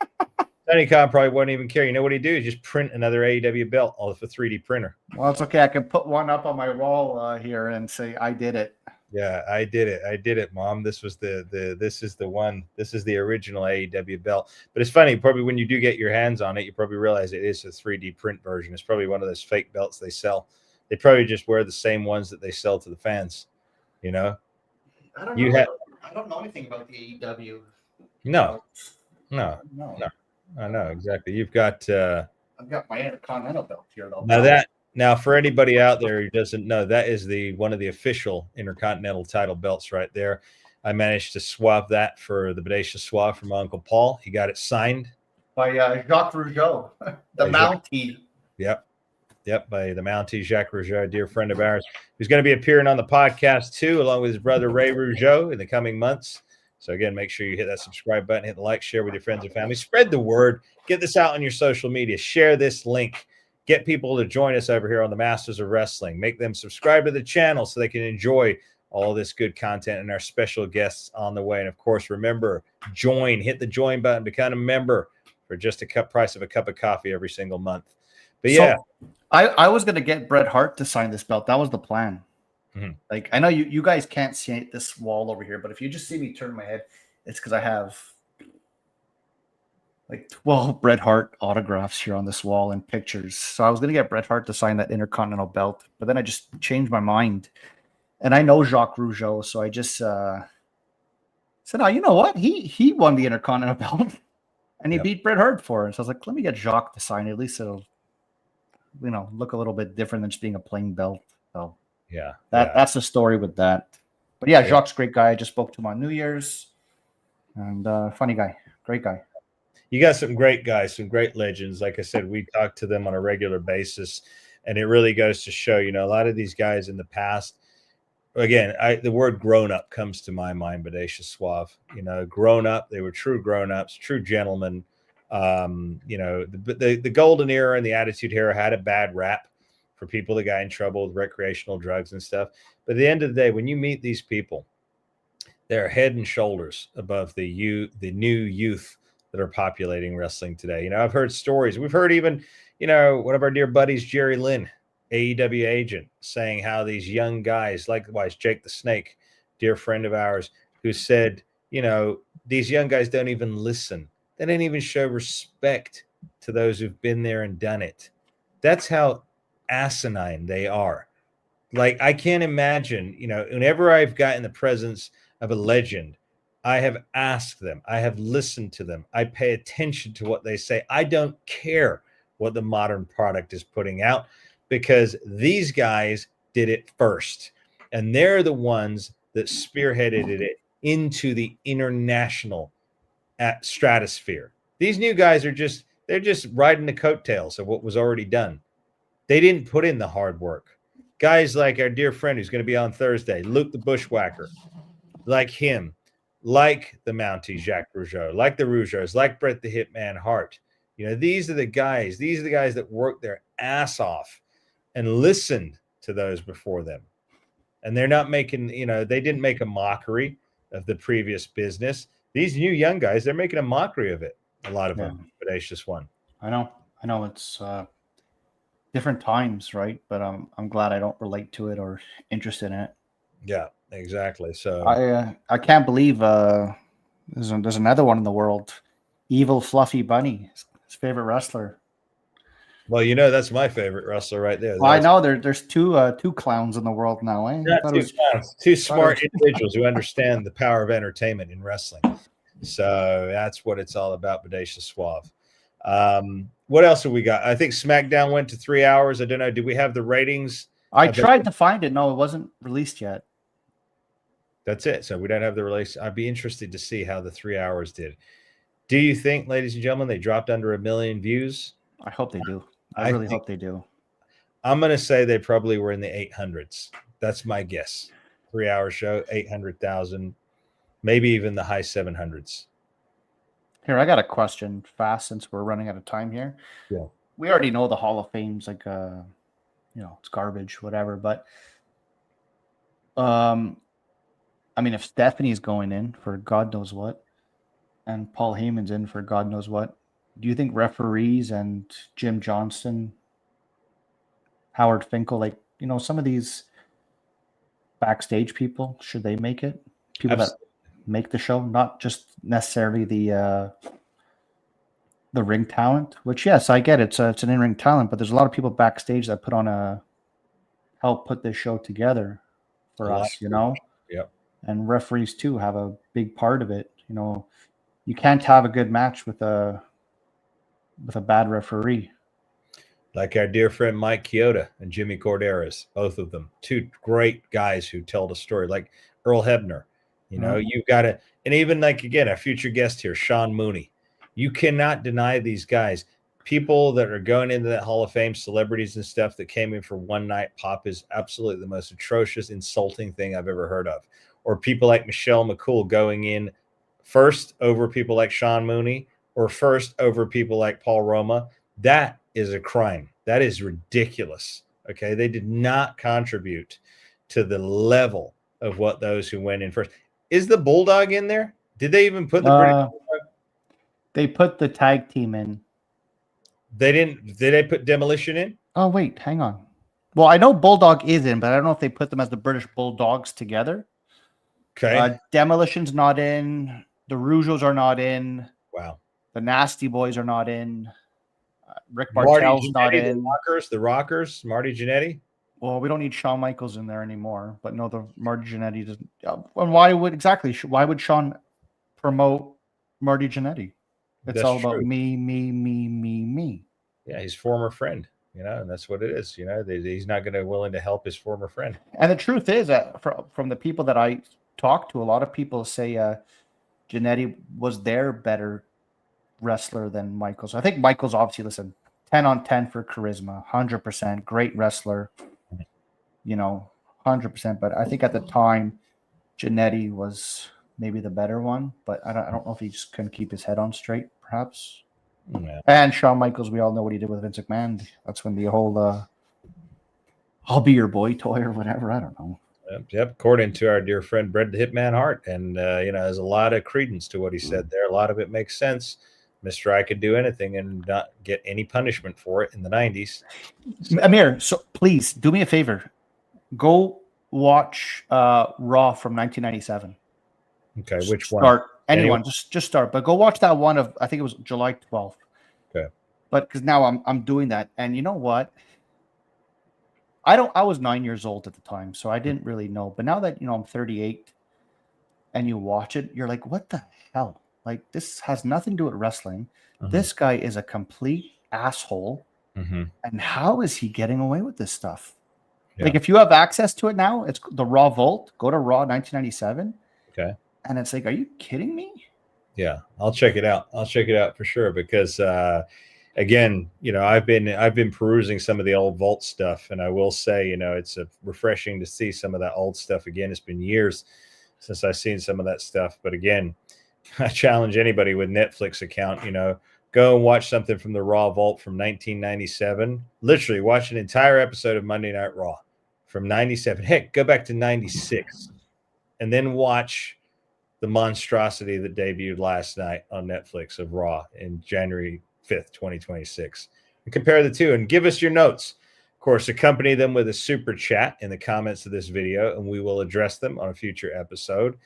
Tony Khan probably wouldn't even care. You know what he'd do? He'd just print another AEW belt off a 3D printer. Well, it's okay. I can put one up on my wall here and say I did it. Yeah, I did it, Mom. This is the one. This is the original AEW belt. But it's funny, probably when you do get your hands on it, you probably realize it is a 3D print version. It's probably one of those fake belts they sell. They probably just wear the same ones that they sell to the fans. You know? I don't know. I don't know anything about the AEW. No. I know exactly. You've got. I've got my Intercontinental belt here, though. Now, for anybody out there who doesn't know, that is one of the official Intercontinental title belts right there. I managed to swap that for the Bodacious Suave from my Uncle Paul. He got it signed by Jacques Rougeau, the Mountie. Yep, by the Mountie, Jacques Rougeau, a dear friend of ours, who's going to be appearing on the podcast too, along with his brother Ray Rougeau in the coming months. So again, make sure you hit that subscribe button, hit the like, share with your friends and family, spread the word, get this out on your social media, share this link. Get people to join us over here on the Masters of Wrestling. Make them subscribe to the channel so they can enjoy all this good content and our special guests on the way. And of course, remember, hit the join button, become a member for just a price of a cup of coffee every single month. But yeah. So, I was going to get Bret Hart to sign this belt. That was the plan. Mm-hmm. Like, I know you guys can't see this wall over here, but if you just see me turn my head, it's because I have like 12 Bret Hart autographs here on this wall and pictures. So I was going to get Bret Hart to sign that Intercontinental belt, but then I just changed my mind. And I know Jacques Rougeau, so I just said, "Oh, you know what? He won the Intercontinental belt, and he beat Bret Hart for it." So I was like, "Let me get Jacques to sign it. At least it'll, look a little bit different than just being a plain belt." So that's the story with that. But yeah, Jacques' great guy. I just spoke to him on New Year's, and funny guy, great guy. You got some great guys, some great legends. Like I said, we talk to them on a regular basis, and it really goes to show, a lot of these guys in the past, again, the word grown up comes to my mind, Bodacious Suave, grown up. They were true grown ups, true gentlemen. The golden era and the attitude era had a bad rap for people that got in trouble with recreational drugs and stuff. But at the end of the day, when you meet these people, they're head and shoulders above the new youth that are populating wrestling today. I've heard stories. We've heard even, one of our dear buddies, Jerry Lynn, AEW agent, saying how these young guys, likewise Jake the Snake, dear friend of ours, who said, these young guys don't even listen. They don't even show respect to those who've been there and done it. That's how asinine they are. Like, I can't imagine, whenever I've got in the presence of a legend, I have asked them. I have listened to them. I pay attention to what they say. I don't care what the modern product is putting out because these guys did it first. And they're the ones that spearheaded it into the international stratosphere. These new guys they're just riding the coattails of what was already done. They didn't put in the hard work. Guys like our dear friend who's going to be on Thursday, Luke the Bushwhacker, like him, like the Mountie Jacques Rougeau, like the Rougeaus, like Bret the Hitman Hart. These are the guys that worked their ass off and listened to those before them. And they're not making, they didn't make a mockery of the previous business. These new young guys, they're making a mockery of it. A lot of them, Bodacious One. I know it's different times, right? But I'm glad I don't relate to it or interested in it. Yeah, exactly. So I can't believe there's another one in the world, Evil Fluffy Bunny, his favorite wrestler. Well, that's my favorite wrestler right there. Well, I know there's two clowns in the world now. Two smart individuals who understand the power of entertainment in wrestling. So that's what it's all about, Bodacious Suave. What else have we got? I think SmackDown went to 3 hours. I don't know. Did we have the ratings? I tried to find it. No, it wasn't released yet. That's it. So we don't have the release. I'd be interested to see how the 3 hours did. Do you think, ladies and gentlemen, they dropped under 1 million views? I hope they do. I really hope they do. I'm going to say they probably were in the 800s. That's my guess. 3 hour show, 800,000, maybe even the high 700s. Here, I got a question fast since we're running out of time here. Yeah. We already know the Hall of Fame's like, it's garbage, whatever. But, I mean, if Stephanie's going in for God knows what, and Paul Heyman's in for God knows what, do you think referees and Jim Johnston, Howard Finkel, like, some of these backstage people, should they make it? People that make the show, not just necessarily the ring talent, which, yes, I get it. It's an in-ring talent, but there's a lot of people backstage that help put this show together for us, Yep. And referees too have a big part of it. You can't have a good match with a bad referee. Like our dear friend Mike Chioda and Jimmy Corderas, both of them, two great guys who tell the story. Like Earl Hebner, you've got to, and even like, again, our future guest here, Sean Mooney. You cannot deny these guys. People that are going into that Hall of Fame, celebrities and stuff that came in for one night pop is absolutely the most atrocious, insulting thing I've ever heard of. Or people like Michelle McCool going in first over people like Sean Mooney or first over people like Paul Roma. That is a crime. That is ridiculous. Okay. They did not contribute to the level of what those who went in first. Is the Bulldog in there? Did they even put the British Bulldog? They put the tag team in. They didn't. Did they put Demolition in? Oh, wait, hang on. Well, I know Bulldog is in, but I don't know if they put them as the British Bulldogs together. Okay. Demolition's not in. The Rougeos are not in. Wow. The Nasty Boys are not in. Rick Bartel's not in. The Rockers, Marty Jannetty. Well, we don't need Shawn Michaels in there anymore. But no, the Marty Jannetty doesn't. And why would Shawn promote Marty Jannetty? It's all about me. Yeah, his former friend, and that's what it is. He's not going to willing to help his former friend. And the truth is that from the people that I talk to, a lot of people say Jannetty was their better wrestler than Michaels. I think Michaels, obviously, 10 on 10 for charisma, 100%, great wrestler, 100%. But I think at the time, Jannetty was maybe the better one. But I don't know if he just couldn't keep his head on straight, perhaps. Yeah. And Shawn Michaels, we all know what he did with Vince McMahon. That's when the whole I'll be your boy toy or whatever. I don't know. Yep. According to our dear friend Bret the Hitman Hart. And, there's a lot of credence to what he said there. A lot of it makes sense. Mr. I could do anything and not get any punishment for it in the 90s. Amir, so please do me a favor. Go watch Raw from 1997. Okay, which one? Start anyone, just start. But go watch that one of, I think it was July 12th. Okay. But because now I'm doing that. And you know what? I was 9 years old at the time, so I didn't really know. But now that I'm 38 and you watch it, you're like, what the hell? Like, this has nothing to do with wrestling. Mm-hmm. This guy is a complete asshole. Mm-hmm. And how is he getting away with this stuff? Yeah. Like, if you have access to it now, it's the Raw Vault. Go to Raw 1997. Okay. And it's like, are you kidding me? Yeah, I'll check it out. I'll check it out for sure because, again, I've been perusing some of the old Vault stuff, and I will say, it's refreshing to see some of that old stuff again. It's been years since I've seen some of that stuff, but again, I challenge anybody with Netflix account, go and watch something from the Raw Vault from 1997. Literally watch an entire episode of Monday Night Raw from 97. Heck, go back to 96 and then watch the monstrosity that debuted last night on Netflix of Raw in January 5th, 2026. And compare the two and give us your notes. Of course, accompany them with a super chat in the comments of this video, and we will address them on a future episode.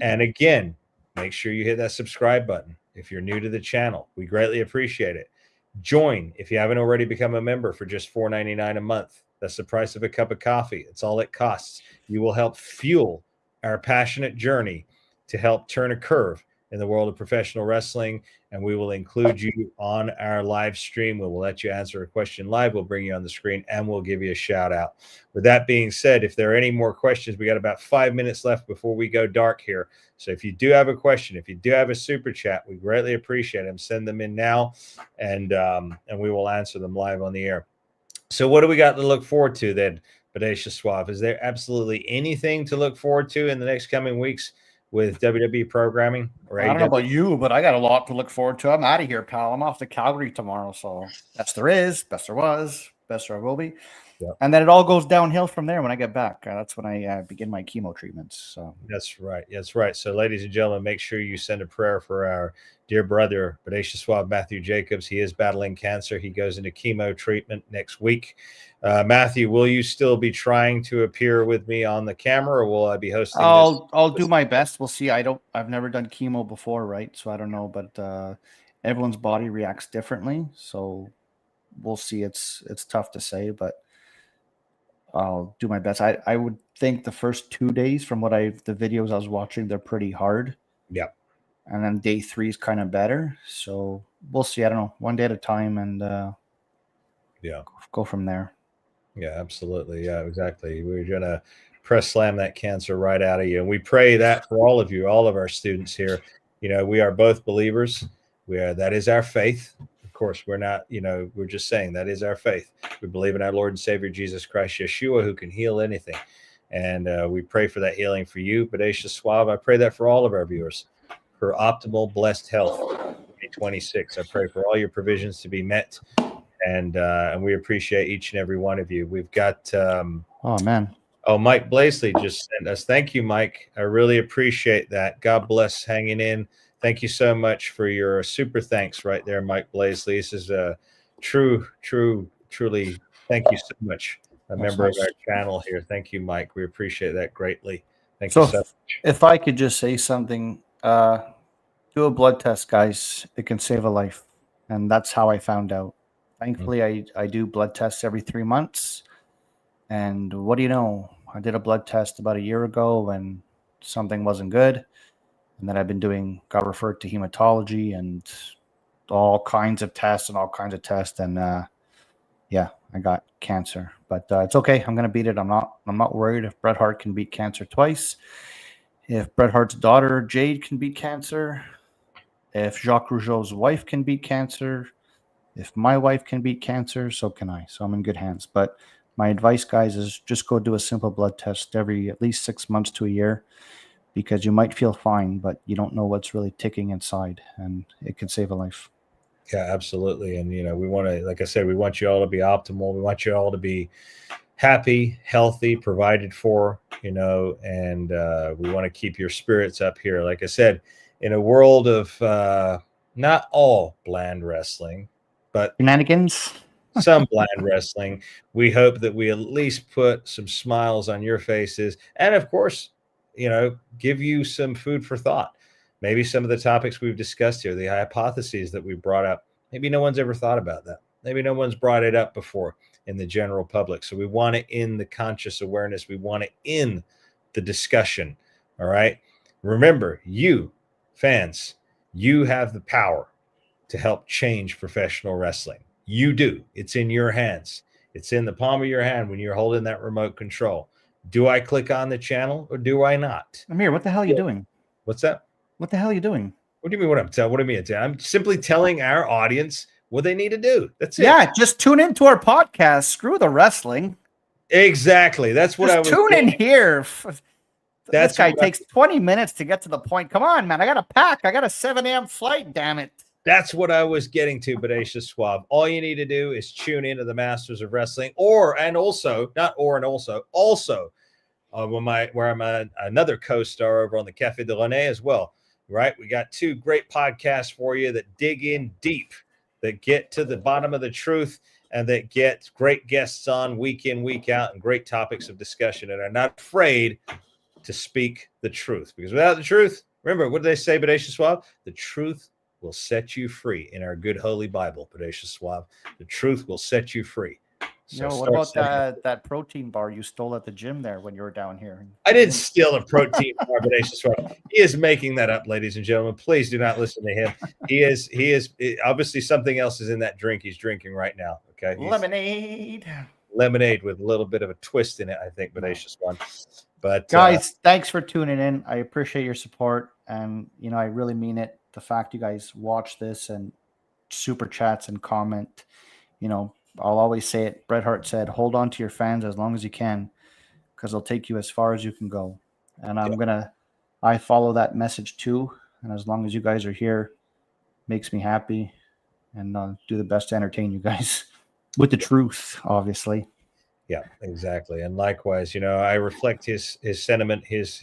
And again, make sure you hit that subscribe button if you're new to the channel. We greatly appreciate it. Join if you haven't already become a member for just $4.99 a month. That's the price of a cup of coffee. It's all it costs. You will help fuel our passionate journey to help turn a curve in the world of professional wrestling, and we will include you on our live stream. We will let you answer a question live. We'll bring you on the screen, and we'll give you a shout out. With that being said, if there are any more questions, we got about 5 minutes left before we go dark here. So if you do have a question, if you do have a super chat, we greatly appreciate them. Send them in now, and we will answer them live on the air. So what do we got to look forward to then, Bodacious Suave? Is there absolutely anything to look forward to in the next coming weeks with WWE programming? Or I don't know about you, but I got a lot to look forward to. I'm out of here, pal. I'm off to Calgary tomorrow. So best there is, best there was, best there will be. Yep. And then it all goes downhill from there when I get back. That's when I begin my chemo treatments. So that's right. That's right. So, ladies and gentlemen, make sure you send a prayer for our dear brother, Bodacious Suave Matthew Jacobs. He is battling cancer. He goes into chemo treatment next week. Matthew, will you still be trying to appear with me on the camera, or will I be hosting? I'll do my best. We'll see. I've never done chemo before, right? So I don't know, but everyone's body reacts differently. So we'll see. It's tough to say, but I'll do my best. I would think the first 2 days from the videos I was watching, they're pretty hard. Yep. And then day 3 is kind of better. So we'll see. I don't know. One day at a time, and go from there. Yeah, absolutely. Yeah, exactly. We're going to press slam that cancer right out of you. And we pray that for all of you, all of our students here. You know, we are both believers. That is our faith. Of course, we're not, we're just saying that is our faith. We believe in our Lord and Savior, Jesus Christ, Yeshua, who can heal anything. And we pray for that healing for you, Bodacious Suave. I pray that for all of our viewers, for optimal, blessed health in 2026. I pray for all your provisions to be met. And we appreciate each and every one of you. We've got Mike Blaisley just sent us. Thank you, Mike. I really appreciate that. God bless hanging in. Thank you so much for your super thanks right there, Mike Blaisley. This is a truly thank you so much. That's member nice. Of our channel here. Thank you, Mike. We appreciate that greatly. Thank you so much. If I could just say something, do a blood test, guys. It can save a life. And that's how I found out. Thankfully, I do blood tests every 3 months. And what do you know? I did a blood test about a year ago and something wasn't good. And then I've been got referred to hematology and all kinds of tests. And I got cancer. But it's okay. I'm going to beat it. I'm not worried. If Bret Hart can beat cancer twice, if Bret Hart's daughter, Jade, can beat cancer, if Jacques Rougeau's wife can beat cancer, if my wife can beat cancer, so can I. So I'm in good hands. But my advice, guys, is just go do a simple blood test every at least 6 months to a year, because you might feel fine, but you don't know what's really ticking inside, and it can save a life. Yeah, absolutely. And, we want to, like I said, we want you all to be optimal. We want you all to be happy, healthy, provided for, and we want to keep your spirits up here. Like I said, in a world of not all bland wrestling, but shenanigans, some bland wrestling, we hope that we at least put some smiles on your faces. And of course, give you some food for thought. Maybe some of the topics we've discussed here, the hypotheses that we brought up, maybe no one's ever thought about that. Maybe no one's brought it up before in the general public. So we want to end the conscious awareness. We want to end the discussion. All right. Remember, you fans, you have the power to help change professional wrestling. You do. It's in your hands. It's in the palm of your hand when you're holding that remote control. Do I click on the channel or do I not? Amir, what the hell are you doing? What's that? What the hell are you doing? What do you mean what do you mean? I'm simply telling our audience what they need to do. That's it. Yeah, just tune into our podcast. Screw the wrestling. Exactly. That's what I was tune in here. This guy takes 20 minutes to get to the point. Come on, man. I got a pack. I got a 7 a.m. flight, damn it. That's what I was getting to, Bodacious Suave. All you need to do is tune into the Masters of Wrestling, where I'm another co-star over on the Cafe de Rene as well. Right? We got 2 great podcasts for you that dig in deep, that get to the bottom of the truth, and that get great guests on week in, week out, and great topics of discussion, and are not afraid to speak the truth. Because without the truth, remember, what did they say, Bodacious Suave? The truth will set you free in our good holy Bible, Bodacious Suave. The truth will set you free. So what about that protein bar you stole at the gym there when you were down here? I didn't steal a protein bar, he is making that up, ladies and gentlemen. Please do not listen to him. He is obviously something else is in that drink he's drinking right now. Okay, lemonade with a little bit of a twist in it, I think. Bodacious one. But guys, thanks for tuning in. I appreciate your support, and I really mean it. The fact you guys watch this and super chats and comment, I'll always say it. Bret Hart said, hold on to your fans as long as you can, because they'll take you as far as you can go. And I follow that message too. And as long as you guys are here, makes me happy, and I'll do the best to entertain you guys with the truth, obviously. Yeah, exactly. And likewise, I reflect his sentiment, his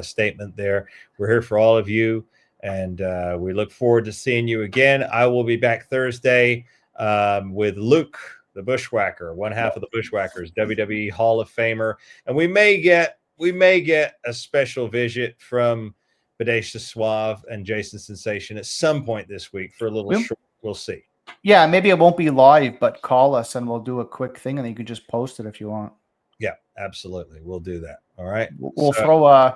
statement there. We're here for all of you, and we look forward to seeing you again. I will be back Thursday with Luke, the Bushwhacker, one half of the Bushwhackers, WWE Hall of Famer, and we may get a special visit from Bodacious Suave and Jason Sensation at some point this week for a little short. We'll see. Yeah, maybe it won't be live, but call us and we'll do a quick thing, and then you can just post it if you want. Yeah, absolutely. We'll do that. All right. We'll throw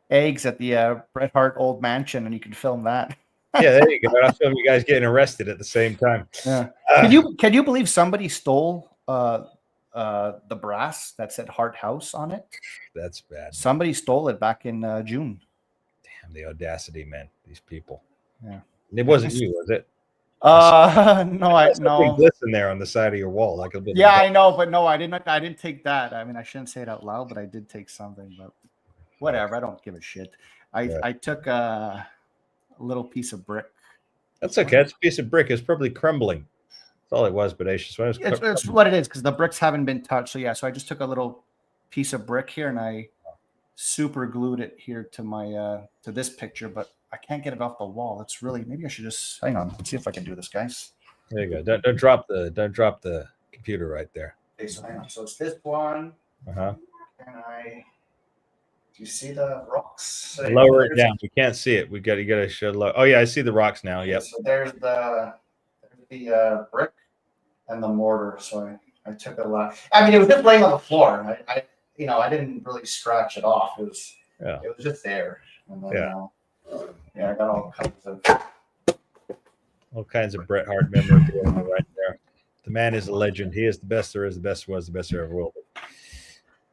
eggs at the Bret Hart old mansion, and you can film that. Yeah, there you go. I'll film you guys getting arrested at the same time. Yeah. Can you believe somebody stole the brass that said Hart House on it? That's bad. Somebody stole it back in June. Damn, the audacity, man. These people. Yeah. It wasn't you, was it? No. Glisten there on the side of your wall, like a bit. Yeah, I know, but no, I didn't take that. I mean, I shouldn't say it out loud, but I did take something. But whatever, I don't give a shit. I took a little piece of brick. That's okay. It's a piece of brick. It's probably crumbling. That's all it was, Bodacious. It's what it is, because the bricks haven't been touched. So so I just took a little piece of brick here and I super glued it here to my to this picture, but I can't get it off the wall. It's really, maybe I should just hang on. Let's see if I can do this, guys. There you go. Don't drop the computer right there. Okay, so hang on. So it's this one. And do you see the rocks? Lower it down. We can't see it. You got to show low. Oh yeah, I see the rocks now. Yep. So there's the brick and the mortar. So I took a lot. I mean, it was just laying on the floor. I didn't really scratch it off. It was just there. And then, I got all kinds of Bret Hart memorabilia right there. The man is a legend. He is the best there is, the best was, the best there ever will be.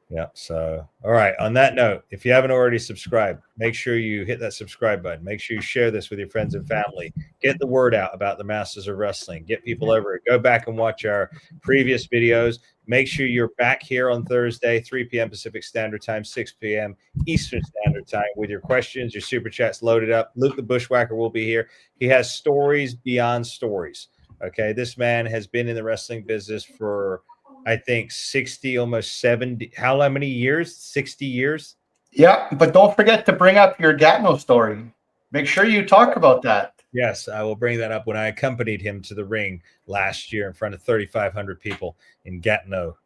Yeah. So, all right. On that note, if you haven't already subscribed, make sure you hit that subscribe button. Make sure you share this with your friends and family. Get the word out about the Masters of Wrestling. Get people over it. Go back and watch our previous videos. Make sure you're back here on Thursday, 3 p.m. Pacific Standard Time, 6 p.m. Eastern Standard Time with your questions, your super chats loaded up. Luke the Bushwhacker will be here. He has stories beyond stories. Okay. This man has been in the wrestling business for, I think, 60, almost 70. How many years? 60 years? Yeah, but don't forget to bring up your Gatineau story. Make sure you talk about that. Yes, I will bring that up when I accompanied him to the ring last year in front of 3,500 people in Gatineau,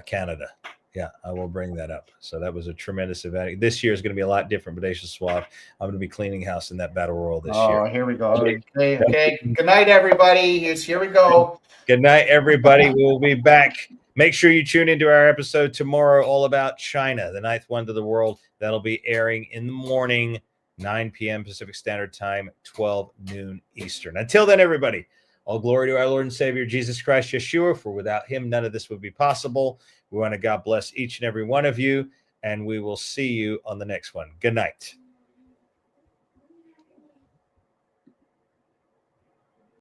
Canada. Yeah, I will bring that up. So that was a tremendous event. This year is going to be a lot different, Bodacious Suave. I'm going to be cleaning house in that battle royal this year. Oh, here we go. Okay. Good night, everybody. Here we go. Good night, everybody. We will be back. Make sure you tune into our episode tomorrow all about China, the ninth wonder of the world. That'll be airing in the morning, 9 p.m. Pacific Standard Time, 12 noon Eastern. Until then, everybody, all glory to our Lord and Savior, Jesus Christ, Yeshua, for without him, none of this would be possible. We want to God bless each and every one of you, and we will see you on the next one. Good night.